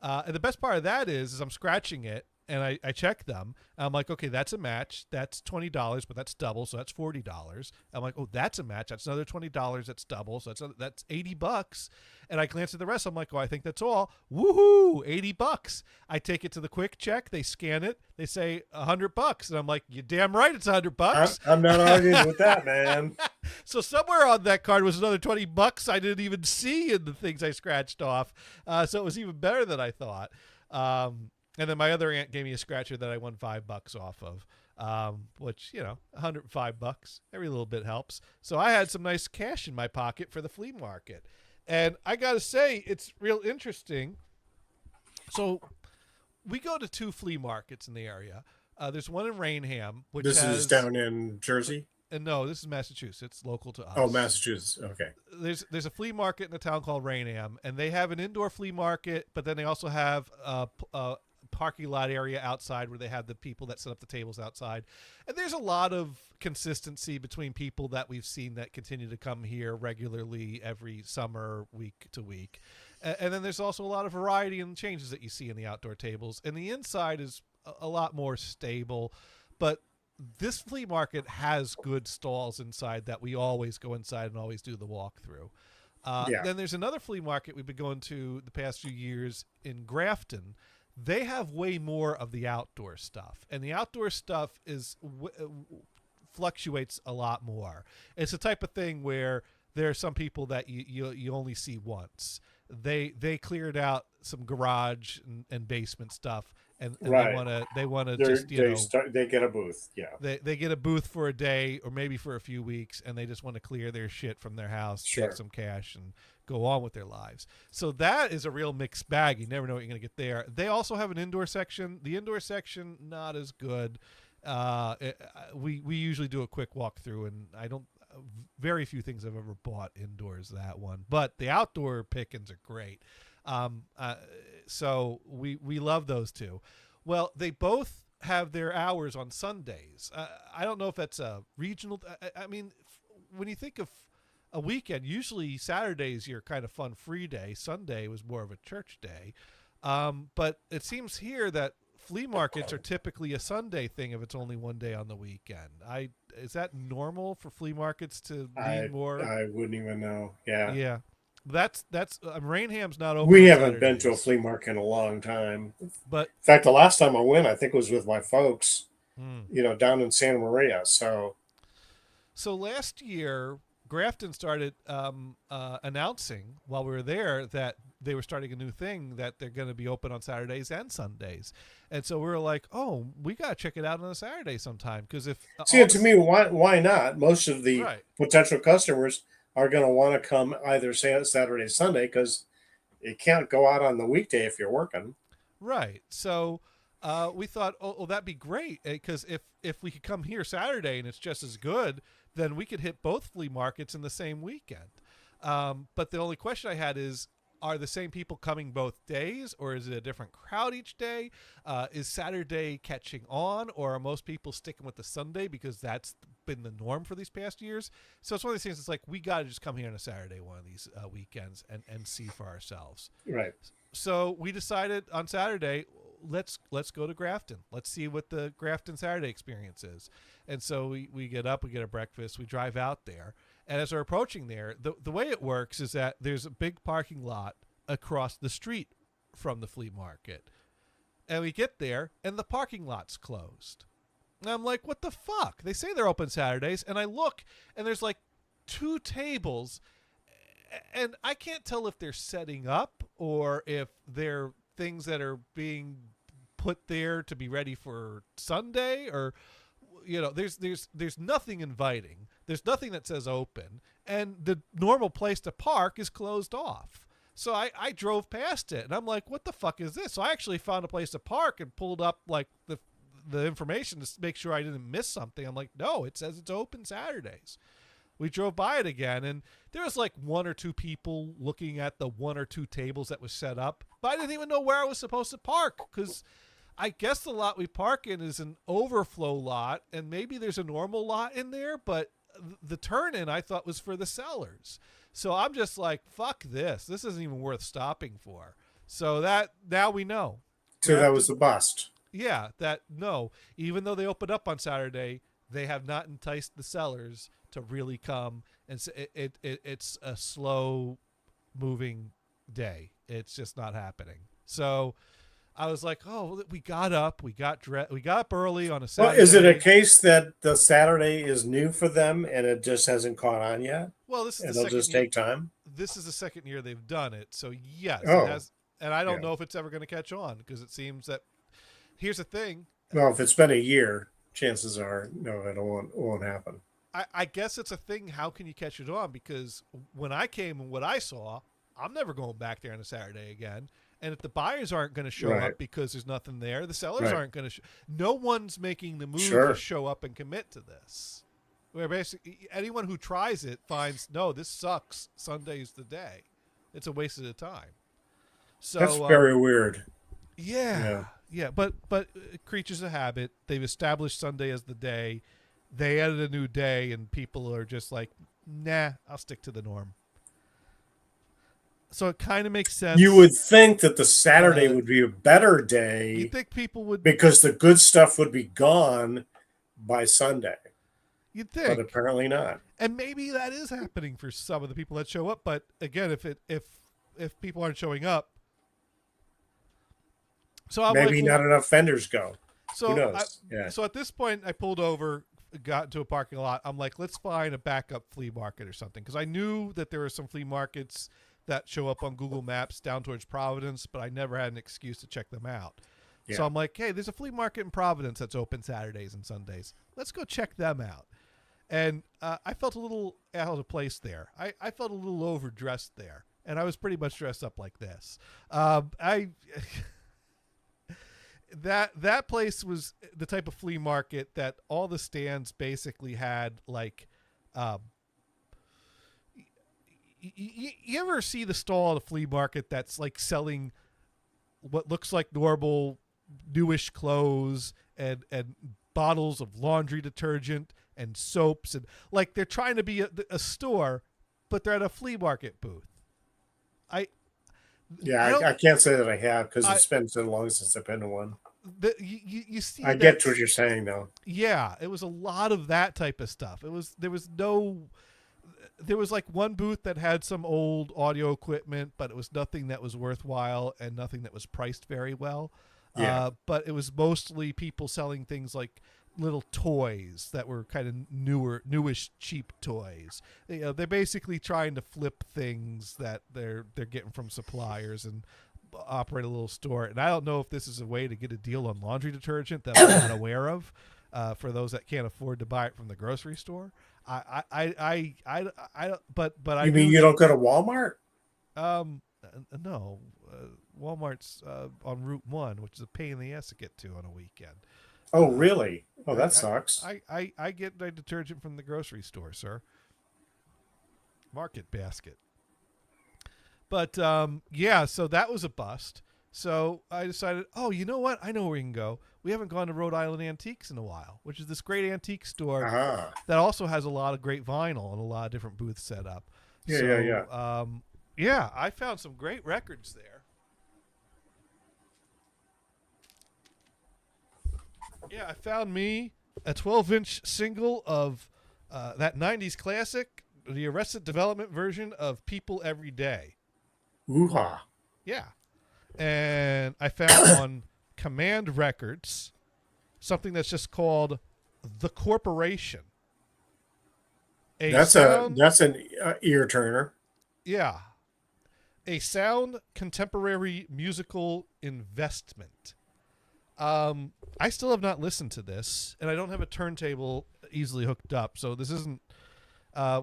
Speaker 2: And the best part of that is I'm scratching it, and I check them. I'm like, okay, that's a match. That's $20, but that's double, so that's $40. I'm like, oh, that's a match. That's another $20. That's double, so that's $80. And I glance at the rest. I'm like, oh, I think that's all. Woohoo! $80. I take it to the quick check. They scan it. They say $100, and I'm like, you damn right, it's $100.
Speaker 3: I'm not arguing with that, man.
Speaker 2: So somewhere on that card was another $20 I didn't even see in the things I scratched off. So it was even better than I thought. And then my other aunt gave me a scratcher that I won $5 off of, which, $105. Every little bit helps. So I had some nice cash in my pocket for the flea market. And I got to say, it's real interesting. So we go to 2 flea markets in the area. There's one in Rainham, which
Speaker 3: This
Speaker 2: has...
Speaker 3: is down in Jersey.
Speaker 2: And no, this is Massachusetts, local to us.
Speaker 3: Oh, Massachusetts. Okay.
Speaker 2: There's a flea market in a town called Rainham, and they have an indoor flea market, but then they also have a parking lot area outside where they have the people that set up the tables outside. And there's a lot of consistency between people that we've seen that continue to come here regularly every summer, week to week. And then there's also a lot of variety and changes that you see in the outdoor tables. And the inside is a lot more stable, but this flea market has good stalls inside that we always go inside and always do the walkthrough.
Speaker 3: Yeah.
Speaker 2: Then there's another flea market we've been going to the past few years in Grafton. They have way more of the outdoor stuff, and the outdoor stuff is fluctuates a lot more. It's the type of thing where there are some people that you only see once. They cleared out some garage and basement stuff, and
Speaker 3: Right.
Speaker 2: they wanna just
Speaker 3: they get a booth. Yeah.
Speaker 2: they get a booth for a day or maybe for a few weeks, and they just want to clear their shit from their house,
Speaker 3: Sure.
Speaker 2: take some cash, and go on with their lives. So that is a real mixed bag. You never know what you're going to get there. They also have an indoor section. The indoor section, not as good. We usually do a quick walkthrough, and I don't. Very few things I've ever bought indoors that one, but the outdoor pickings are great. So we love those two. Well, they both have their hours on Sundays. I don't know if that's a regional. I mean, when you think of a weekend, usually Saturday's your kind of fun free day. Sunday was more of a church day. But it seems here that flea markets are typically a Sunday thing if it's only one day on the weekend. Is that normal for flea markets to lean more?
Speaker 3: I wouldn't even know. Yeah.
Speaker 2: Yeah. That's Rainham's not open.
Speaker 3: We
Speaker 2: on
Speaker 3: haven't been to a
Speaker 2: Saturdays.
Speaker 3: flea market in a long time. In
Speaker 2: But
Speaker 3: fact, the last time I went, I think it was with my folks,
Speaker 2: hmm.
Speaker 3: down in Santa Maria. So
Speaker 2: So last year, Grafton started announcing while we were there that they were starting a new thing that they're going to be open on Saturdays and Sundays. And so we were like, oh, we got to check it out on a Saturday sometime. Because if
Speaker 3: see, to me, why not? Most of the
Speaker 2: Right.
Speaker 3: potential customers are going to want to come either Saturday, Sunday, because you can't go out on the weekday if you're working.
Speaker 2: Right. So we thought, oh, that'd be great, because if we could come here Saturday and it's just as good, then we could hit both flea markets in the same weekend. But the only question I had is, are the same people coming both days, or is it a different crowd each day? Is Saturday catching on, or are most people sticking with the Sunday because that's been the norm for these past years? So it's one of these things. It's like we got to just come here on a Saturday one of these weekends and see for ourselves.
Speaker 3: Right.
Speaker 2: So we decided on Saturday, let's go to Grafton. Let's see what the Grafton Saturday experience is. And so we get up, we get a breakfast, we drive out there. And as we're approaching there, the way it works is that there's a big parking lot across the street from the flea market. And we get there, and the parking lot's closed. And I'm like, what the fuck? They say they're open Saturdays. And I look, and there's like 2 tables, and I can't tell if they're setting up or if they're things that are being put there to be ready for Sunday, or there's nothing inviting. There's nothing that says open, and the normal place to park is closed off. So I drove past it, and I'm like, what the fuck is this? So I actually found a place to park and pulled up like the information to make sure I didn't miss something. I'm like, no, it says it's open Saturdays. We drove by it again, and there was like 1 or 2 people looking at the 1 or 2 tables that was set up, but I didn't even know where I was supposed to park, because I guess the lot we park in is an overflow lot, and maybe there's a normal lot in there, but the turn-in I thought was for the sellers. So I'm just like, fuck this. This isn't even worth stopping for. So that now we know.
Speaker 3: So that was a bust.
Speaker 2: Yeah, even though they opened up on Saturday, they have not enticed the sellers to really come, and it's a slow moving day. It's just not happening. So I was like, oh, we got up, we got up early on a Saturday.
Speaker 3: Well, is it a case that the Saturday is new for them and it just hasn't caught on yet?
Speaker 2: Well, this is
Speaker 3: And
Speaker 2: the
Speaker 3: they'll
Speaker 2: second
Speaker 3: just
Speaker 2: year.
Speaker 3: take time.
Speaker 2: This is the second year they've done it, so yes,
Speaker 3: Oh,
Speaker 2: it has. And I don't
Speaker 3: yeah.
Speaker 2: know if it's ever going to catch on, because it seems that here's the thing.
Speaker 3: Well, if it's been a year, chances are no, it won't happen.
Speaker 2: I guess it's a thing. How can you catch it on? Because when I came and what I saw, I'm never going back there on a Saturday again. And if the buyers aren't going to show
Speaker 3: Right.
Speaker 2: up because there's nothing there, the sellers
Speaker 3: Right.
Speaker 2: aren't going to. No one's making the move
Speaker 3: Sure.
Speaker 2: to show up and commit to this. Where basically anyone who tries it finds, no, this sucks. Sunday's the day. It's a waste of the time. So
Speaker 3: That's very weird.
Speaker 2: yeah. But creatures of habit. They've established Sunday as the day. They added a new day, and people are just like, nah, I'll stick to the norm. So it kind of makes sense.
Speaker 3: You would think that the Saturday
Speaker 2: Uh,
Speaker 3: would be a better
Speaker 2: You
Speaker 3: day
Speaker 2: think people would?
Speaker 3: because the good stuff would be gone, by Sunday,
Speaker 2: You'd
Speaker 3: but
Speaker 2: think.
Speaker 3: apparently not.
Speaker 2: And maybe that is happening for some of the people that show up. But again, if people aren't showing up, so I'm
Speaker 3: Maybe
Speaker 2: like,
Speaker 3: not enough vendors go.
Speaker 2: so
Speaker 3: Who knows? Yeah.
Speaker 2: So at this point, I pulled over, got into a parking lot. I'm like, let's find a backup flea market or something, because I knew that there were some flea markets that show up on Google Maps down towards Providence, but I never had an excuse to check them out. So
Speaker 3: Yeah.
Speaker 2: I'm like, hey, there's a flea market in Providence that's open Saturdays and Sundays. Let's go check them out. And I felt a little out of place there. I felt a little overdressed there, and I was pretty much dressed up like this. That place was the type of flea market that all the stands basically had like. You ever see the stall at a flea market that's like selling what looks like normal newish clothes and bottles of laundry detergent and soaps, and like they're trying to be a store, but they're at a flea market booth. I
Speaker 3: can't say that I have, because it's been so long since I've been to one.
Speaker 2: You see,
Speaker 3: I get what you're saying, though.
Speaker 2: Yeah, it was a lot of that type of stuff. There was like one booth that had some old audio equipment, but it was nothing that was worthwhile and nothing that was priced very well.
Speaker 3: Yeah.
Speaker 2: But it was mostly people selling things like little toys that were kind of newish, cheap toys. They're basically trying to flip things that they're getting from suppliers and operate a little store. And I don't know if this is a way to get a deal on laundry detergent that I'm not aware of. For those that can't afford to buy it from the grocery store. But I
Speaker 3: You mean you don't go to Walmart?
Speaker 2: No, Walmart's on Route 1, which is a pain in the ass to get to on a weekend.
Speaker 3: Oh, really? Oh, that sucks.
Speaker 2: I get my detergent from the grocery store, sir. Market Basket. But yeah, so that was a bust. So I decided, oh, you know what? I know where we can go. We haven't gone to Rhode Island Antiques in a while, which is this great antique store that also has a lot of great vinyl and a lot of different booths set up. Yeah, I found some great records there. Yeah, I found me a 12-inch single of that 90s classic, the Arrested Development version of People Every Day.
Speaker 3: Ooh-ha.
Speaker 2: Yeah. And I found on Command Records something that's just called The Corporation.
Speaker 3: That's an ear turner.
Speaker 2: Yeah. A sound contemporary musical investment. I still have not listened to this, and I don't have a turntable easily hooked up, so this isn't.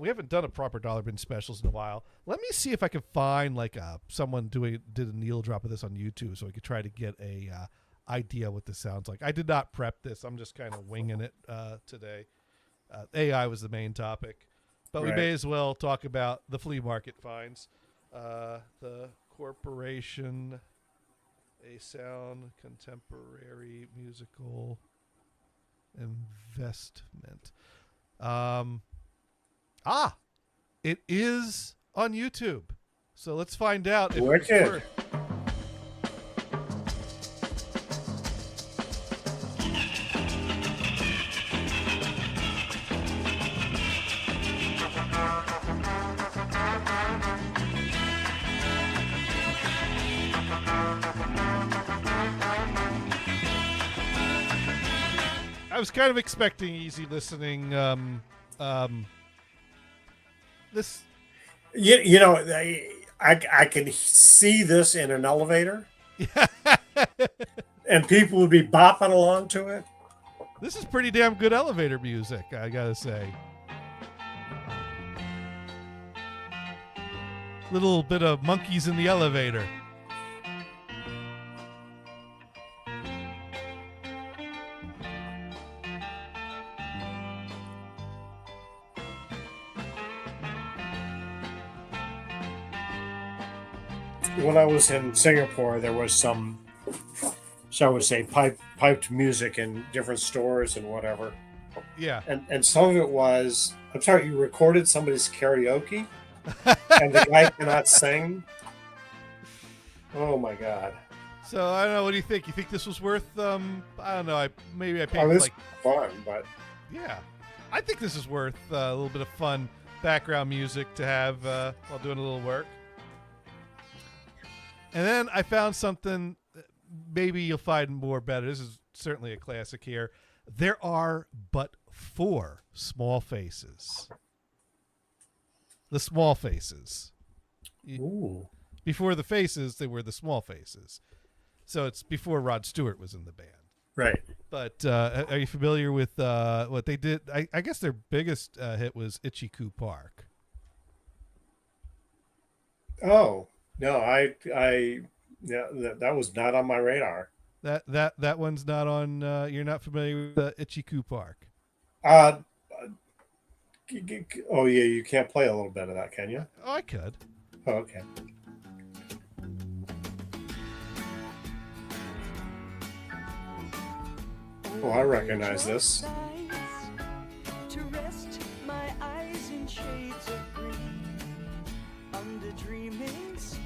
Speaker 2: We haven't done a proper Dollar Bin Specials in a while. Let me see if I can find like someone did a needle drop of this on YouTube, so I could try to get a idea what this sounds like. I did not prep this. I'm just kind of winging it today. AI was the main topic, but we may as well talk about the flea market finds. The Corporation, a sound contemporary musical investment. It is on YouTube. So let's find out if it's
Speaker 3: Wicked.
Speaker 2: worth. I was kind of expecting easy listening. This,
Speaker 3: You know, I can see this in an elevator, and people would be bopping along to it.
Speaker 2: this is pretty damn good elevator music, I gotta say. Little bit of monkeys in the elevator.
Speaker 3: When I was in Singapore, there was some, shall we say, piped music in different stores and whatever.
Speaker 2: Yeah.
Speaker 3: And some of it was, I'm sorry, you recorded somebody's karaoke, and the guy cannot sing. Oh my God!
Speaker 2: So I don't know. What do you think? You think this was worth? I don't know. Maybe I paid
Speaker 3: Oh, this
Speaker 2: like
Speaker 3: fun, but
Speaker 2: Yeah. I think this is worth a little bit of fun background music to have while doing a little work. And then I found something that maybe you'll find more better. This is certainly a classic here. There are but 4 small faces. The small faces.
Speaker 3: Ooh.
Speaker 2: Before the faces, they were the small faces. So it's before Rod Stewart was in the band.
Speaker 3: Right.
Speaker 2: But are you familiar with what they did? I guess their biggest hit was Itchy Coo Park.
Speaker 3: Oh no, yeah, that was not on my radar.
Speaker 2: That one's not on. You're not familiar with Itchy Coo Park.
Speaker 3: Oh yeah, you can't play a little bit of that, can you?
Speaker 2: Oh, I could.
Speaker 3: Oh, okay. Oh, I recognize this.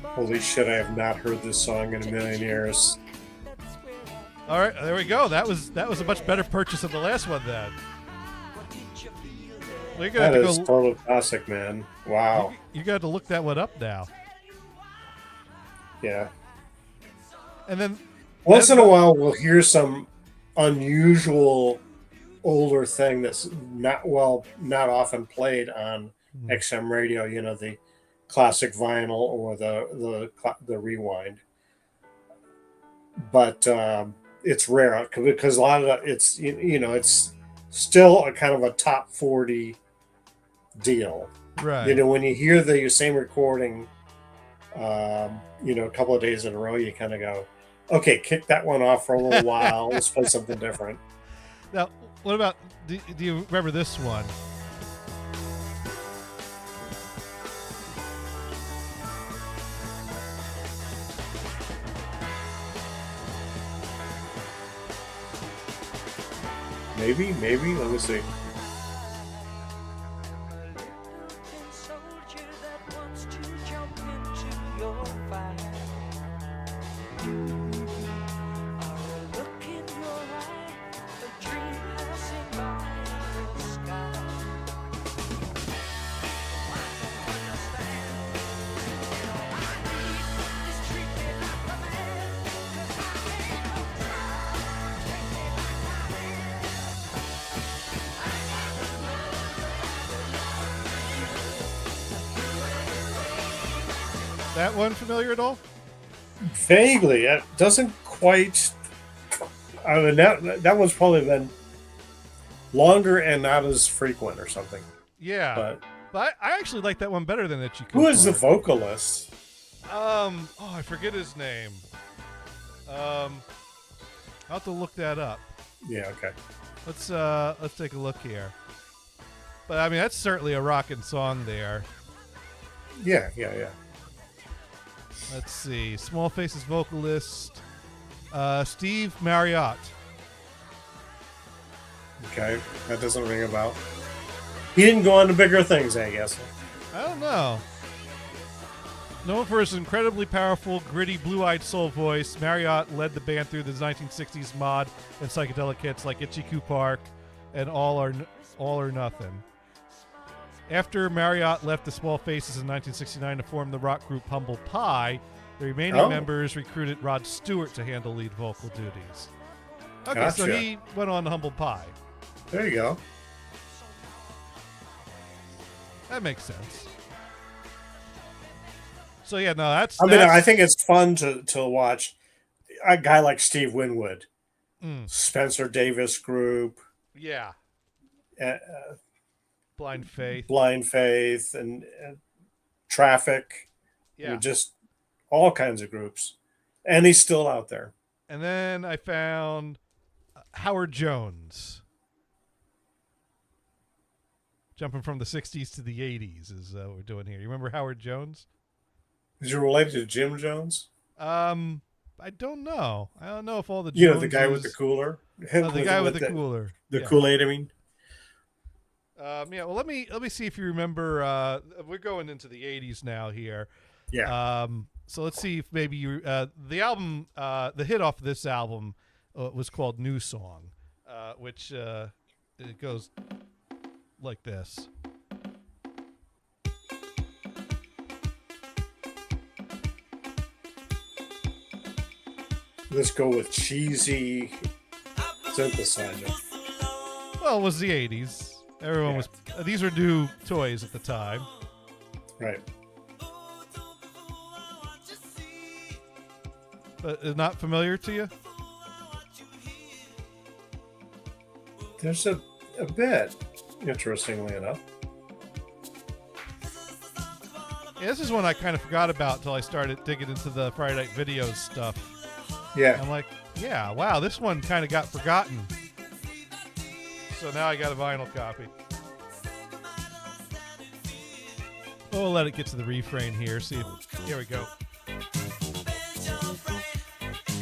Speaker 3: Holy shit, I have not heard this song in a million years.
Speaker 2: All right, there we go. That was a much better purchase than the last one. Then we're gonna
Speaker 3: That
Speaker 2: have
Speaker 3: is
Speaker 2: to go.
Speaker 3: total classic, man. Wow.
Speaker 2: You got to look that one up now.
Speaker 3: Yeah.
Speaker 2: And then
Speaker 3: Once in a while, we'll hear some unusual older thing that's not often played on XM radio. You know, the classic vinyl or the rewind. But it's rare because a lot of that it's it's still a kind of a top 40 deal.
Speaker 2: right.
Speaker 3: You know, when you hear the same recording, a couple of days in a row, you kind of go, okay, kick that one off for a little while. Let's play something different.
Speaker 2: Now, what about? Do you remember this one?
Speaker 3: Maybe. Let me see.
Speaker 2: That one familiar at all?
Speaker 3: Vaguely, it doesn't quite. I mean, that one's probably been longer and not as frequent or something.
Speaker 2: Yeah, but I actually like that one better than Itchy Coo
Speaker 3: Who is the
Speaker 2: Park.
Speaker 3: vocalist?
Speaker 2: I forget his name. I'll have to look that up.
Speaker 3: Yeah, okay.
Speaker 2: Let's take a look here. But I mean, that's certainly a rockin' song there.
Speaker 3: Yeah.
Speaker 2: Let's see. Small Faces vocalist, Steve Marriott.
Speaker 3: Okay, that doesn't ring a bell. He didn't go on to bigger things, I guess.
Speaker 2: I don't know. Known for his incredibly powerful, gritty, blue-eyed soul voice, Marriott led the band through the 1960s mod and psychedelic hits like Itchy Coo Park and All or Nothing. After Marriott left the Small Faces in 1969 to form the rock group Humble Pie, the remaining members recruited Rod Stewart to handle lead vocal duties. Okay, so
Speaker 3: Gotcha.
Speaker 2: he went on to Humble Pie.
Speaker 3: There you go.
Speaker 2: That makes sense. So yeah, no, that's.
Speaker 3: I think it's fun to watch a guy like Steve Winwood, Spencer Davis Group,
Speaker 2: Yeah,
Speaker 3: uh,
Speaker 2: Blind Faith.
Speaker 3: Blind Faith, and Traffic. I
Speaker 2: Yeah,
Speaker 3: mean, just all kinds of groups, and he's still out there.
Speaker 2: and then I found Howard Jones. Jumping from the 60s to the 80s is what we're doing here. You remember Howard Jones?
Speaker 3: Is you related to Jim Jones?
Speaker 2: I don't know. I don't know if all the
Speaker 3: You know, the guy with the
Speaker 2: Joneses-
Speaker 3: cooler.
Speaker 2: Oh, the guy with the cooler.
Speaker 3: The
Speaker 2: Yeah.
Speaker 3: Kool-Aid, I mean.
Speaker 2: Yeah. Well, let me see if you remember. We're going into the 80s now here.
Speaker 3: Yeah.
Speaker 2: So let's see if maybe you the album, the hit off of this album was called New Song, which It goes like this.
Speaker 3: Let's go with cheesy synthesizer.
Speaker 2: Well, it was the 80s. Everyone was. These were new toys at the time.
Speaker 3: Right.
Speaker 2: But not familiar to you?
Speaker 3: There's a bit, interestingly enough.
Speaker 2: Yeah, this is one I kind of forgot about until I started digging into the Friday Night Videos stuff.
Speaker 3: Yeah.
Speaker 2: I'm like, yeah, wow, this one kind of got forgotten. So now I got a vinyl copy. Oh, we'll let it get to the refrain here. See, here we go.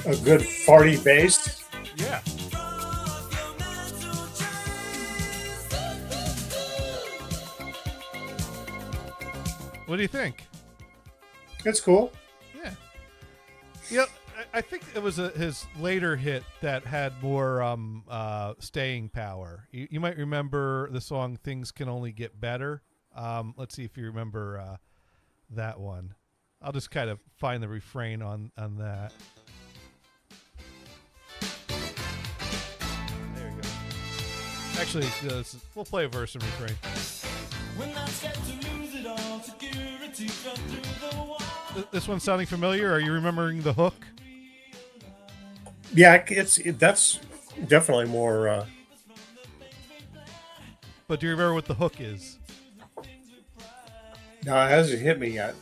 Speaker 3: A good farty bass.
Speaker 2: Yeah. What do you think?
Speaker 3: It's cool.
Speaker 2: Yeah. Yep. I think it was his later hit that had more staying power. You might remember the song "Things Can Only Get Better." Let's see if you remember that one. I'll just kind of find the refrain on that. There you go. Actually, we'll play a verse and refrain. This one sounding familiar? Are you remembering the hook?
Speaker 3: Yeah, that's definitely more.
Speaker 2: But do you remember what the hook is?
Speaker 3: No, it hasn't hit me yet.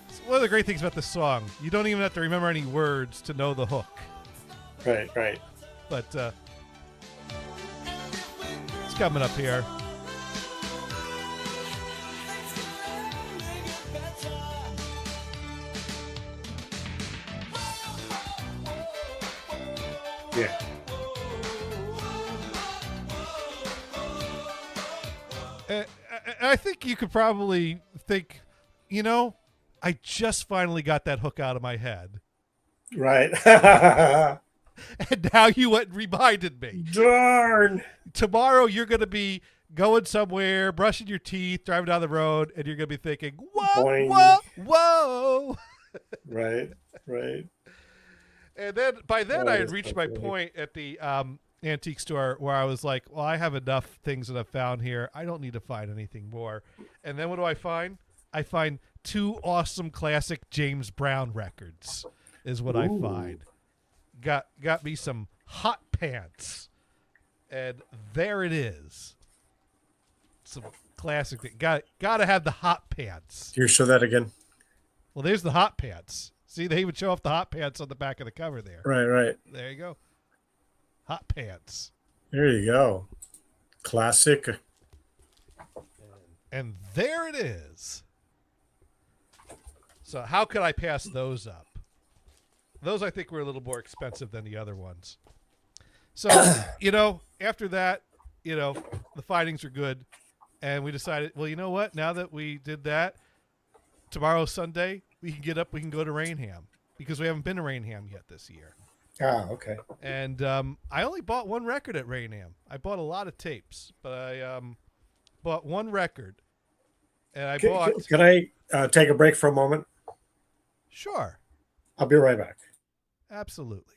Speaker 2: It's one of the great things about this song. You don't even have to remember any words to know the hook.
Speaker 3: Right, right.
Speaker 2: But it's coming up here.
Speaker 3: Yeah.
Speaker 2: I think you could probably think, I just finally got that hook out of my head.
Speaker 3: Right.
Speaker 2: And now you went and reminded me.
Speaker 3: Darn.
Speaker 2: Tomorrow you're going to be going somewhere, brushing your teeth, driving down the road, and you're going to be thinking, whoa,
Speaker 3: Boing.
Speaker 2: whoa, whoa.
Speaker 3: Right, right.
Speaker 2: And then by then
Speaker 3: Oh,
Speaker 2: I had
Speaker 3: that's
Speaker 2: reached
Speaker 3: so
Speaker 2: my
Speaker 3: funny.
Speaker 2: point at the antique store where I was like, well, I have enough things that I've found here. I don't need to find anything more. And then what do I find? I find 2 awesome classic James Brown records is what I
Speaker 3: Ooh.
Speaker 2: find. Got me some hot pants. And there it is. Some classic thing. Gotta have the hot pants.
Speaker 3: Can you show that again?
Speaker 2: Well, there's the hot pants. See, they even show off the hot pants on the back of the cover there.
Speaker 3: Right, right.
Speaker 2: There you go. Hot pants.
Speaker 3: There you go. Classic.
Speaker 2: And there it is. So how could I pass those up? Those I think were a little more expensive than the other ones. So, after that, the findings are good. And we decided, well, you know what? Now that we did that, tomorrow's Sunday, we can get up, we can go to Rainham. Because we haven't been to Rainham yet this year.
Speaker 3: Ah, okay.
Speaker 2: And I only bought one record at Rainham. I bought a lot of tapes, but I bought one record. And I bought...
Speaker 3: Can I take a break for a moment?
Speaker 2: Sure.
Speaker 3: I'll be right back.
Speaker 2: Absolutely.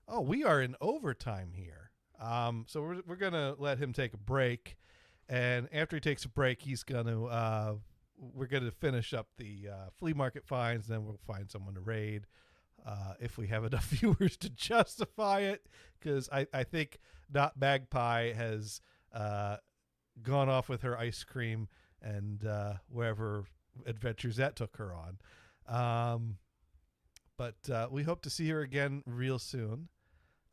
Speaker 2: Oh, we are in overtime here. So we're going to let him take a break. And after he takes a break, we're going to finish up the flea market finds. Then we'll find someone to raid. If we have enough viewers to justify it, because I think Not Magpie has gone off with her ice cream and wherever adventures that took her on. But we hope to see her again real soon.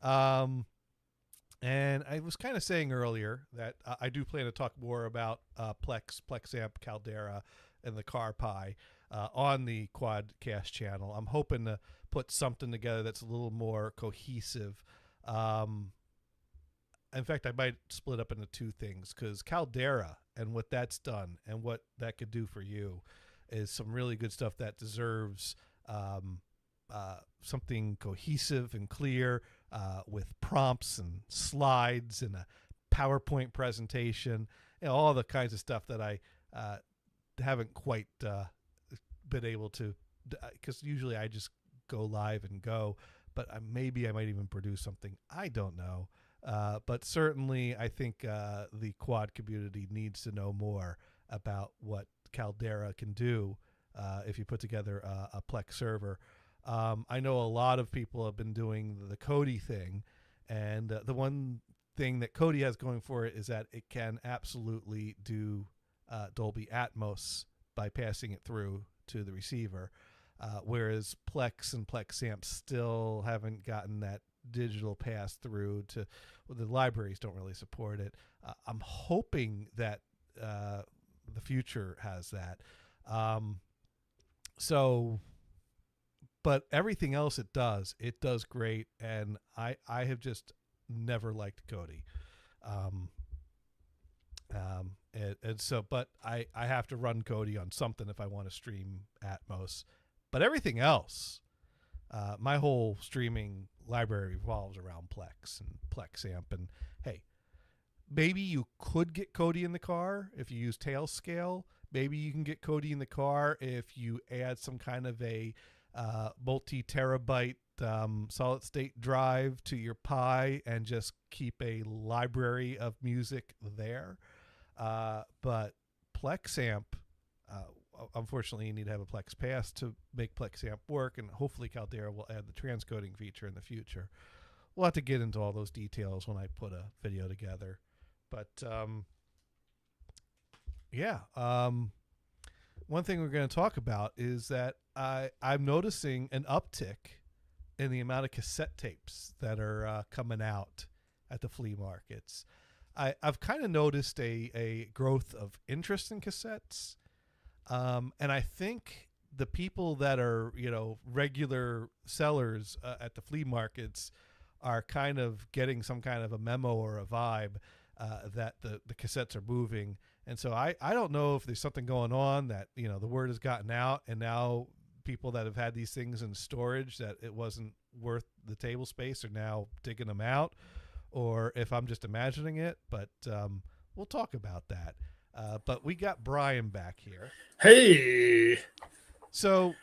Speaker 2: And I was kind of saying earlier that I do plan to talk more about Plex Amp, Caldera, and the Car Pie on the Quadcast channel. I'm hoping to put something together that's a little more cohesive. In fact, I might split up into 2 things, because Caldera and what that's done and what that could do for you is some really good stuff that deserves something cohesive and clear. with prompts and slides and a PowerPoint presentation, all the kinds of stuff that I haven't quite been able to, because usually I just go live and go, but maybe I might even produce something. I don't know. But certainly I think the quad community needs to know more about what Caldera can do if you put together a Plex server. I know a lot of people have been doing the Kodi thing, and the one thing that Kodi has going for it is that it can absolutely do Dolby Atmos by passing it through to the receiver, whereas Plex and Plex Amp still haven't gotten that digital pass through to, well, the libraries don't really support it. I'm hoping that the future has that. But everything else it does great, and I have just never liked Kodi. And so, but I have to run Kodi on something if I want to stream Atmos. But everything else, my whole streaming library revolves around Plex and Plex Amp. And hey, maybe you could get Kodi in the car if you use Tailscale. Maybe you can get Kodi in the car if you add some kind of a multi-terabyte solid state drive to your Pi and just keep a library of music there. But Plex Amp, unfortunately, you need to have a Plex Pass to make Plex Amp work, and hopefully Caldera will add the transcoding feature in the future. We'll have to get into all those details when I put a video together. But one thing we're going to talk about is that I'm noticing an uptick in the amount of cassette tapes that are coming out at the flea markets. I've kind of noticed a growth of interest in cassettes. And I think the people that are, regular sellers at the flea markets are kind of getting some kind of a memo or a vibe that the cassettes are moving. And so I don't know if there's something going on that, the word has gotten out, and now people that have had these things in storage that it wasn't worth the table space are now digging them out, or if I'm just imagining it. But we'll talk about that. But we got Brian back here.
Speaker 3: Hey.
Speaker 2: So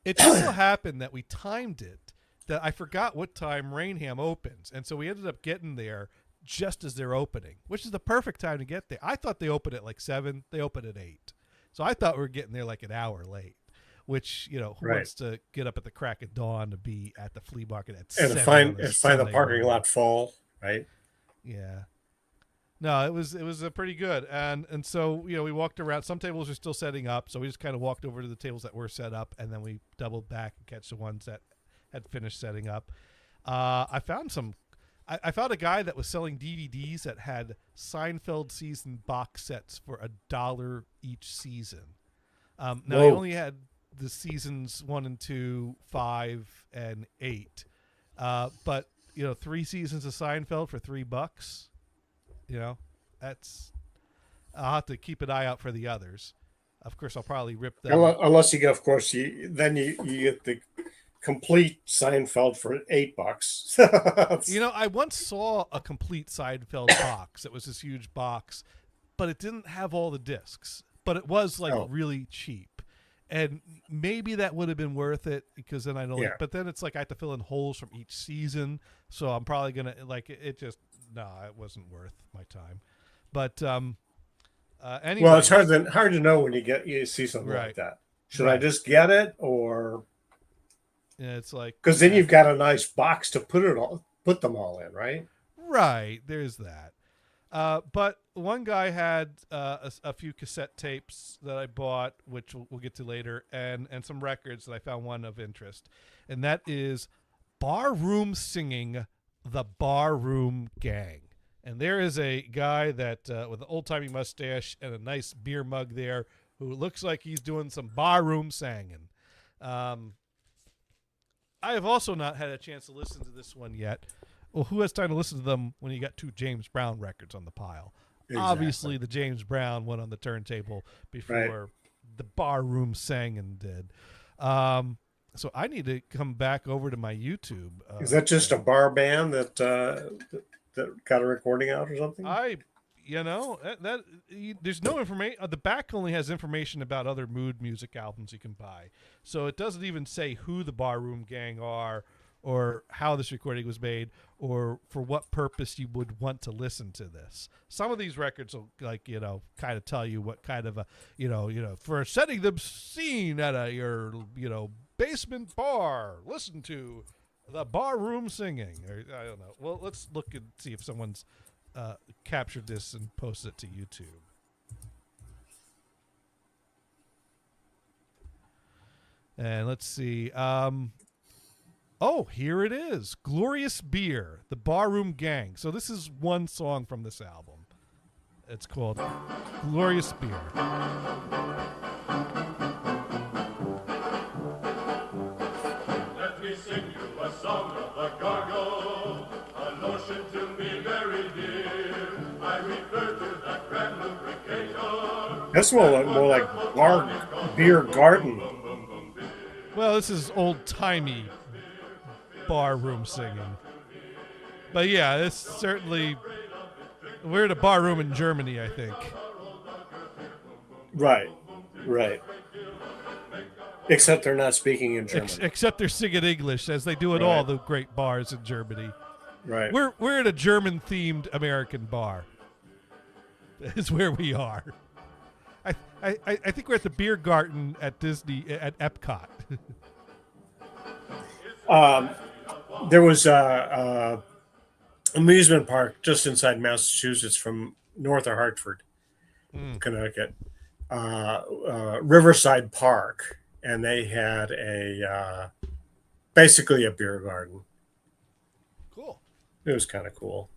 Speaker 2: it just so happened that we timed it, that I forgot what time Rainham opens. And so we ended up getting there just as they're opening, which is the perfect time to get there. I thought they opened at like 7. They opened at 8. So I thought we were getting there like an hour late, which, who
Speaker 3: Right.
Speaker 2: wants to get up at the crack of dawn to be at the flea market at
Speaker 3: And
Speaker 2: 7
Speaker 3: to find
Speaker 2: on a
Speaker 3: the
Speaker 2: Sunday
Speaker 3: parking
Speaker 2: morning?
Speaker 3: lot full, right?
Speaker 2: Yeah. No, it was pretty good. And so, we walked around. Some tables are still setting up, so we just kind of walked over to the tables that were set up, and then we doubled back and catch the ones that had finished setting up. I found I found a guy that was selling DVDs that had Seinfeld season box sets for $1 each season. Now he
Speaker 3: Whoa.
Speaker 2: only had the seasons 1 and 2, 5 and 8. But 3 seasons of Seinfeld for $3. That's, I'll have to keep an eye out for the others. Of course, I'll probably rip them.
Speaker 3: Unless you get, of course, you get the complete Seinfeld for $8.
Speaker 2: I once saw a complete Seinfeld box. It was this huge box, but it didn't have all the discs. But it was really cheap, and maybe that would have been worth it, because then I know.
Speaker 3: Yeah.
Speaker 2: But then it's like I have to fill in holes from each season, so I'm probably gonna it wasn't worth my time. But anyway,
Speaker 3: Well, it's hard to know when you see something
Speaker 2: Right.
Speaker 3: like that. Should I just get it, or
Speaker 2: it's like,
Speaker 3: because then you've got a nice box to put them all in, right?
Speaker 2: right, there's that. But one guy had a few cassette tapes that I bought, which we'll get to later, and some records that I found one of interest. And that is Barroom Singing, the Barroom Gang. And there is a guy that with an old-timey mustache and a nice beer mug there who looks like he's doing some barroom singing. I have also not had a chance to listen to this one yet. Well, who has time to listen to them when you got 2 James Brown records on the pile?
Speaker 3: Exactly.
Speaker 2: Obviously, the James Brown one on the turntable before the barroom singing did. So I need to come back over to my YouTube.
Speaker 3: Is that just a bar band that got a recording out or something?
Speaker 2: There's no information. The back only has information about other mood music albums you can buy. So it doesn't even say who the Barroom Gang are, or how this recording was made, or for what purpose you would want to listen to this. Some of these records will, kind of tell you what kind of for setting the scene at your basement bar, listen to the Barroom Singing, or I don't know. Well, let's look and see if someone's captured this and posted it to YouTube. And let's see. Here it is. Glorious Beer, the Barroom Gang. So this is one song from this album. It's called Glorious Beer.
Speaker 8: Let me sing you a song of the gargle, a notion to me very dear. I refer to that grand lubricator.
Speaker 3: That's more like beer garden.
Speaker 2: Well, this is old-timey bar room singing. But yeah, it's certainly... We're at a bar room in Germany, I think.
Speaker 3: Right. Except they're not speaking in German.
Speaker 2: Except they're singing English, as they do at all the great bars in Germany.
Speaker 3: Right.
Speaker 2: We're at a German-themed American bar. Is where we are. I think we're at the beer garden at Disney, at Epcot.
Speaker 3: There was a amusement park just inside Massachusetts, from north of Hartford, Connecticut, Riverside Park, and they had basically a beer garden.
Speaker 2: Cool.
Speaker 3: It was kind of cool.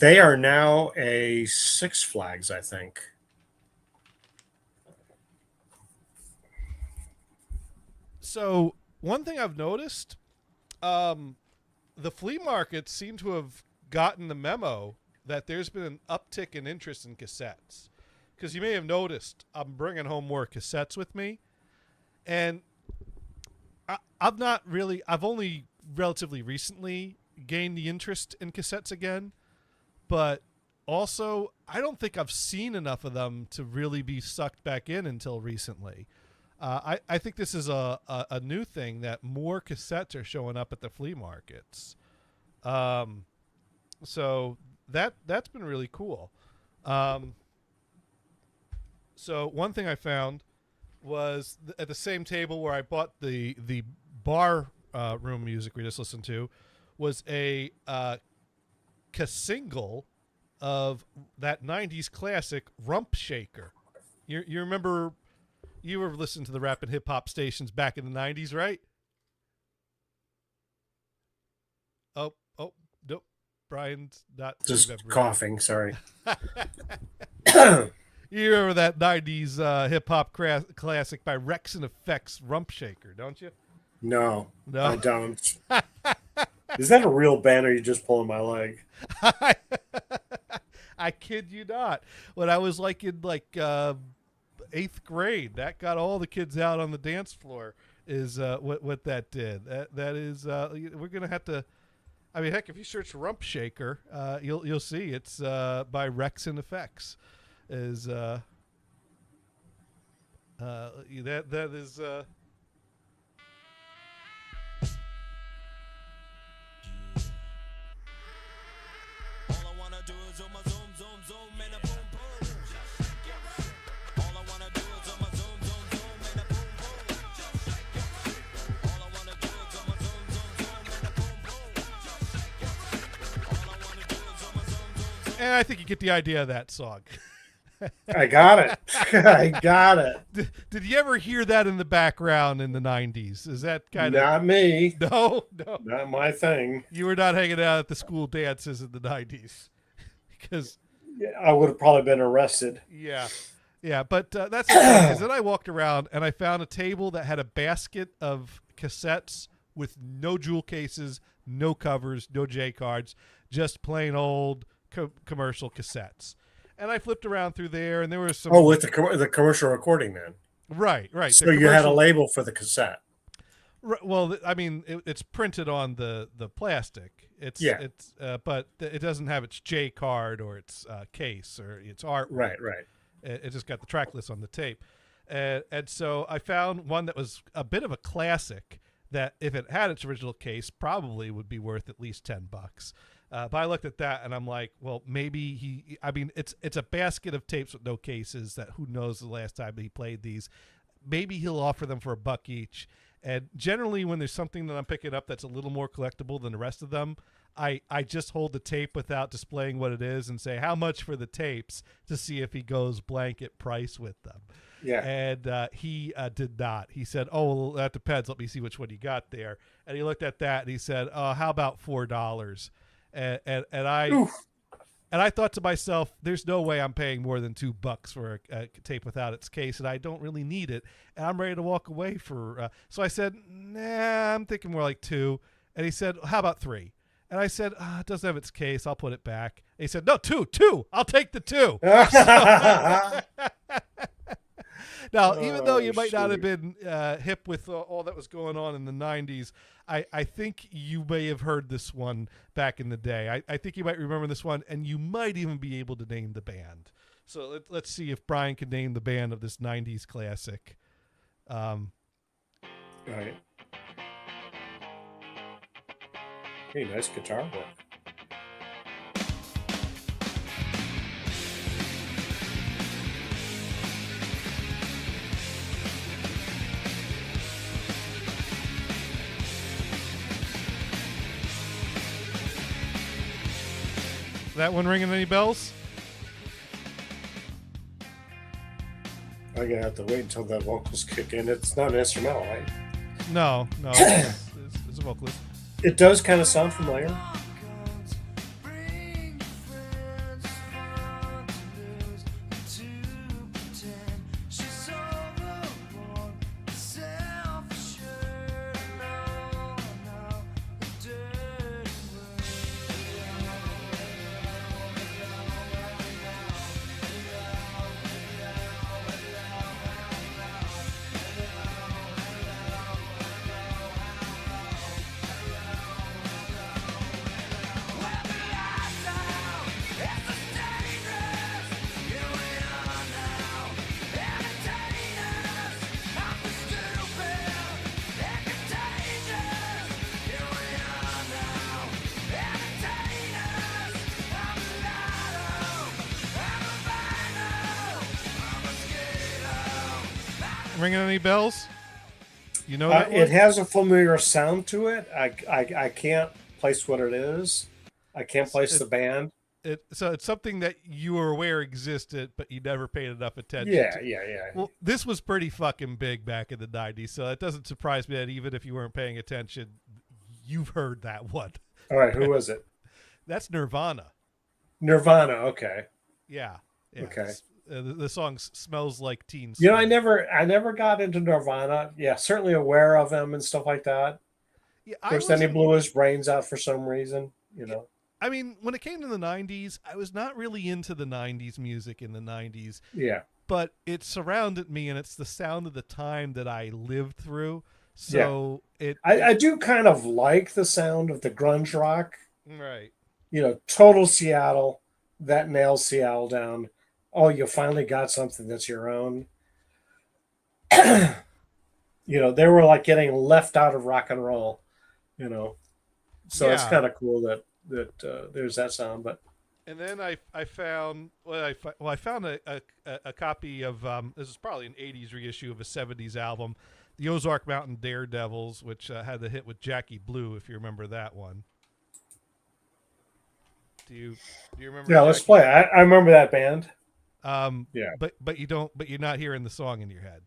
Speaker 3: They are now a Six Flags, I think.
Speaker 2: So one thing I've noticed, the flea markets seem to have gotten the memo that there's been an uptick in interest in cassettes. Because you may have noticed I'm bringing home more cassettes with me. And I've only relatively recently gained the interest in cassettes again. But also, I don't think I've seen enough of them to really be sucked back in until recently. I think this is a new thing, that more cassettes are showing up at the flea markets. So that's been really cool. So one thing I found was at the same table where I bought the bar room music we just listened to was a single of that 90s classic Rump Shaker. You remember... You were listening to the rap and hip hop stations back in the 90s, right? Oh, nope. Brian's not
Speaker 3: just coughing. Sorry.
Speaker 2: You remember that 90s hip hop classic by Rex and Effects, Rump Shaker, don't you?
Speaker 3: No, I don't. Is that a real band, or are you just pulling my leg?
Speaker 2: I kid you not. When I was in 8th grade, that got all the kids out on the dance floor, is what that did. That is we're gonna have to... I mean, heck, if you search Rump Shaker, you'll see it's by Rex and Effects. Is that is and I think you get the idea of that song.
Speaker 3: I got it. I got it.
Speaker 2: Did you ever hear that in the background in the 90s? Is that kind of...
Speaker 3: Not me.
Speaker 2: No.
Speaker 3: Not my thing.
Speaker 2: You were not hanging out at the school dances in the 90s. Because...
Speaker 3: I would have probably been arrested.
Speaker 2: Yeah, but that's the thing, because then I walked around and I found a table that had a basket of cassettes with no jewel cases, no covers, no J cards, just plain old commercial cassettes. And I flipped around through there, and there was some...
Speaker 3: Oh, with the commercial recording, then.
Speaker 2: Right.
Speaker 3: So you had a label for the cassette.
Speaker 2: Well, I mean, it's printed on the plastic. But it doesn't have its J card or its case or its artwork.
Speaker 3: Right.
Speaker 2: It just got the track list on the tape. And so I found one that was a bit of a classic that if it had its original case probably would be worth at least $10. But I looked at that and I'm like, well, maybe it's a basket of tapes with no cases that who knows the last time he played these. Maybe he'll offer them for $1 each. And generally when there's something that I'm picking up that's a little more collectible than the rest of them, I just hold the tape without displaying what it is and say how much for the tapes to see if he goes blanket price with them.
Speaker 3: Yeah.
Speaker 2: And he did not. He said, oh, well, that depends. Let me see which one you got there. And he looked at that and he said, how about $4? And I thought to myself, there's no way I'm paying more than $2 for a tape without its case, and I don't really need it. And I'm ready to walk away for. So I said, nah, I'm thinking more like 2. And he said, how about 3? And I said, it doesn't have its case. I'll put it back. And he said, no, 2. I'll take the 2. Now, even though you might not have been hip with all that was going on in the 90s, I think you may have heard this one back in the day. I think you might remember this one, and you might even be able to name the band. So let's see if Brian can name the band of this 90s classic.
Speaker 3: Right. Hey, nice guitar work.
Speaker 2: That one ringing any bells?
Speaker 3: I'm gonna have to wait until the vocals kick in. It's not an instrumental, right?
Speaker 2: No, it's a vocalist.
Speaker 3: It does kind of sound familiar.
Speaker 2: Ringing any bells? You know that
Speaker 3: it has a familiar sound to it. I can't place what it is. I can't place the band.
Speaker 2: So it's something that you were aware existed, but you never paid enough attention
Speaker 3: Yeah.
Speaker 2: to. Well, this was pretty fucking big back in the 90s, so it doesn't surprise me that even if you weren't paying attention, you've heard that one.
Speaker 3: All right, who was it?
Speaker 2: That's Nirvana.
Speaker 3: Nirvana. Okay.
Speaker 2: Yeah.
Speaker 3: Okay.
Speaker 2: The song "Smells Like Teen Spirit."
Speaker 3: You know, I never got into Nirvana. Yeah, certainly aware of them and stuff like that.
Speaker 2: Yeah,
Speaker 3: of course, then he blew his brains out for some reason. You know.
Speaker 2: I mean, when it came to the 90s, I was not really into the 90s music in the 90s.
Speaker 3: Yeah.
Speaker 2: But it surrounded me, and it's the sound of the time that I lived through. So
Speaker 3: I do kind of like the sound of the grunge rock.
Speaker 2: Right.
Speaker 3: You know, total Seattle. That nails Seattle down. Oh, you finally got something that's your own. You know, they were like getting left out of rock and roll, you know. So it's kind of cool that there's that sound. But
Speaker 2: and then I found I found a copy of this is probably an 80s reissue of a 70s album, the Ozark Mountain Daredevils, which had the hit with Jackie Blue, if you remember that one. Do you remember?
Speaker 3: Yeah, let's play. I remember that band.
Speaker 2: Yeah, but you don't. But you're not hearing the song in your head,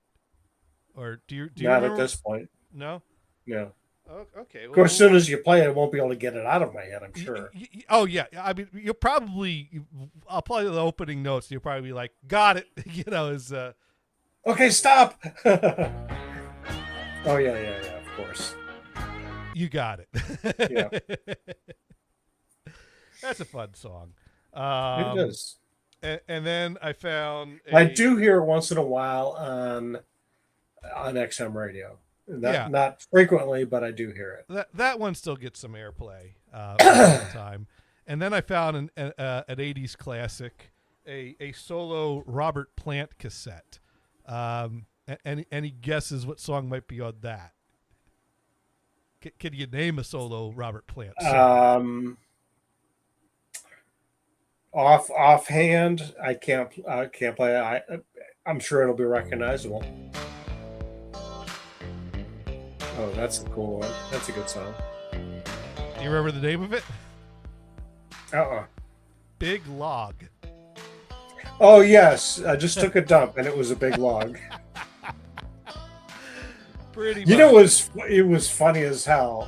Speaker 2: or do you?
Speaker 3: Not at this point.
Speaker 2: No.
Speaker 3: No.
Speaker 2: Oh, okay. Well,
Speaker 3: of course, as soon as you play it, I won't be able to get it out of my head. I'm sure.
Speaker 2: Oh yeah. I mean, you'll probably. I'll play the opening notes. You'll probably be like, "Got it." You know, is
Speaker 3: okay. Stop. Oh yeah. Of course.
Speaker 2: You got it.
Speaker 3: Yeah.
Speaker 2: That's a fun song.
Speaker 3: It is.
Speaker 2: And then I found
Speaker 3: I do hear it once in a while on XM radio.
Speaker 2: Yeah.
Speaker 3: Not frequently, but I do hear it.
Speaker 2: That one still gets some airplay all the time. And then I found an 80s classic, a solo Robert Plant cassette. Any guesses what song might be on that? Can you name a solo Robert Plant song?
Speaker 3: Offhand, I can't play it. I'm sure it'll be recognizable. Oh, that's a cool one. That's a good song.
Speaker 2: Do you remember the name of it? Big Log.
Speaker 3: Oh yes, I just took a dump and it was a big log.
Speaker 2: Pretty much.
Speaker 3: You know, it was funny as hell.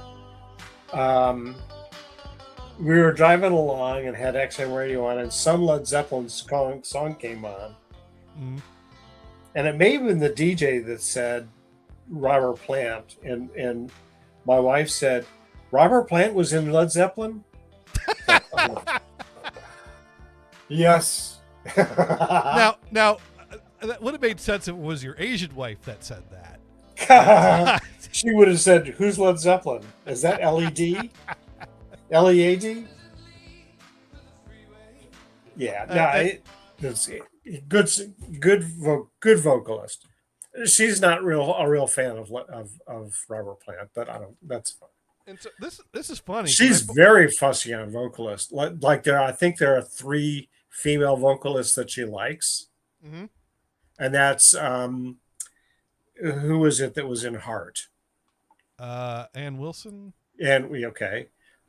Speaker 3: We were driving along and had XM radio on, and some Led Zeppelin song came on.
Speaker 2: Mhm.
Speaker 3: And it may have been the DJ that said Robert Plant, and my wife said, Robert Plant was in Led Zeppelin? Yes.
Speaker 2: Now, that would have made sense if it was your Asian wife that said that.
Speaker 3: She would have said, who's Led Zeppelin? Is that LED? LEAD? Yeah, it's good vocalist. She's not a real fan of Robert Plant, but I don't. That's fine.
Speaker 2: And so this is funny.
Speaker 3: She's very fussy on vocalists. Like I think there are 3 female vocalists that she likes,
Speaker 2: Mm-hmm.
Speaker 3: and that's who was it that was in Heart?
Speaker 2: Ann Wilson.
Speaker 3: And okay,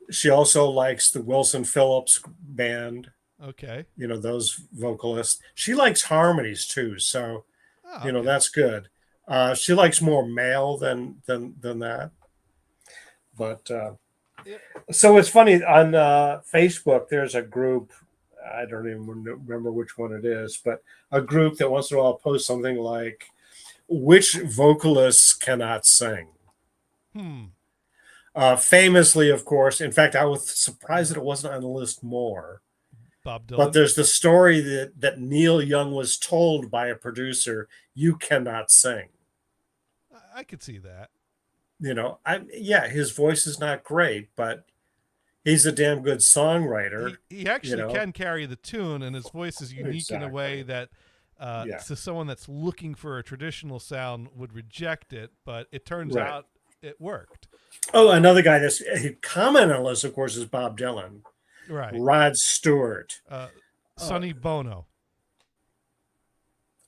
Speaker 3: she also likes the Wilson Phillips band.
Speaker 2: Okay.
Speaker 3: You know, those vocalists. She likes harmonies too, so
Speaker 2: Okay.
Speaker 3: that's good. She likes more male than that. But so it's funny on Facebook. There's a group. I don't even remember which one it is, but a group that once in a while posts something like, "Which vocalists cannot sing?" Famously, of course. In fact, I was surprised that it wasn't on the list more.
Speaker 2: Bob Dylan.
Speaker 3: But there's the story that Neil Young was told by a producer, "You cannot sing."
Speaker 2: I could see that.
Speaker 3: You know, his voice is not great, but he's a damn good songwriter.
Speaker 2: He actually can carry the tune, and his voice is unique in a way that to someone that's looking for a traditional sound would reject it, but it turns out it worked.
Speaker 3: Oh, another guy that's common on the list, of course, is Bob Dylan.
Speaker 2: Right.
Speaker 3: Rod Stewart.
Speaker 2: Sonny Bono.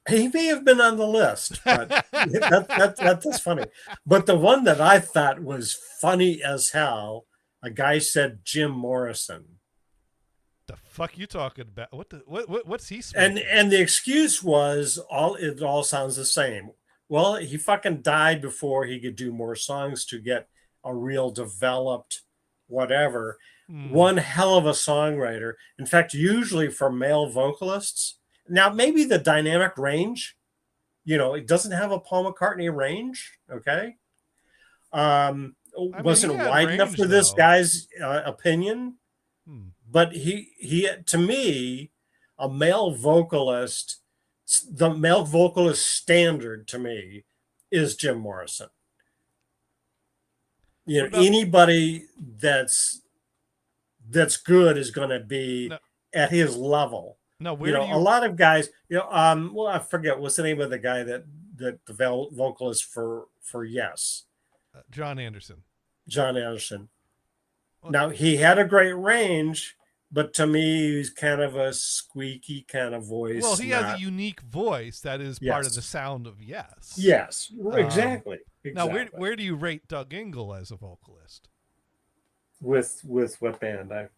Speaker 3: He may have been on the list, but that's funny. But the one that I thought was funny as hell, a guy said Jim Morrison.
Speaker 2: The fuck you talking about? What's he smoking?
Speaker 3: And the excuse was it all sounds the same. Well, he fucking died before he could do more songs to get a real developed whatever. One hell of a songwriter. In fact, usually for male vocalists. Now, maybe the dynamic range, it doesn't have a Paul McCartney range, okay? Wasn't wide enough for this guy's opinion. But he to me, a male vocalist, the male vocalist standard to me is Jim Morrison. Anybody that's good is going to be at his level.
Speaker 2: No,
Speaker 3: a lot of guys, well, I forget what's the name of the guy that the vocalist for Yes.
Speaker 2: John Anderson.
Speaker 3: Now he had a great range, but to me, he's kind of a squeaky kind of voice.
Speaker 2: Well, he has a unique voice that is part of the sound of Yes.
Speaker 3: Yes, exactly.
Speaker 2: Now, where do you rate Doug Ingle as a vocalist?
Speaker 3: With what band? I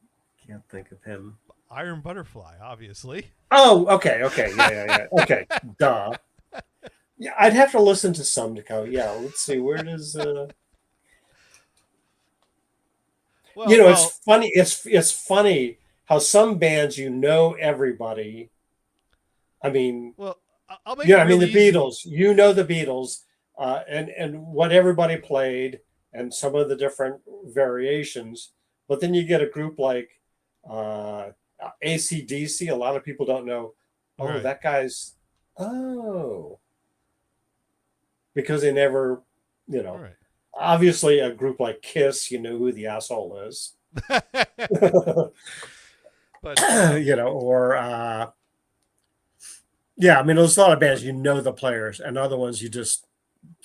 Speaker 3: can't think of him.
Speaker 2: Iron Butterfly, obviously.
Speaker 3: Oh, okay, yeah. Okay, duh. Yeah, I'd have to listen to some to go. Yeah, let's see. Where does? It's funny. It's funny how some bands everybody. I mean,
Speaker 2: I'll make
Speaker 3: the Beatles. The Beatles, and what everybody played, and some of the different variations. But then you get a group like AC/DC. A lot of people don't know. Oh, that guy's. Oh. Because they never You know,
Speaker 2: Right.
Speaker 3: obviously a group like Kiss, you know who the asshole is.
Speaker 2: But
Speaker 3: You know, or yeah, I mean, there's a lot of bands you know the players, and other ones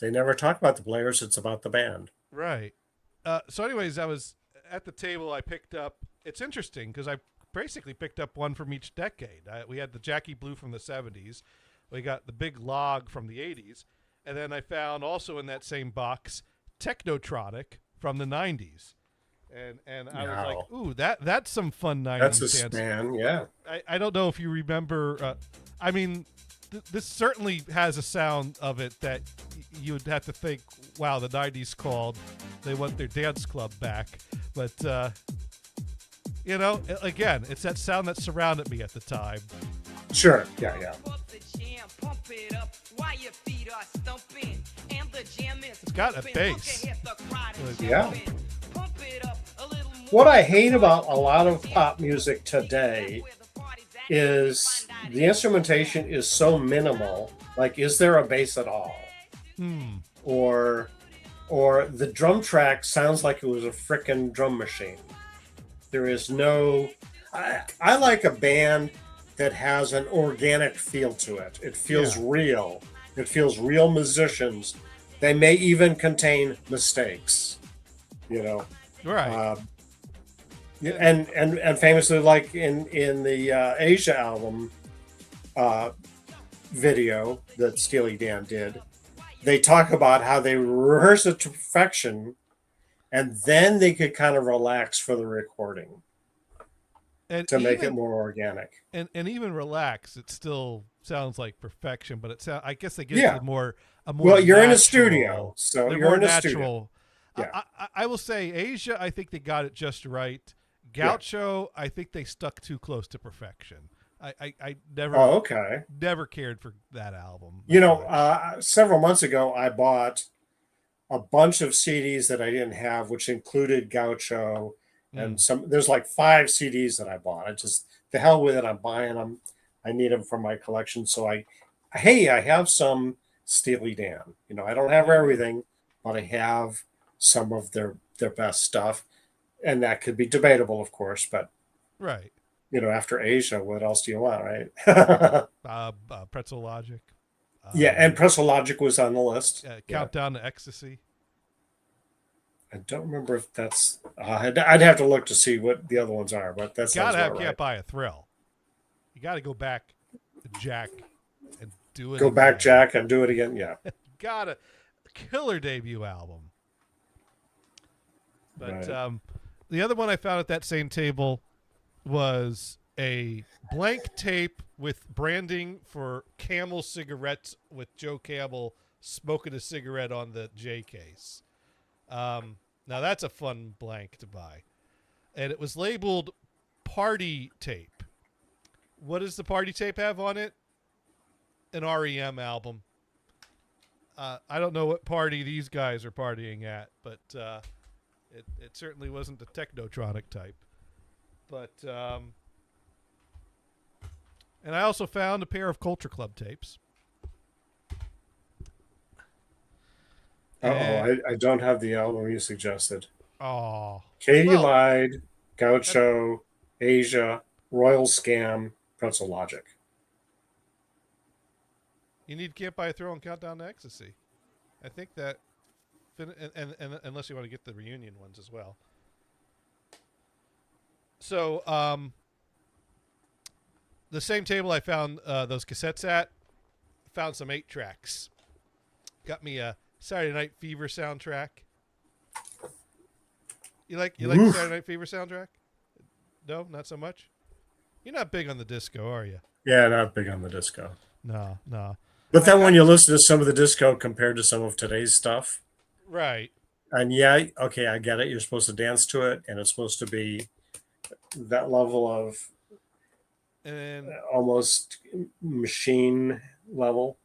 Speaker 3: they never talk about the players. It's about the band.
Speaker 2: right. So, anyways, I was at the table. I picked up. It's interesting because I basically picked up one from each decade. We had the Jackie Blue from the '70s. We got the Big Log from the '80s, and then I found also in that same box Technotronic from the '90s. And I was like, ooh, that's some fun '90s
Speaker 3: That's a
Speaker 2: dance.
Speaker 3: span, yeah.
Speaker 2: I don't know if you remember. I mean, this certainly has a sound of it that you would have to think, wow, the '90s called. They want their dance club back. But you know, again, it's that sound that surrounded me at the time.
Speaker 3: Sure, yeah.
Speaker 2: It's got a bass.
Speaker 3: Yeah. What I hate about a lot of pop music today is the instrumentation is so minimal. Like, is there a bass at all? Or the drum track sounds like it was a frickin' drum machine. There is no. I like a band that has an organic feel to it. It feels real. It feels real musicians. They may even contain mistakes. You know.
Speaker 2: Right.
Speaker 3: And famously, like in the Asia album video that Steely Dan did, they talk about how they rehearse it to perfection, and then they could kind of relax for the recording to make it more organic.
Speaker 2: And even relax, it still sounds like perfection, but I guess they get a more
Speaker 3: well, you're
Speaker 2: natural,
Speaker 3: in a studio, so
Speaker 2: they're
Speaker 3: you're
Speaker 2: more
Speaker 3: in a
Speaker 2: natural.
Speaker 3: studio. Yeah.
Speaker 2: I will say Asia, I think they got it just right. Gaucho, I think they stuck too close to perfection. I never never cared for that album.
Speaker 3: You know, several months ago, I bought a bunch of CDs that I didn't have, which included Gaucho and there's like 5 CDs that I bought. I just, the hell with it, I'm buying them. I need them for my collection. So I have some Steely Dan. You know, I don't have everything, but I have some of their best stuff. And that could be debatable, of course, but
Speaker 2: right.
Speaker 3: You know, after Asia, what else do you want, right?
Speaker 2: Pretzel Logic.
Speaker 3: Yeah, and Pretzel Logic was on the list.
Speaker 2: Countdown to Ecstasy.
Speaker 3: I don't remember if that's. I'd have to look to see what the other ones are, but that's
Speaker 2: Can't Buy a Thrill. You got to go back, Jack, and do it.
Speaker 3: Go back, Jack, and do it again. Yeah.
Speaker 2: Got a killer debut album. But the other one I found at that same table was a blank tape with branding for Camel cigarettes with Joe Camel smoking a cigarette on the J case. Now that's a fun blank to buy. And it was labeled Party Tape. What does the Party Tape have on it? An REM album. I don't know what party these guys are partying at, but it certainly wasn't the Technotronic type. But and I also found a pair of Culture Club tapes.
Speaker 3: I don't have the album you suggested.
Speaker 2: Oh,
Speaker 3: Katie lied. Gaucho, Asia, Royal Scam, Pretzel Logic.
Speaker 2: You need Can't Buy a Thrill and Countdown to Ecstasy. I think that, and unless you want to get the reunion ones as well. So, the same table I found those cassettes at, found some 8 tracks. Got me a Saturday Night Fever soundtrack. You like the Saturday Night Fever soundtrack? No, not so much. You're not big on the disco, are you?
Speaker 3: Yeah, not big on the disco.
Speaker 2: No.
Speaker 3: But then when you listen to some of the disco compared to some of today's stuff,
Speaker 2: right?
Speaker 3: And yeah, okay, I get it. You're supposed to dance to it, and it's supposed to be that level of almost machine level.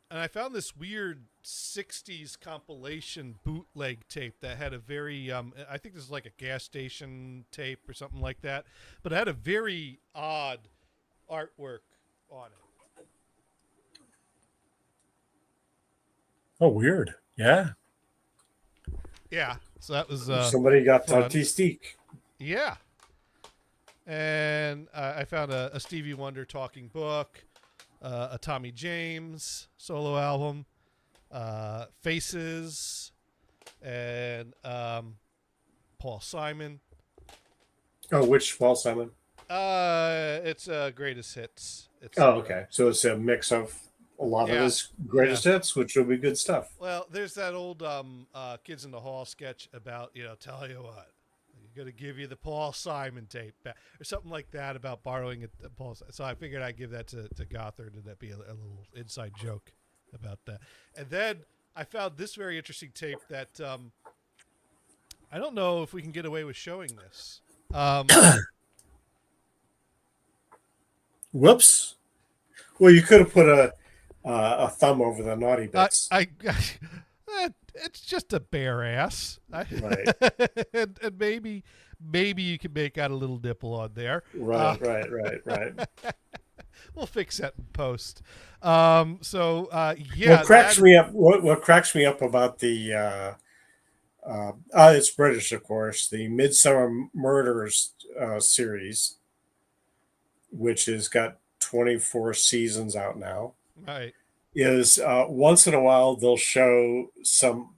Speaker 2: And I found this weird 60s compilation bootleg tape that had a very, I think this is like a gas station tape or something like that, but it had a very odd artwork on it.
Speaker 3: Oh, weird. Yeah.
Speaker 2: Yeah. So that was
Speaker 3: Somebody got
Speaker 2: fun.
Speaker 3: artistique.
Speaker 2: Yeah. And I found a Stevie Wonder talking book, a Tommy James solo album, Faces, and Paul Simon.
Speaker 3: Oh, which Paul Simon?
Speaker 2: It's Greatest Hits. It's,
Speaker 3: Oh, okay. So it's a mix of a lot
Speaker 2: Yeah.
Speaker 3: of his greatest hits, which will be good stuff.
Speaker 2: Well, there's that old Kids in the Hall sketch about, tell you what, you're going to give you the Paul Simon tape back, or something like that about borrowing it. So I figured I'd give that to Gothard, and that'd be a little inside joke about that. And then I found this very interesting tape that I don't know if we can get away with showing this.
Speaker 3: Whoops. Well, you could have put a thumb over the naughty bits.
Speaker 2: It's just a bare ass.
Speaker 3: Right.
Speaker 2: and maybe you can make out a little nipple on there.
Speaker 3: Right.
Speaker 2: We'll fix that in post. Yeah.
Speaker 3: What cracks me up? What cracks me up about the it's British, of course. The Midsummer Murders series, which has got 24 seasons out now,
Speaker 2: Right.
Speaker 3: is once in a while they'll show some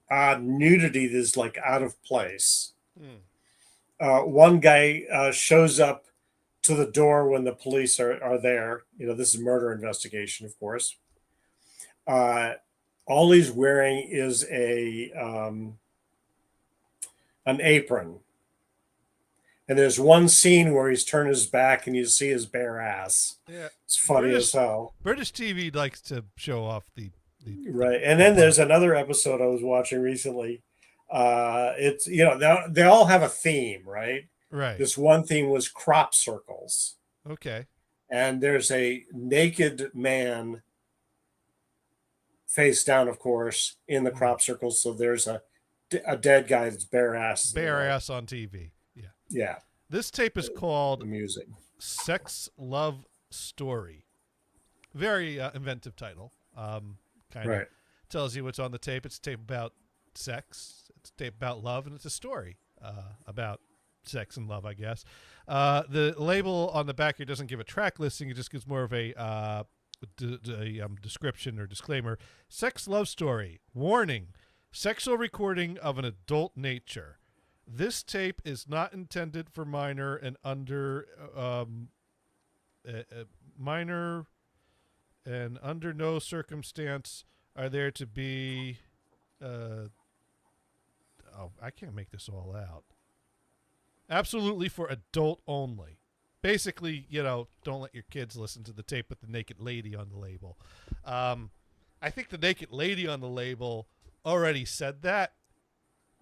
Speaker 3: odd nudity that's like out of place. One guy shows up to the door when the police are there. This is murder investigation, of course. All he's wearing is an apron. And there's one scene where he's turned his back and you see his bare ass.
Speaker 2: Yeah.
Speaker 3: It's funny as hell.
Speaker 2: British TV likes to show off the
Speaker 3: Right. And then there's another episode I was watching recently. It's, they all have a theme, right?
Speaker 2: Right.
Speaker 3: This one theme was crop circles.
Speaker 2: Okay.
Speaker 3: And there's a naked man face down, of course, in the crop circles. So there's a dead guy that's bare ass.
Speaker 2: Bare ass on TV. Yeah.
Speaker 3: Yeah.
Speaker 2: This tape is called
Speaker 3: Amusing.
Speaker 2: Sex Love Story. Very inventive title. Kind of tells you what's on the tape. It's a tape about sex. It's a tape about love, and it's a story about sex and love, I guess. The label on the back here doesn't give a track listing. It just gives more of a description or disclaimer. Sex Love Story. Warning. Sexual recording of an adult nature. This tape is not intended for minor and under minor, and under no circumstance are there to be I can't make this all out. Absolutely for adult only. Basically, don't let your kids listen to the tape with the naked lady on the label. I think the naked lady on the label already said that.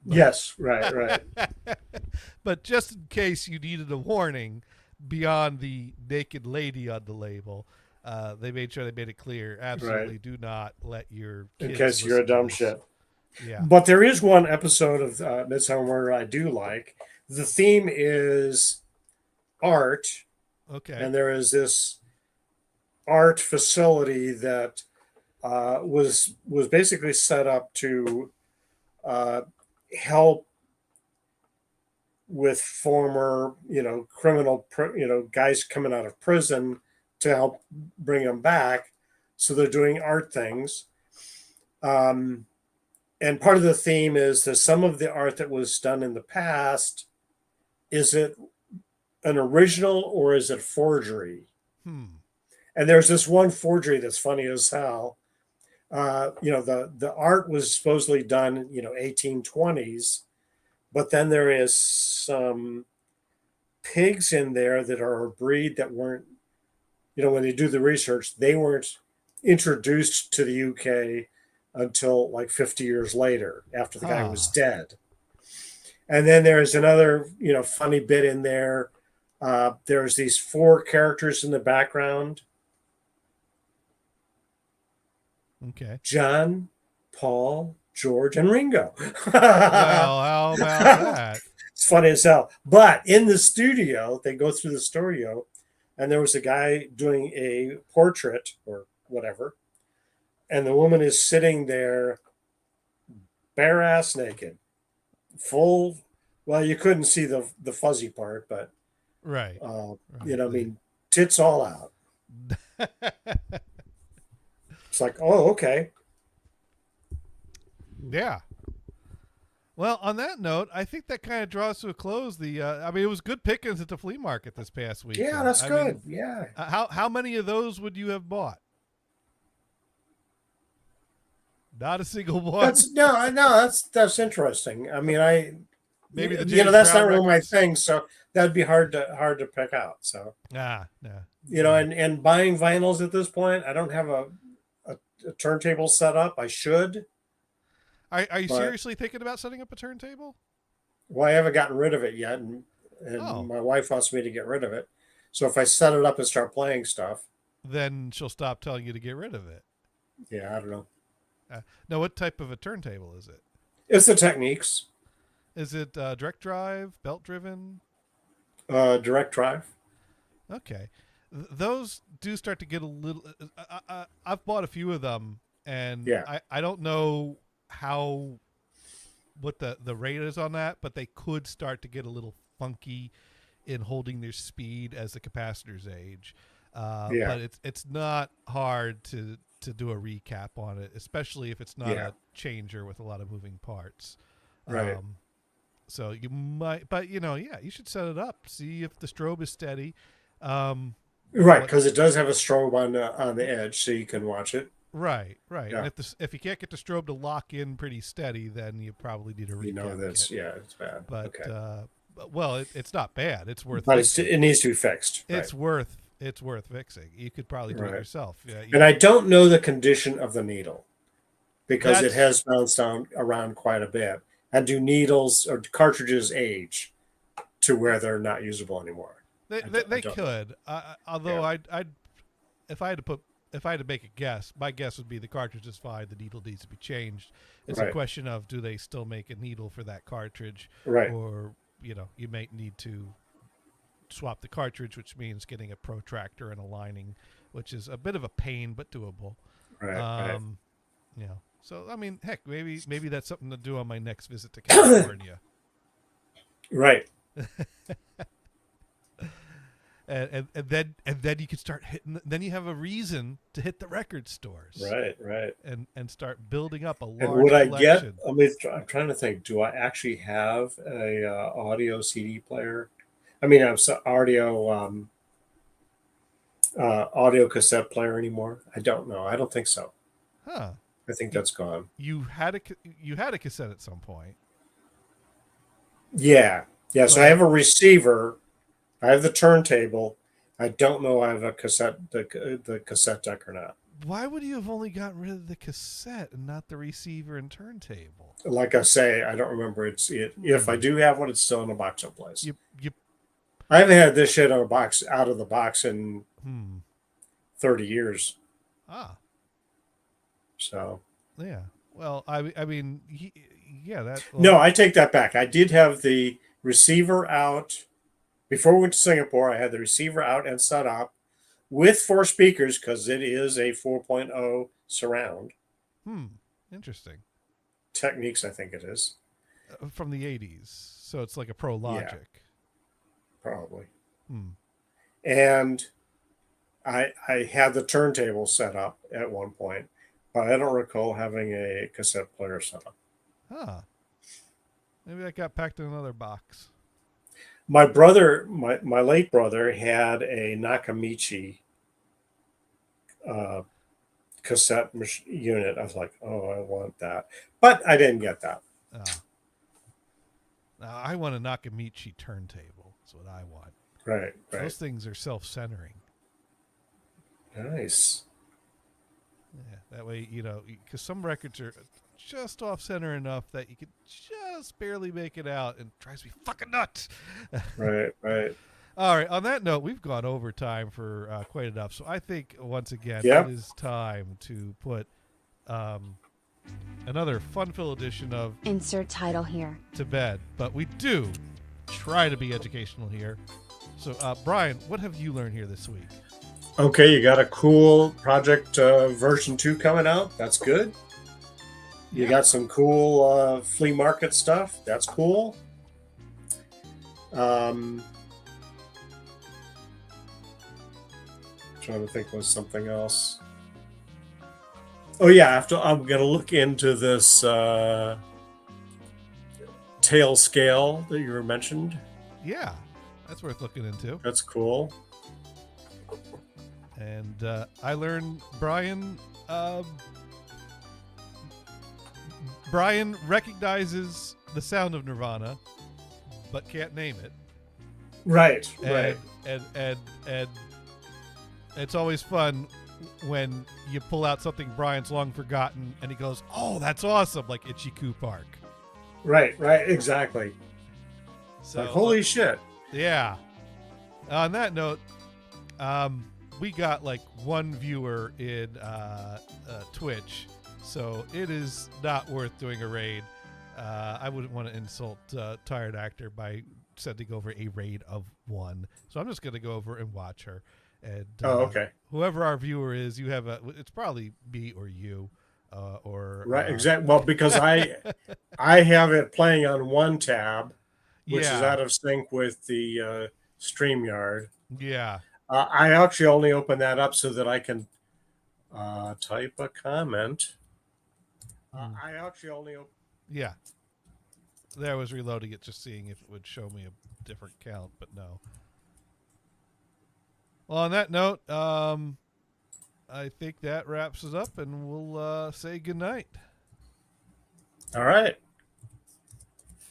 Speaker 3: Yes, right.
Speaker 2: But just in case you needed a warning beyond the naked lady on the label, they made sure they made it clear. Absolutely do not let your kids
Speaker 3: in case you're a dumb shit.
Speaker 2: Yeah.
Speaker 3: But there is one episode of Midsummer Murder I do like. The theme is art.
Speaker 2: Okay.
Speaker 3: And there is this art facility that was basically set up to help with former, criminal, guys coming out of prison to help bring them back. So they're doing art things. And part of the theme is that some of the art that was done in the past, is it an original or is it forgery? And there's this one forgery that's funny as hell. The art was supposedly done, 1820s, but then there is some pigs in there that are a breed that weren't, when they do the research, they weren't introduced to the UK until like 50 years later after the guy was dead. And then there's another, funny bit in there. There's these 4 characters in the background.
Speaker 2: Okay.
Speaker 3: John, Paul, George, and Ringo.
Speaker 2: Well, how about that?
Speaker 3: It's funny as hell. But in the studio, they go through the studio, and there was a guy doing a portrait or whatever, and the woman is sitting there bare ass naked, full. Well, you couldn't see the fuzzy part, but
Speaker 2: Right.
Speaker 3: you know, I mean, tits all out. It's like, oh, okay.
Speaker 2: Yeah. Well, on that note, I think that kind of draws to a close. I mean, it was good pickings at the flea market this past week.
Speaker 3: Yeah, that's
Speaker 2: I
Speaker 3: good.
Speaker 2: mean,
Speaker 3: Yeah.
Speaker 2: how many of those would you have bought? Not a single one.
Speaker 3: That's interesting. I mean,
Speaker 2: Maybe the
Speaker 3: you
Speaker 2: James
Speaker 3: know, that's
Speaker 2: Brown
Speaker 3: not really my
Speaker 2: records?
Speaker 3: thing, so that'd be hard to pick out. So
Speaker 2: Yeah.
Speaker 3: you know, and buying vinyls at this point, I don't have a turntable set up. I should.
Speaker 2: Are you
Speaker 3: But-
Speaker 2: seriously thinking about setting up a turntable?
Speaker 3: Well, I haven't gotten rid of it yet, and
Speaker 2: Oh.
Speaker 3: my wife wants me to get rid of it. So if I set it up and start playing stuff,
Speaker 2: Then she'll stop telling you to get rid of it.
Speaker 3: yeah, I don't know.
Speaker 2: Now, what type of a turntable is it?
Speaker 3: It's the Techniques,
Speaker 2: Is it direct drive, belt driven?
Speaker 3: direct drive.
Speaker 2: Okay, those do start to get a little. I've bought a few of them, and
Speaker 3: Yeah.
Speaker 2: I don't know what the rate is on that, but they could start to get a little funky in holding their speed as the capacitors age.
Speaker 3: Yeah.
Speaker 2: But it's not hard to do a recap on it, especially if it's not
Speaker 3: Yeah.
Speaker 2: a changer with a lot of moving parts.
Speaker 3: Right.
Speaker 2: So you might, but you know, yeah, you should set it up. See if the strobe is steady.
Speaker 3: Right,
Speaker 2: What-
Speaker 3: because it does have a strobe on the edge, so you can watch it.
Speaker 2: Right.
Speaker 3: Yeah.
Speaker 2: And if you can't get the strobe to lock in pretty steady, then you probably need a recap.
Speaker 3: You know that's
Speaker 2: kit.
Speaker 3: it's bad.
Speaker 2: But
Speaker 3: okay,
Speaker 2: well, it's not bad. It's worth.
Speaker 3: but
Speaker 2: fixing.
Speaker 3: it needs to be fixed.
Speaker 2: It's
Speaker 3: right.
Speaker 2: worth fixing. You could probably do it
Speaker 3: Right.
Speaker 2: yourself. Yeah.
Speaker 3: And I don't know the condition of the needle because it
Speaker 2: That's-
Speaker 3: has bounced down around quite a bit. And do needles or cartridges age to where they're not usable anymore?
Speaker 2: They
Speaker 3: I don't know.
Speaker 2: could. Although
Speaker 3: Yeah.
Speaker 2: I'd if I had to make a guess, my guess would be the cartridge is fine. The needle needs to be changed. It's a
Speaker 3: Right.
Speaker 2: question of do they still make a needle for that cartridge,
Speaker 3: Right.
Speaker 2: or you may need to swap the cartridge, which means getting a protractor and a lining, which is a bit of a pain but doable.
Speaker 3: Right.
Speaker 2: So I mean, heck, maybe that's something to do on my next visit to California.
Speaker 3: Right.
Speaker 2: and then you can start hitting. Then you have a reason to hit the record stores,
Speaker 3: Right.
Speaker 2: and start building up a large
Speaker 3: And would I get?
Speaker 2: collection.
Speaker 3: I'm trying to think. Do I actually have a audio CD player? I mean, I'm so audio cassette player anymore. I don't know. I don't think so.
Speaker 2: Huh?
Speaker 3: I think that's gone.
Speaker 2: You had a cassette at some point.
Speaker 3: Yeah. So I
Speaker 2: Right.
Speaker 3: have a receiver. I have the turntable. I don't know. I have a cassette, the cassette deck or not.
Speaker 2: Why would you have only gotten rid of the cassette and not the receiver and turntable?
Speaker 3: Like I say, I don't remember. If I do have one, it's still in a box someplace.
Speaker 2: You
Speaker 3: I haven't had this shit out of the box in 30 years. So
Speaker 2: Yeah. Well, I mean, that.
Speaker 3: no, I take that back. I did have the receiver out before we went to Singapore. I had the receiver out and set up with 4 speakers because it is a 4.0 surround.
Speaker 2: Interesting.
Speaker 3: Techniques, I think it is.
Speaker 2: From the 80s, so it's like a Pro Logic.
Speaker 3: Probably. And I had the turntable set up at one point, but I don't recall having a cassette player set up.
Speaker 2: Huh. Maybe that got packed in another box.
Speaker 3: My brother, my late brother, had a Nakamichi cassette unit. I was like, oh, I want that, but I didn't get that.
Speaker 2: Now I want a Nakamichi turntable. That's what I want.
Speaker 3: Right.
Speaker 2: Those things are self-centering.
Speaker 3: Nice.
Speaker 2: Yeah, that way, because some records are just off-center enough that you can just barely make it out, and it drives me fucking nuts.
Speaker 3: Right.
Speaker 2: All right. On that note, we've gone over time for quite enough, so I think once again
Speaker 3: Yep.
Speaker 2: it is time to put another fun-filled edition of
Speaker 9: Insert title here.
Speaker 2: to bed. But we do try to be educational here. So, Brian, what have you learned here this week?
Speaker 3: Okay, you got a cool project version 2 coming out. That's good. You
Speaker 2: Yeah.
Speaker 3: got some cool flea market stuff. That's cool. Trying to think of something else. Oh yeah, I'm gonna look into this tail scale that you were mentioned.
Speaker 2: Yeah, that's worth looking into.
Speaker 3: That's cool.
Speaker 2: And I learned Brian recognizes the sound of Nirvana, but can't name it.
Speaker 3: Right,
Speaker 2: And,
Speaker 3: right.
Speaker 2: and it's always fun when you pull out something Brian's long forgotten, and he goes, "Oh, that's awesome!" Like Itchy-Coo Park.
Speaker 3: Right, exactly.
Speaker 2: So
Speaker 3: Like, holy shit.
Speaker 2: yeah. On that note, we got like one viewer in Twitch, so it is not worth doing a raid. I wouldn't want to insult Tired Actor by sending over a raid of one, so I'm just going to go over and watch her. And
Speaker 3: Okay.
Speaker 2: whoever our viewer is, you have it's probably me or you, or
Speaker 3: Right, exactly. Well, because I have it playing on one tab, which is
Speaker 2: yeah,
Speaker 3: out of sync with the StreamYard.
Speaker 2: yeah.
Speaker 3: I actually only open that up so that I can type a comment. I actually only open.
Speaker 2: Yeah. There I was reloading it, just seeing if it would show me a different count, but no. Well, on that note, I think that wraps us up, and we'll say goodnight.
Speaker 3: All right.